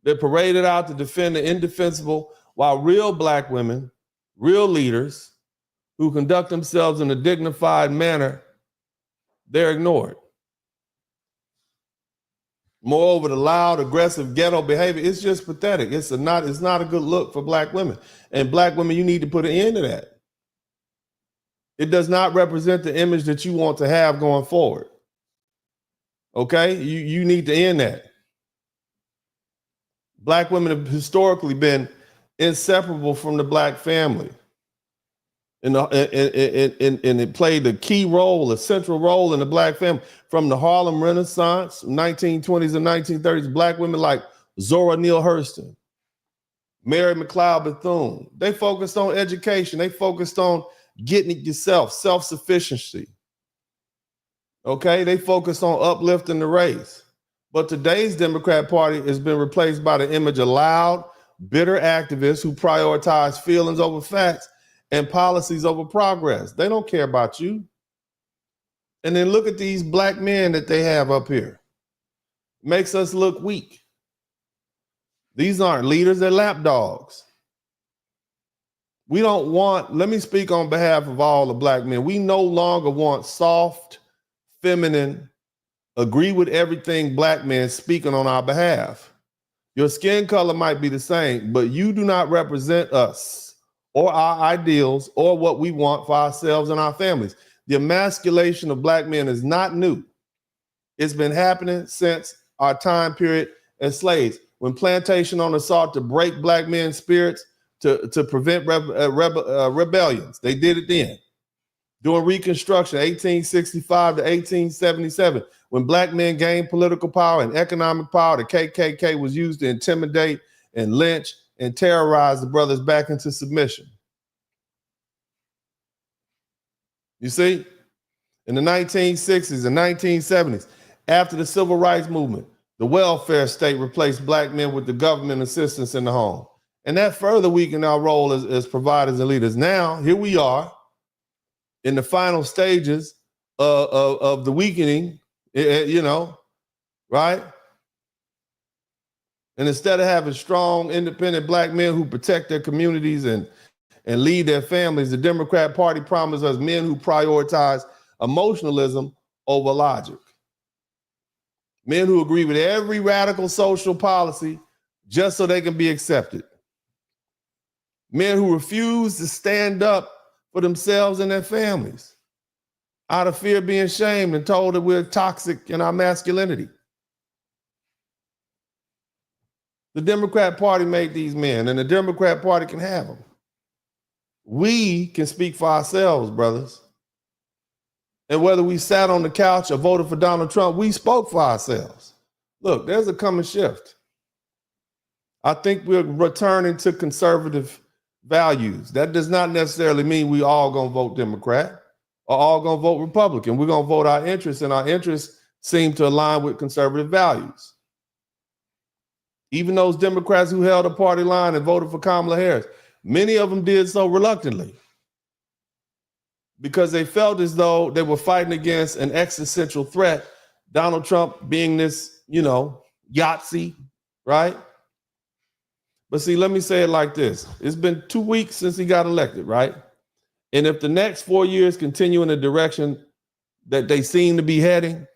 they're paraded out to defend the indefensible, while real black women, real leaders who conduct themselves in a dignified manner, they're ignored. Moreover, the loud, aggressive ghetto behavior, it's just pathetic. It's not a good look for black women. And black women, you need to put an end to that. It does not represent the image that you want to have going forward. Okay? You need to end that. Black women have historically been inseparable from the black family. And it played a central role in the black family. From the Harlem Renaissance, 1920s and 1930s, black women like Zora Neale Hurston, Mary McLeod Bethune, they focused on education. They focused on getting it yourself, self-sufficiency. Okay, they focused on uplifting the race. But today's Democrat Party has been replaced by the image of loud, bitter activists who prioritize feelings over facts and policies over progress. They don't care about you. And then look at these black men that they have up here. Makes us look weak. These aren't leaders, they're lapdogs. We don't want, let me speak on behalf of all the black men. We no longer want soft, feminine, agree with everything black men speaking on our behalf. Your skin color might be the same, but you do not represent us or our ideals or what we want for ourselves and our families. The emasculation of black men is not new. It's been happening since our time period as slaves. When plantation owners sought to break black men's spirits to prevent rebellions, they did it then. During Reconstruction, 1865 to 1877, when black men gained political power and economic power, the KKK was used to intimidate and lynch and terrorize the brothers back into submission. You see, in the 1960s and 1970s, after the civil rights movement, the welfare state replaced black men with the government assistance in the home. And that further weakened our role as providers and leaders. Now, here we are in the final stages of the weakening, right? And instead of having strong, independent black men who protect their communities and lead their families, the Democrat Party promised us men who prioritize emotionalism over logic. Men who agree with every radical social policy just so they can be accepted. Men who refuse to stand up for themselves and their families out of fear of being shamed and told that we're toxic in our masculinity. The Democrat Party made these men, and the Democrat Party can have them. We can speak for ourselves, brothers. And whether we sat on the couch or voted for Donald Trump, we spoke for ourselves. Look, there's a coming shift. I think we're returning to conservative values. That does not necessarily mean we all gonna vote Democrat or all gonna vote Republican. We're gonna vote our interests, and our interests seem to align with conservative values. Even those Democrats who held a party line and voted for Kamala Harris, many of them did so reluctantly because they felt as though they were fighting against an existential threat, Donald Trump being this, Yahtzee, right? But see, let me say it like this. It's been 2 weeks since he got elected, right? And if the next 4 years continue in the direction that they seem to be heading,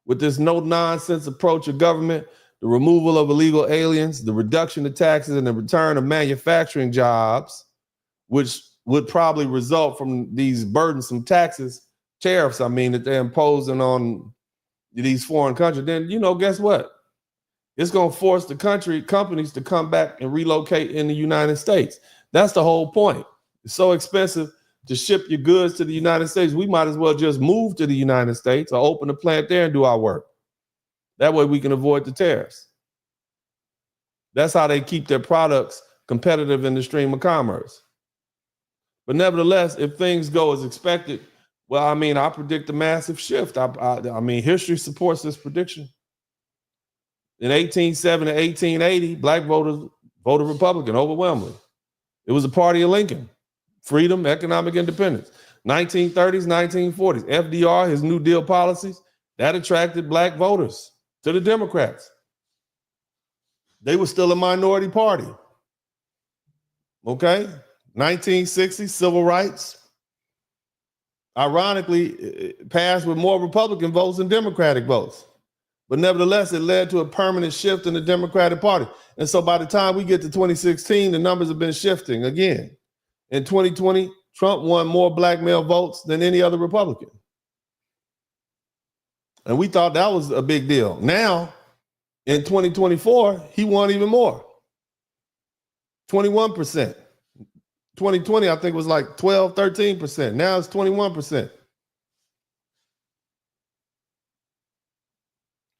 with this no-nonsense approach of government, the removal of illegal aliens, the reduction of taxes, and the return of manufacturing jobs, which would probably result from these burdensome tariffs, that they're imposing on these foreign countries, then, guess what? It's going to force the companies to come back and relocate in the United States. That's the whole point. It's so expensive to ship your goods to the United States. We might as well just move to the United States or open a plant there and do our work. That way we can avoid the tariffs. That's how they keep their products competitive in the stream of commerce. But nevertheless, if things go as expected, well, I predict a massive shift. History supports this prediction. In 1870 to 1880, black voters voted Republican overwhelmingly. It was the party of Lincoln. Freedom, economic independence. 1930s, 1940s, FDR, his New Deal policies, that attracted black voters to the Democrats. They were still a minority party. Okay? 1960s, civil rights. Ironically, it passed with more Republican votes than Democratic votes. But nevertheless, it led to a permanent shift in the Democratic Party. And so by the time we get to 2016, the numbers have been shifting again. In 2020, Trump won more black male votes than any other Republican. And we thought that was a big deal. Now, in 2024, he won even more. 21%. 2020, I think, was like 12, 13%. Now it's 21%.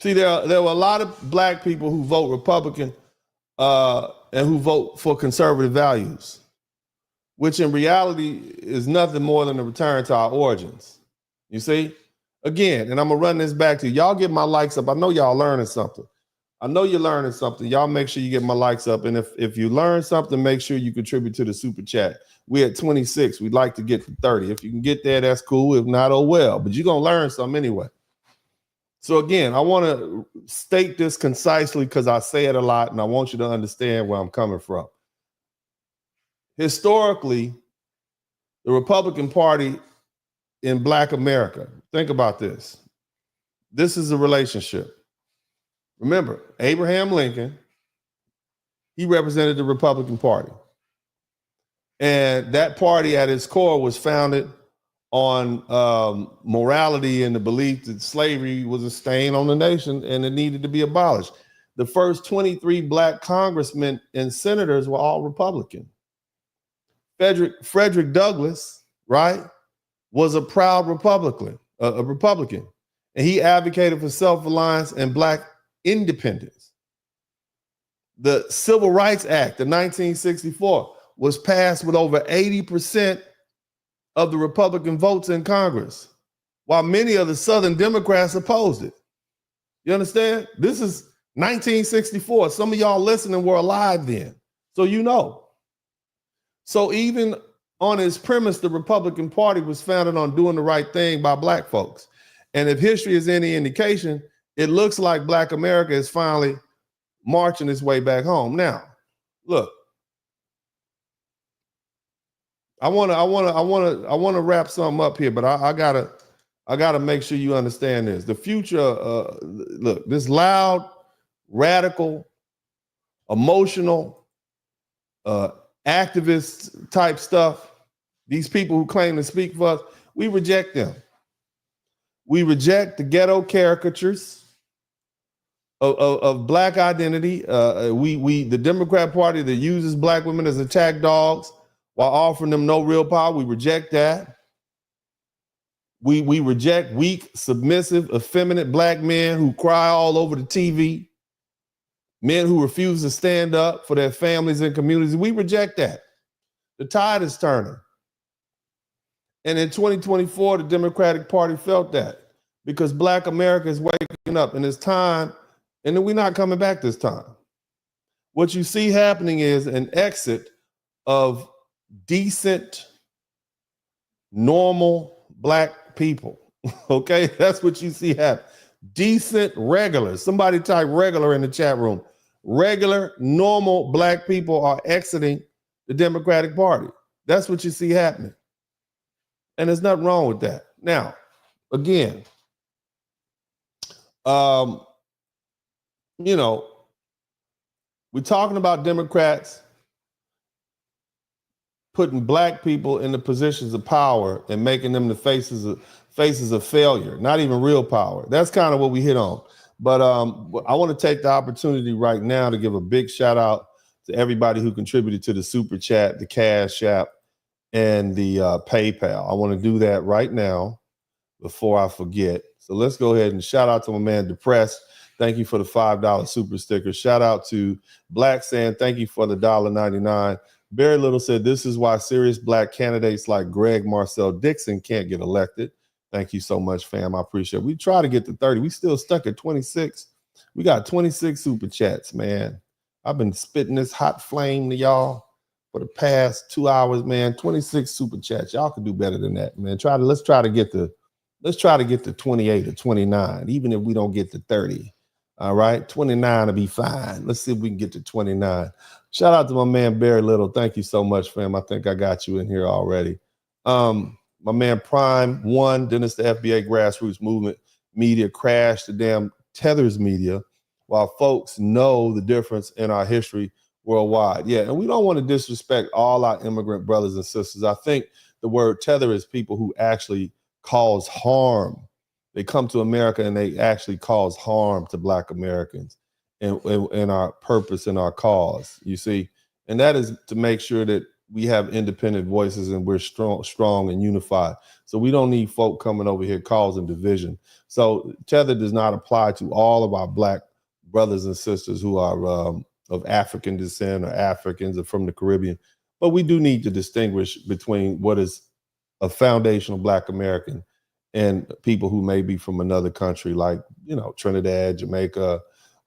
See, there were a lot of black people who vote Republican and who vote for conservative values, which in reality is nothing more than a return to our origins. You see? Again, and I'm going to run this back to you. Y'all get my likes up. I know y'all learning something. I know you're learning something. Y'all make sure you get my likes up. And if you learn something, make sure you contribute to the super chat. We're at 26. We'd like to get to 30. If you can get there, that's cool. If not, oh well. But you're going to learn something anyway. So again, I want to state this concisely because I say it a lot and I want you to understand where I'm coming from. Historically, the Republican Party in Black America, think about this. This is a relationship. Remember, Abraham Lincoln, he represented the Republican Party. And that party at its core was founded on morality and the belief that slavery was a stain on the nation and it needed to be abolished. The first 23 black congressmen and senators were all Republican. Frederick Douglass, right, was a proud Republican, and he advocated for self-reliance and black independence. The Civil Rights Act of 1964 was passed with over 80% of the Republican votes in Congress, while many of the Southern Democrats opposed it. You understand? This is 1964. Some of y'all listening were alive then, so you know. So even on its premise, the Republican Party was founded on doing the right thing by black folks. And if history is any indication, it looks like Black America is finally marching its way back home. Now, look, I want to wrap something up here, but I gotta make sure you understand this. The future, look, this loud, radical, emotional, activist type stuff, these people who claim to speak for us, we reject them. We reject the ghetto caricatures of black identity. The Democrat Party that uses black women as attack dogs while offering them no real power, we reject that. We reject weak, submissive, effeminate black men who cry all over the TV, men who refuse to stand up for their families and communities. We reject that. The tide is turning. And in 2024, the Democratic Party felt that because Black America is waking up and it's time, and then we're not coming back this time. What you see happening is an exit of decent, normal black people. Okay, that's what you see happen. decent, regular. Somebody type regular in the chat room. Regular, normal black people are exiting the Democratic Party. That's what you see happening. And there's nothing wrong with that. Now, again, you know, we're talking about Democrats putting black people in the positions of power and making them the faces of failure, not even real power. That's kind of what we hit on. But I want to take the opportunity right now to give a big shout out to everybody who contributed to the Super Chat, the Cash App, and the PayPal. I want to do that right now before I forget. So let's go ahead and shout out to my man Depressed. Thank you for the $5 super sticker. Shout out to Black Sand. Thank you for the $1.99. Barry Little said, this is why serious black candidates like Greg Marcel Dixon can't get elected. Thank you so much, fam. I appreciate it. We try to get to 30. We still stuck at 26. We got 26 super chats, man. I've been spitting this hot flame to y'all for the past 2 hours, man. 26 super chats. Y'all can do better than that, man. Let's try to get to 28 or 29, even if we don't get to 30. All right, 29 will be fine. Let's see if we can get to 29. Shout out to my man Barry Little. Thank you so much, fam. I think I got you in here already. My man Prime 1, then it's the FBA Grassroots Movement Media crashed the damn Tethers Media, while folks know the difference in our history worldwide. Yeah, and we don't want to disrespect all our immigrant brothers and sisters. I think the word tether is people who actually cause harm. They come to America and they actually cause harm to Black Americans and our purpose and our cause, you see. And that is to make sure that we have independent voices and we're strong and unified. So we don't need folk coming over here causing division. So tether does not apply to all of our Black brothers and sisters who are of African descent or Africans or from the Caribbean. But we do need to distinguish between what is a foundational Black American and people who may be from another country, like, you know, Trinidad, Jamaica,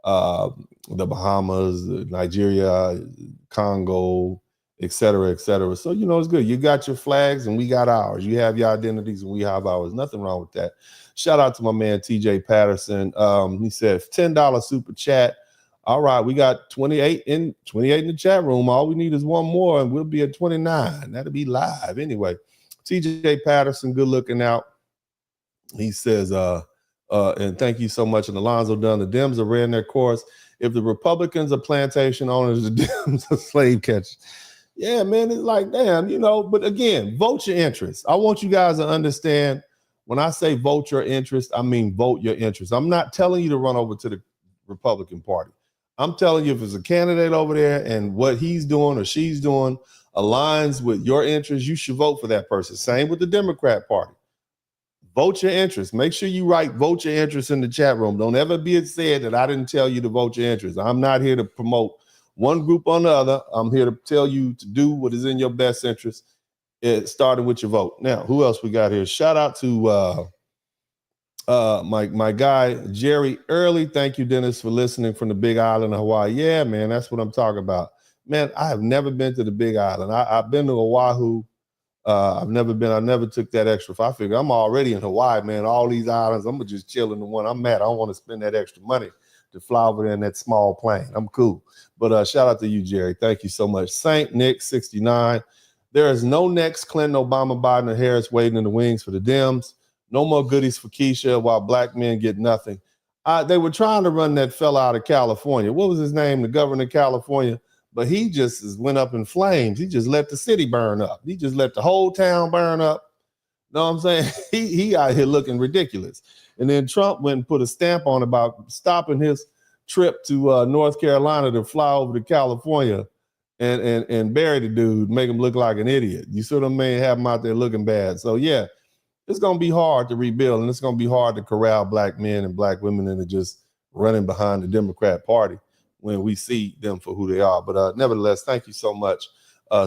the Bahamas, Nigeria, Congo, et cetera, et cetera. So, you know, it's good. You got your flags and we got ours. You have your identities and we have ours. Nothing wrong with that. Shout out to my man, TJ Patterson. He said $10 super chat. All right, we got 28 in the chat room. All we need is one more and we'll be at 29. That'll be live anyway. TJ Patterson, good looking out. He says, and thank you so much. And Alonzo Dunn, the Dems are ran their course. If the Republicans are plantation owners, the Dems are slave catchers. Yeah, man, it's like, damn, you know, but again, vote your interest. I want you guys to understand when I say vote your interest, I mean vote your interest. I'm not telling you to run over to the Republican Party. I'm telling you, if there's a candidate over there and what he's doing or she's doing aligns with your interests, you should vote for that person. Same with the Democrat Party. Vote your interest. Make sure you write vote your interest in the chat room. Don't ever be it said that I didn't tell you to vote your interest. I'm not here to promote one group on the other. I'm here to tell you to do what is in your best interest, starting with your vote. Now, who else we got here? Shout out to my guy, Jerry Early. Thank you, Dennis, for listening from the Big Island of Hawaii. Yeah, man, that's what I'm talking about. Man, I have never been to the Big Island. I've been to Oahu. I never took that extra. I figure I'm already in Hawaii, man. All these islands, I'm gonna just chill in the one I'm at. I don't want to spend that extra money to fly over there in that small plane. I'm cool. But shout out to you, Jerry. Thank you so much. Saint Nick 69. There is no next Clinton, Obama, Biden, or Harris waiting in the wings for the Dems. No more goodies for Keisha while Black men get nothing. They were trying to run that fella out of California. What was his name? The governor of California. But he just went up in flames. He just let the city burn up. He just let the whole town burn up. Know what I'm saying? He out here looking ridiculous. And then Trump went and put a stamp on about stopping his trip to North Carolina to fly over to California and bury the dude, make him look like an idiot. You see what I mean? Have him out there looking bad. So yeah, it's gonna be hard to rebuild, and it's gonna be hard to corral Black men and Black women into just running behind the Democrat Party when we see them for who they are. But nevertheless, thank you so much,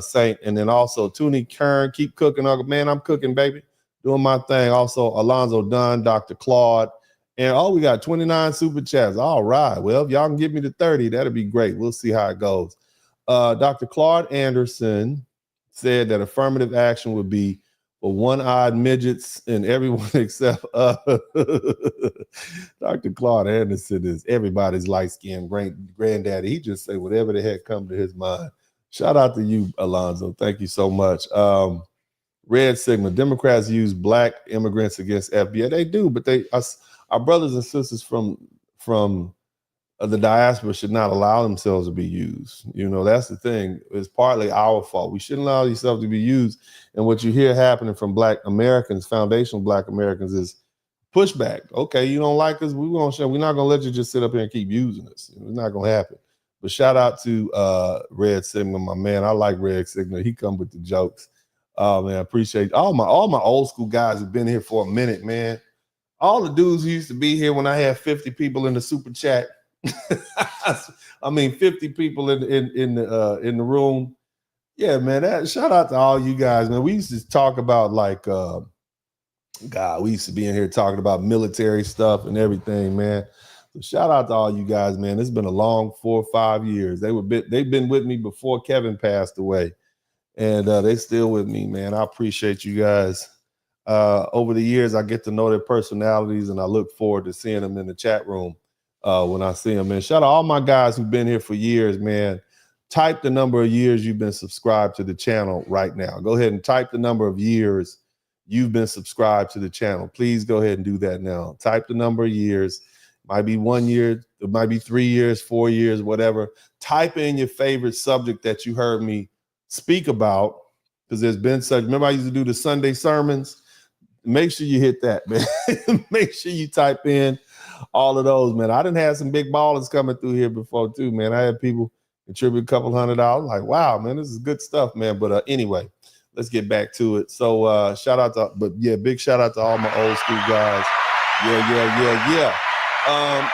Saint. And then also Toonie Kern, keep cooking, Uncle. Man, I'm cooking, baby. Doing my thing. Also, Alonzo Dunn, Dr. Claude. And we got 29 super chats. All right. Well, if y'all can get me to 30, that'd be great. We'll see how it goes. Dr. Claude Anderson said that affirmative action would be for one-eyed midgets and everyone except Dr. Claude Anderson is everybody's light-skinned granddaddy. He just say whatever the heck come to his mind. Shout out to you, Alonzo. Thank you so much. Red Sigma. Democrats use black immigrants against FBI. They do, but our brothers and sisters from the diaspora should not allow themselves to be used. You know, that's the thing. It's partly our fault. We shouldn't allow yourself to be used. And what you hear happening from Black Americans, foundational Black Americans, is pushback. Okay, you don't like us, we're not gonna let you just sit up here and keep using us. It's not gonna happen. But shout out to Red Sigma, my man. I like Red Sigma. He come with the jokes. Oh man, I appreciate all my old school guys have been here for a minute, man. All the dudes who used to be here when I had 50 people in the super chat. I mean, 50 people in the room. Yeah, man. Shout out to all you guys, man. We used to talk about like we used to be in here talking about military stuff and everything, man. So shout out to all you guys, man. It's been a long 4 or 5 years. They've been with me before Kevin passed away, and they still with me, man. I appreciate you guys. Over the years, I get to know their personalities, and I look forward to seeing them in the chat room when I see them. Man, shout out all my guys who've been here for years, man. Type the number of years you've been subscribed to the channel right now. Go ahead and type the number of years you've been subscribed to the channel. Please go ahead and do that now. Type the number of years. Might be 1 year, it might be 3 years, 4 years, whatever. Type in your favorite subject that you heard me speak about, because there's been such. Remember I used to do the Sunday sermons? Make sure you hit that, man. Make sure you type in all of those, man. I done had some big ballers coming through here before too, man. I had people contribute a couple $100. Like, wow, man, this is good stuff, man. But anyway, let's get back to it. So shout out to, big shout out to all my old school guys. Yeah.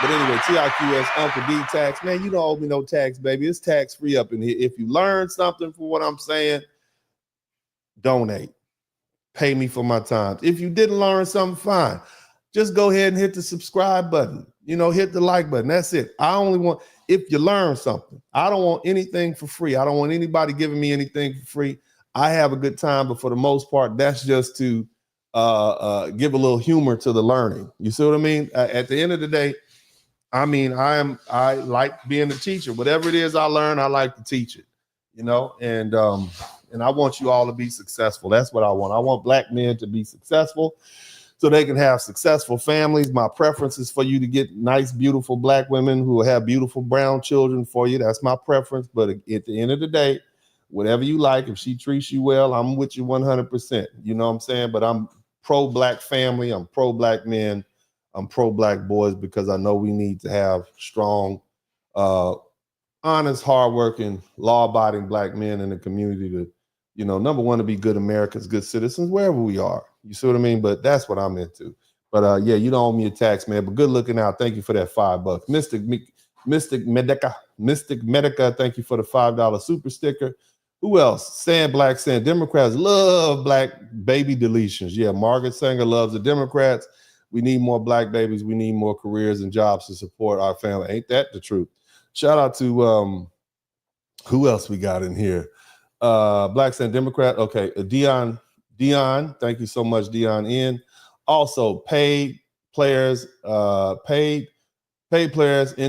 But anyway, TIQS, Uncle D tax, man, you don't owe me no tax, baby. It's tax free up in here. If you learn something from what I'm saying, donate. Pay me for my time. If you didn't learn something, fine. Just go ahead and hit the subscribe button. You know, hit the like button. That's it. I only want, if you learn something. I don't want anything for free. I don't want anybody giving me anything for free. I have a good time, but for the most part, that's just to give a little humor to the learning. You see what I mean? At the end of the day, I mean, I like being a teacher. Whatever it is I learn, I like to teach it. You know, and I want you all to be successful. That's what I want. I want Black men to be successful so they can have successful families. My preference is for you to get nice, beautiful Black women who will have beautiful brown children for you. That's my preference. But at the end of the day, whatever you like, if she treats you well, I'm with you 100%. You know what I'm saying? But I'm pro-Black family. I'm pro-Black men. I'm pro-Black boys, because I know we need to have strong, honest, hardworking, law-abiding Black men in the community to, you know, number one, to be good Americans, good citizens, wherever we are. You see what I mean? But that's what I'm into. But yeah, you don't owe me a tax, man. But good looking out. Thank you for that $5. Mystic Medica, thank you for the $5 super sticker. Who else? Sand Black saying Democrats love Black baby deletions. Yeah, Margaret Sanger loves the Democrats. We need more Black babies. We need more careers and jobs to support our family. Ain't that the truth? Shout out to who else we got in here? Black saying Democrat. Okay, Dion, thank you so much, Dion N. Also, paid players in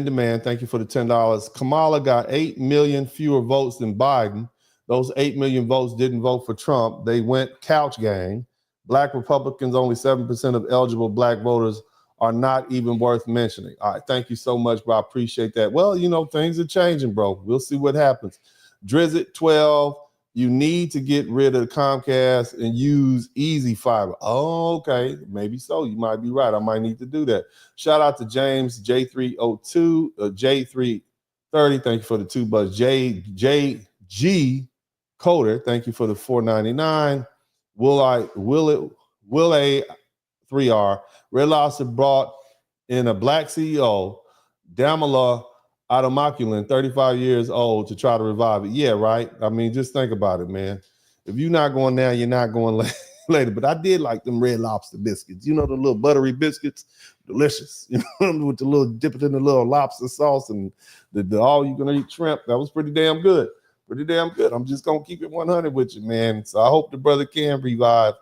demand. Thank you for the $10. Kamala got 8 million fewer votes than Biden. Those 8 million votes didn't vote for Trump. They went couch gang. Black Republicans, only 7% of eligible Black voters are not even worth mentioning. All right, thank you so much, bro. I appreciate that. Well, you know, things are changing, bro. We'll see what happens. Drizzt 12, you need to get rid of Comcast and use Easy Fiber. Oh, okay, maybe so. You might be right. I might need to do that. Shout out to James J302, J330. Thank you for the $2. JG Coder, thank you for the $4.99. Will A 3R. Red Lobster brought in a Black CEO, Damala Automaculin, 35 years old, to try to revive it. Yeah, right. I mean, just think about it, man. If you're not going now, you're not going later. But I did like them Red Lobster biscuits. You know, the little buttery biscuits, delicious. You know, with the little dip it in the little lobster sauce and the all you can eat shrimp. That was pretty damn good. Pretty damn good. I'm just gonna keep it 100 with you, man. So I hope the brother can revive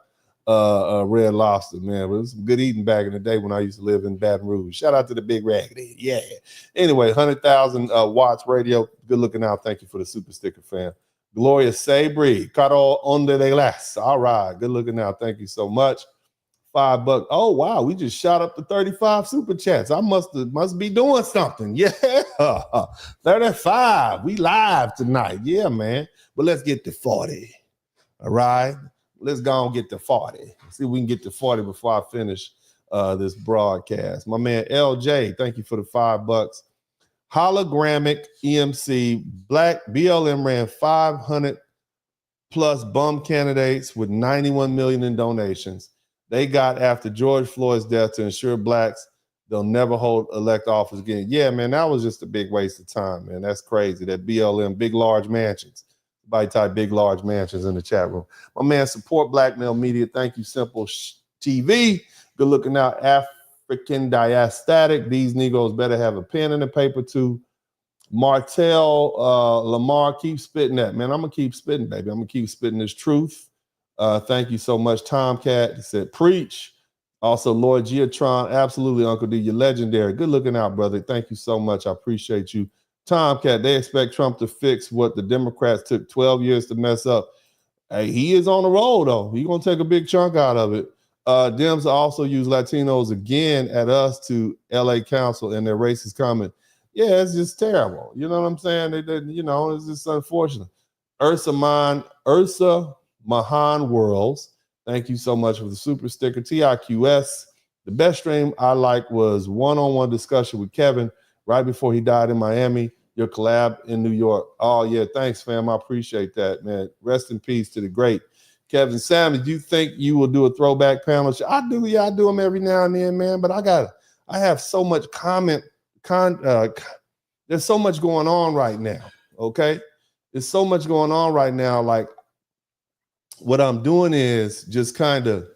Red Lobster, man. But it was some good eating back in the day when I used to live in Baton Rouge. Shout out to the Big Raggedy. Yeah. Anyway, 100,000 watts radio. Good looking out. Thank you for the super sticker, fam. Gloria Sabri, Caro Onde de Las. All right. Good looking out. Thank you so much. $5. Oh, wow. We just shot up to 35 super chats. I must be doing something. Yeah. 35. We live tonight. Yeah, man. But let's get to 40. All right. Let's go and get to 40. See if we can get to 40 before I finish this broadcast. My man LJ, thank you for the $5. Hologramic EMC, Black BLM ran 500 plus bum candidates with 91 million in donations. They got after George Floyd's death to ensure blacks they'll never elect office again. Yeah, man, that was just a big waste of time, man. That's crazy. That BLM, big, large mansions. Everybody type big, large mansions in the chat room. My man, support Black Male Media. Thank you, Simple TV. Good looking out, African Diastatic. These Negroes better have a pen and a paper too. Martell Lamar, keep spitting that, man. I'm going to keep spitting, baby. I'm going to keep spitting this truth. Thank you so much, Tomcat. He said, preach. Also, Lord Geotron, absolutely, Uncle D, you're legendary. Good looking out, brother. Thank you so much. I appreciate you. Tomcat, they expect Trump to fix what the Democrats took 12 years to mess up. Hey, he is on the roll, though. He's going to take a big chunk out of it. Dems also use Latinos again at us to LA Council and their racist comment. Yeah, it's just terrible. You know what I'm saying? It's just unfortunate. Ursa Mahan Worlds, thank you so much for the super sticker. TIQS, the best stream I like was one-on-one discussion with Kevin right before he died in Miami. Your collab in New York. Oh, yeah, thanks, fam. I appreciate that, man. Rest in peace to the great Kevin Sammy. Do you think you will do a throwback panel? I do. Yeah, I do them every now and then, man. But I have so much there's so much going on right now. Okay, there's so much going on right now. Like what I'm doing is just kind of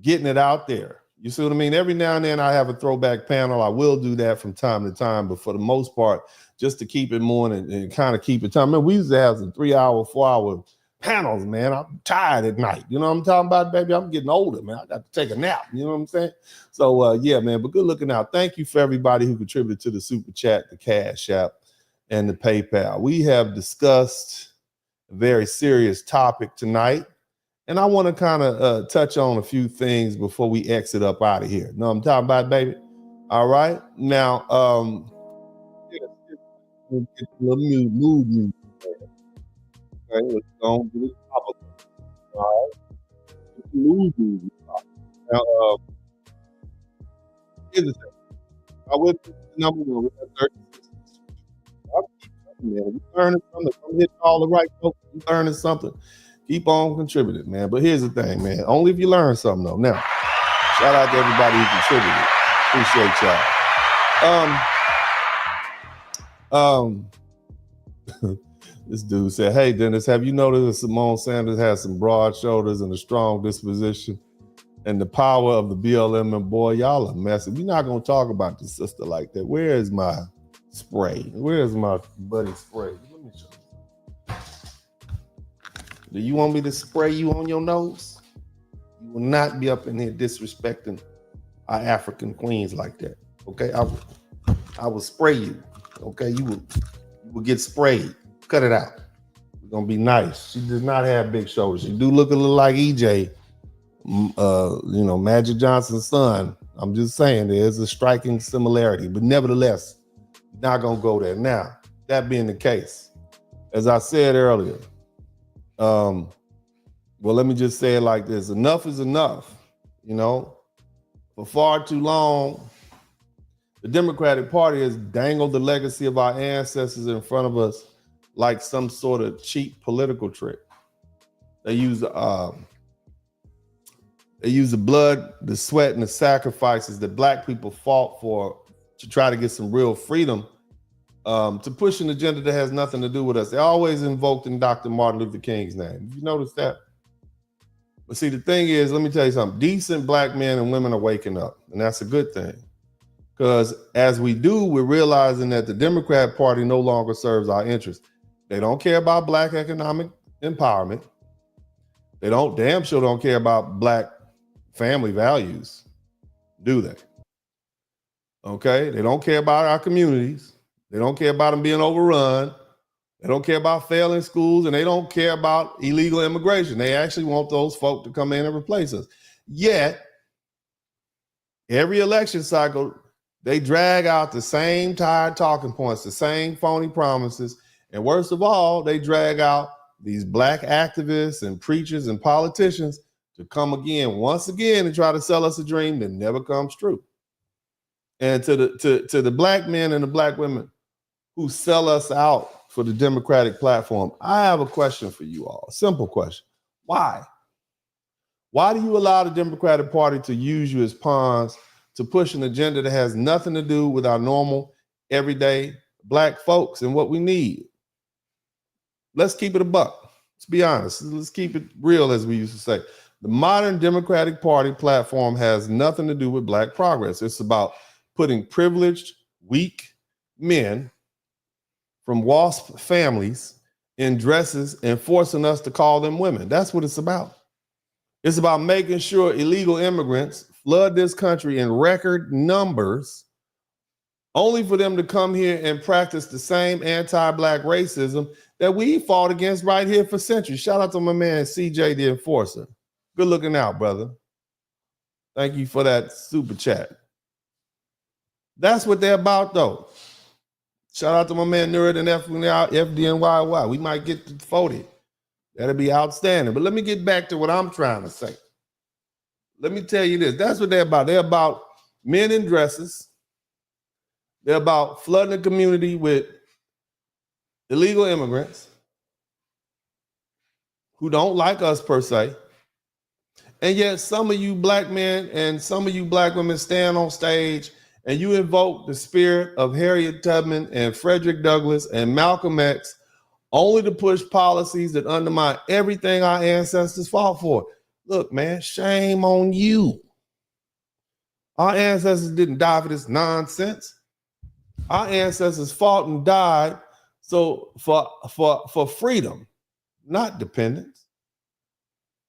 getting it out there. You see what I mean? Every now and then I have a throwback panel. I will do that from time to time, but for the most part, just to keep it moving and kind of keep it time. I mean, we used to have some 3-hour, 4-hour panels, man. I'm tired at night. You know what I'm talking about, baby? I'm getting older, man. I got to take a nap. You know what I'm saying? So, yeah, man, but good looking out. Thank you for everybody who contributed to the Super Chat, the Cash App, and the PayPal. We have discussed a very serious topic tonight, and I want to kind of touch on a few things before we exit up out of here. Know what I'm talking about, baby? All right. Now, get a little mood music. Okay, let's go on to the top of it. All right. Mood music. Now, here's the thing. I went to number one. We got 36. I'll keep coming, man. We learning something. I'm hitting all the right folks. We learning something. Keep on contributing, man. But here's the thing, man. Only if you learn something, though. Now, shout out to everybody who contributed. Appreciate y'all. This dude said, hey, Dennis, have you noticed that Simone Sanders has some broad shoulders and a strong disposition and the power of the BLM? And boy, y'all are messy. We're not going to talk about the sister like that. Where is my spray? Where's my buddy spray? Let me show you. Do you want me to spray you on your nose? You will not be up in here disrespecting our African queens like that. Okay, I will spray you. Okay, you will get sprayed. Cut it out. We're gonna be nice. She does not have big shoulders. She do look a little like EJ, Magic Johnson's son. I'm just saying there's a striking similarity, but nevertheless, not gonna go there. Now, that being the case, as I said earlier, well, let me just say it like this: enough is enough. For far too long, the Democratic Party has dangled the legacy of our ancestors in front of us like some sort of cheap political trick. They use the blood, the sweat, and the sacrifices that Black people fought for to try to get some real freedom to push an agenda that has nothing to do with us. They always invoked in Dr. Martin Luther King's name. Did you notice that? But see, the thing is, let me tell you something. Decent Black men and women are waking up, and that's a good thing. Because as we do, we're realizing that the Democrat Party no longer serves our interests. They don't care about Black economic empowerment. They damn sure don't care about black family values, do they? Okay, they don't care about our communities. They don't care about them being overrun. They don't care about failing schools, and they don't care about illegal immigration. They actually want those folk to come in and replace us. Yet, every election cycle, they drag out the same tired talking points, the same phony promises, and worst of all, they drag out these black activists and preachers and politicians to come again, once again, and try to sell us a dream that never comes true. And to the black men and the black women who sell us out for the Democratic platform, I have a question for you all, a simple question. Why? Why do you allow the Democratic Party to use you as pawns to push an agenda that has nothing to do with our normal, everyday black folks and what we need? Let's keep it a buck. Let's be honest. Let's keep it real, as we used to say. The modern Democratic Party platform has nothing to do with black progress. It's about putting privileged, weak men from WASP families in dresses and forcing us to call them women. That's what it's about. It's about making sure illegal immigrants flood this country in record numbers, only for them to come here and practice the same anti-black racism that we fought against right here for centuries. Shout out to my man, CJ the Enforcer. Good looking out, brother. Thank you for that super chat. That's what they're about, though. Shout out to my man Nerd and FDNYY. We might get to 40. That'll be outstanding. But let me get back to what I'm trying to say. Let me tell you this. That's what they're about. They're about men in dresses. They're about flooding the community with illegal immigrants who don't like us per se. And yet some of you black men and some of you black women stand on stage and you invoke the spirit of Harriet Tubman and Frederick Douglass and Malcolm X only to push policies that undermine everything our ancestors fought for. Look, man, shame on you. Our ancestors didn't die for this nonsense. Our ancestors fought and died for freedom, not dependence.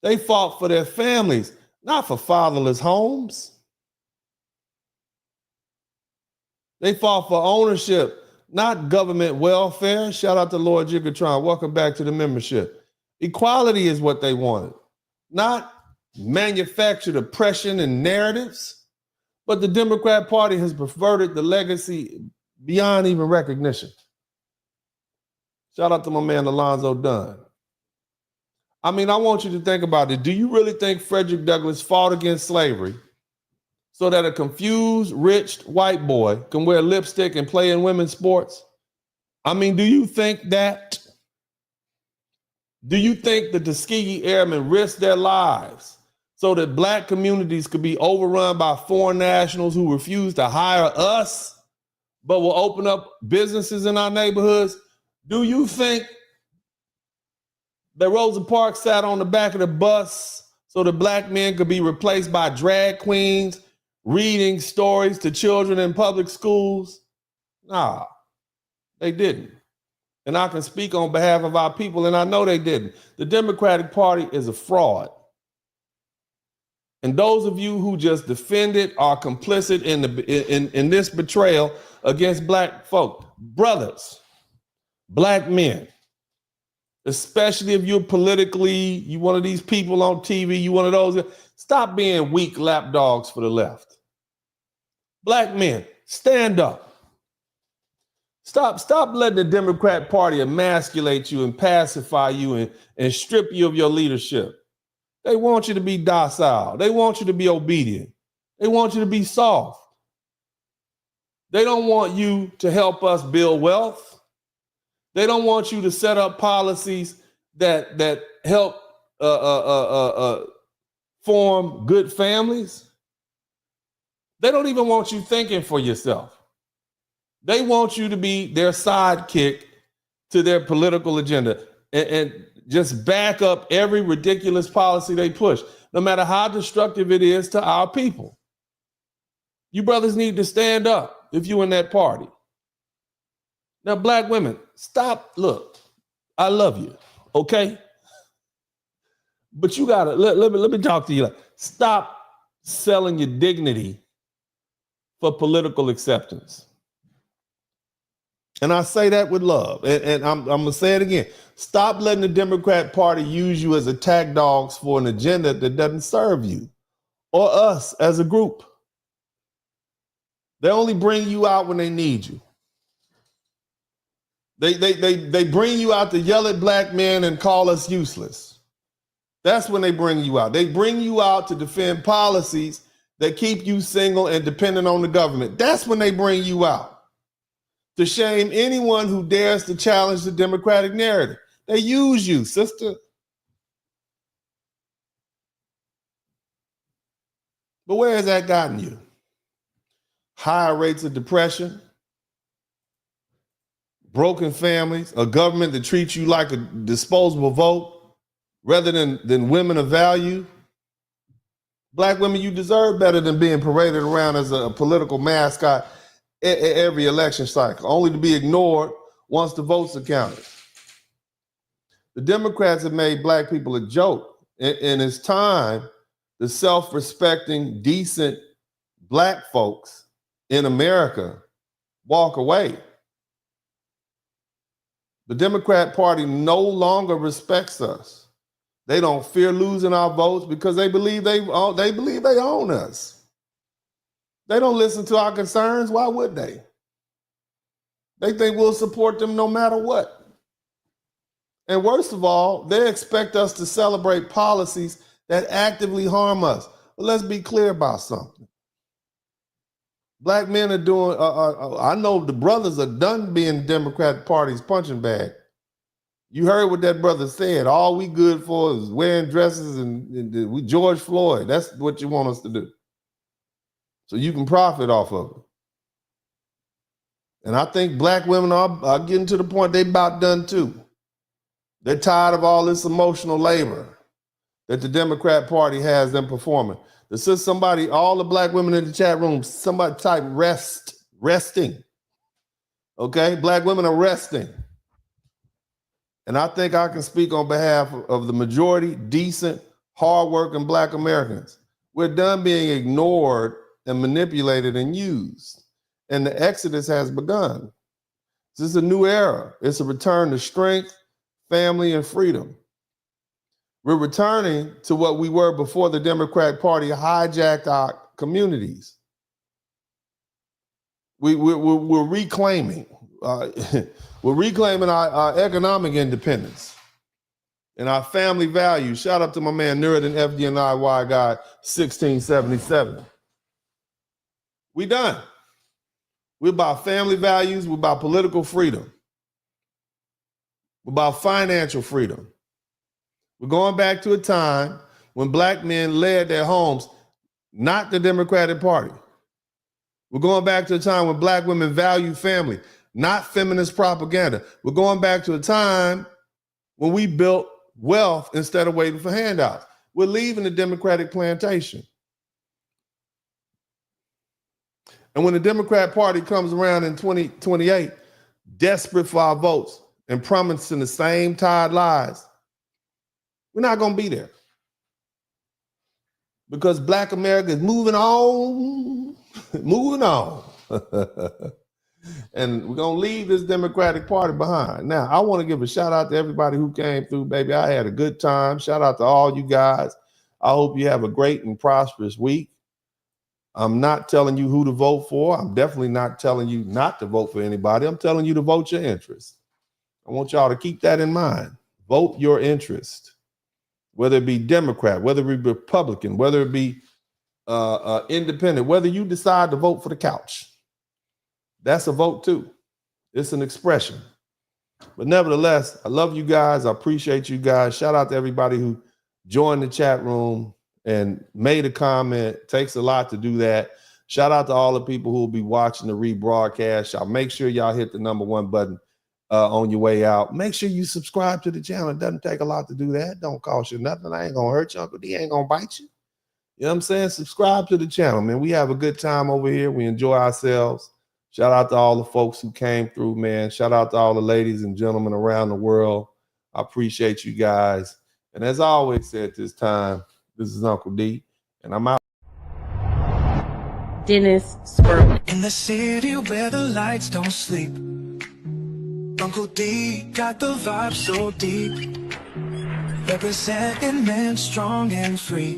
They fought for their families, not for fatherless homes. They fought for ownership, not government welfare. Shout out to Lord Jiggatron. Welcome back to the membership. Equality is what they wanted, not manufactured oppression and narratives. But the Democrat Party has perverted the legacy beyond even recognition. Shout out to my man Alonzo Dunn. I mean, I want you to think about it. Do you really think Frederick Douglass fought against slavery so that a confused, rich white boy can wear lipstick and play in women's sports? I mean, do you think that? Do you think the Tuskegee Airmen risked their lives so that black communities could be overrun by foreign nationals who refuse to hire us, but will open up businesses in our neighborhoods? Do you think that Rosa Parks sat on the back of the bus so the black men could be replaced by drag queens reading stories to children in public schools? Nah, they didn't. And I can speak on behalf of our people, and I know they didn't. The Democratic Party is a fraud. And those of you who just defend it are complicit in this betrayal against black folk. Brothers, black men, especially if you're politically, you one of these people on TV, you one of those, stop being weak lapdogs for the left. Black men, stand up. Stop letting the Democrat Party emasculate you and pacify you and strip you of your leadership. They want you to be docile. They want you to be obedient. They want you to be soft. They don't want you to help us build wealth. They don't want you to set up policies that help form good families. They don't even want you thinking for yourself. They want you to be their sidekick to their political agenda and just back up every ridiculous policy they push, no matter how destructive it is to our people. You brothers need to stand up if you're in that party. Now, black women, stop. Look, I love you, okay? But you gotta let me talk to you. Like, stop selling your dignity for political acceptance. And I say that with love. And I'm gonna say it again. Stop letting the Democrat Party use you as attack dogs for an agenda that doesn't serve you or us as a group. They only bring you out when they need you. They bring you out to yell at black men and call us useless. That's when they bring you out. They bring you out to defend policies that keep you single and dependent on the government. That's when they bring you out. To shame anyone who dares to challenge the Democratic narrative. They use you, sister. But where has that gotten you? Higher rates of depression, broken families, a government that treats you like a disposable vote rather than women of value. Black women, you deserve better than being paraded around as a political mascot every election cycle, only to be ignored once the votes are counted. The Democrats have made black people a joke, and it's time the self-respecting, decent black folks in America walk away. The Democrat Party no longer respects us. They don't fear losing our votes because they believe they own us. They don't listen to our concerns. Why would they? They think we'll support them no matter what. And worst of all, they expect us to celebrate policies that actively harm us. But let's be clear about something. Black men are doing, I know the brothers are done being Democratic Party's punching bag. You heard what that brother said. All we good for is wearing dresses and we George Floyd. That's what you want us to do. So you can profit off of it. And I think black women are getting to the point they about done too. They're tired of all this emotional labor that the Democrat Party has them performing. This is somebody, all the black women in the chat room, somebody type resting. Okay, black women are resting. And I think I can speak on behalf of the majority, decent, hardworking black Americans. We're done being ignored and manipulated and used. And the exodus has begun. This is a new era. It's a return to strength, family, and freedom. We're returning to what we were before the Democratic Party hijacked our communities. We're reclaiming. We're reclaiming our economic independence and our family values. Shout out to my man Nuruddin FDNIY guy 1677. We done. We're about family values. We're about political freedom. We're about financial freedom. We're going back to a time when black men led their homes, not the Democratic Party. We're going back to a time when black women value family, not feminist propaganda. We're going back to a time when we built wealth instead of waiting for handouts. We're leaving the Democratic plantation. And when the Democrat Party comes around in 2028, desperate for our votes and promising the same tired lies, we're not going to be there. Because black America is moving on, moving on. And we're going to leave this Democratic Party behind. Now, I want to give a shout out to everybody who came through, baby. I had a good time. Shout out to all you guys. I hope you have a great and prosperous week. I'm not telling you who to vote for. I'm definitely not telling you not to vote for anybody. I'm telling you to vote your interest. I want y'all to keep that in mind. Vote your interest. Whether it be Democrat, whether it be Republican, whether it be independent, whether you decide to vote for the couch. That's a vote too. It's an expression. But nevertheless, I love you guys. I appreciate you guys. Shout out to everybody who joined the chat room and made a comment. It takes a lot to do that. Shout out to all the people who will be watching the rebroadcast. Y'all make sure y'all hit the #1 button on your way out. Make sure you subscribe to the channel. It doesn't take a lot to do that. Don't cost you nothing. I ain't gonna hurt you. Uncle D ain't gonna bite you. You know what I'm saying? Subscribe to the channel, man. We have a good time over here. We enjoy ourselves. Shout out to all the folks who came through, man. Shout out to all the ladies and gentlemen around the world. I appreciate you guys. And as I always say at this time, this is Uncle D, and I'm out. Dennis Spurling. In the city where the lights don't sleep, Uncle D got the vibe so deep. Representing men strong and free.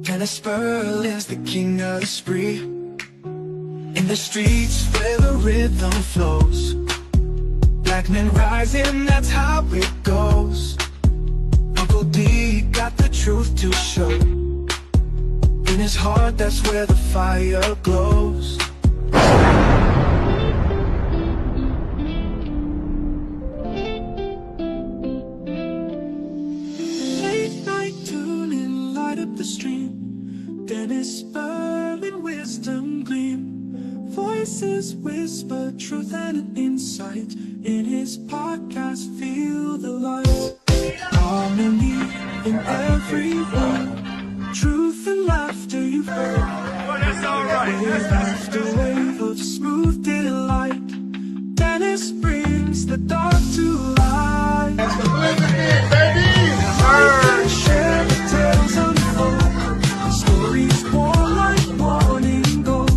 Dennis Spurling's the king of the spree. In the streets where the rhythm flows, black men rising, that's how it goes. Uncle D got the truth to show. In his heart, that's where the fire glows. Late night tuning, light up the stream. Dennis Spurling, wisdom gleam. Voices whisper truth and insight. In his podcast, feel the light. Harmony in every word. Truth and laughter you've heard. Well, that's all right. Wave after wave of smooth delight. Dennis brings the dark to light. That's the blizzard, baby! Share the tales unfold. Stories warm like morning gold.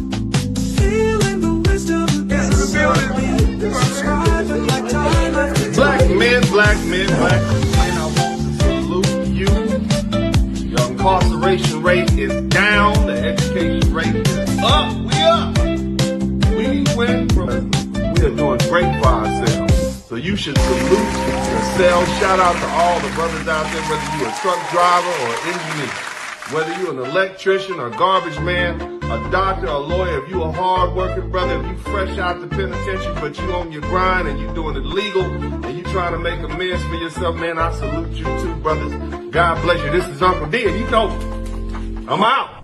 Feeling the wisdom is building. Subscribing like time after time. Black men, black men, black men. I want to salute you. Your incarceration rate is down. The education rate is up. We up. We went from. We are doing great for ourselves. So you should salute yourself. Shout out to all the brothers out there, whether you're a truck driver or an engineer, whether you're an electrician or garbage man, a doctor, a lawyer, if you a hard-working brother, if you fresh out the penitentiary, but you on your grind and you doing it legal and you trying to make amends for yourself, man, I salute you too, brothers. God bless you. This is Uncle D, and you know, I'm out.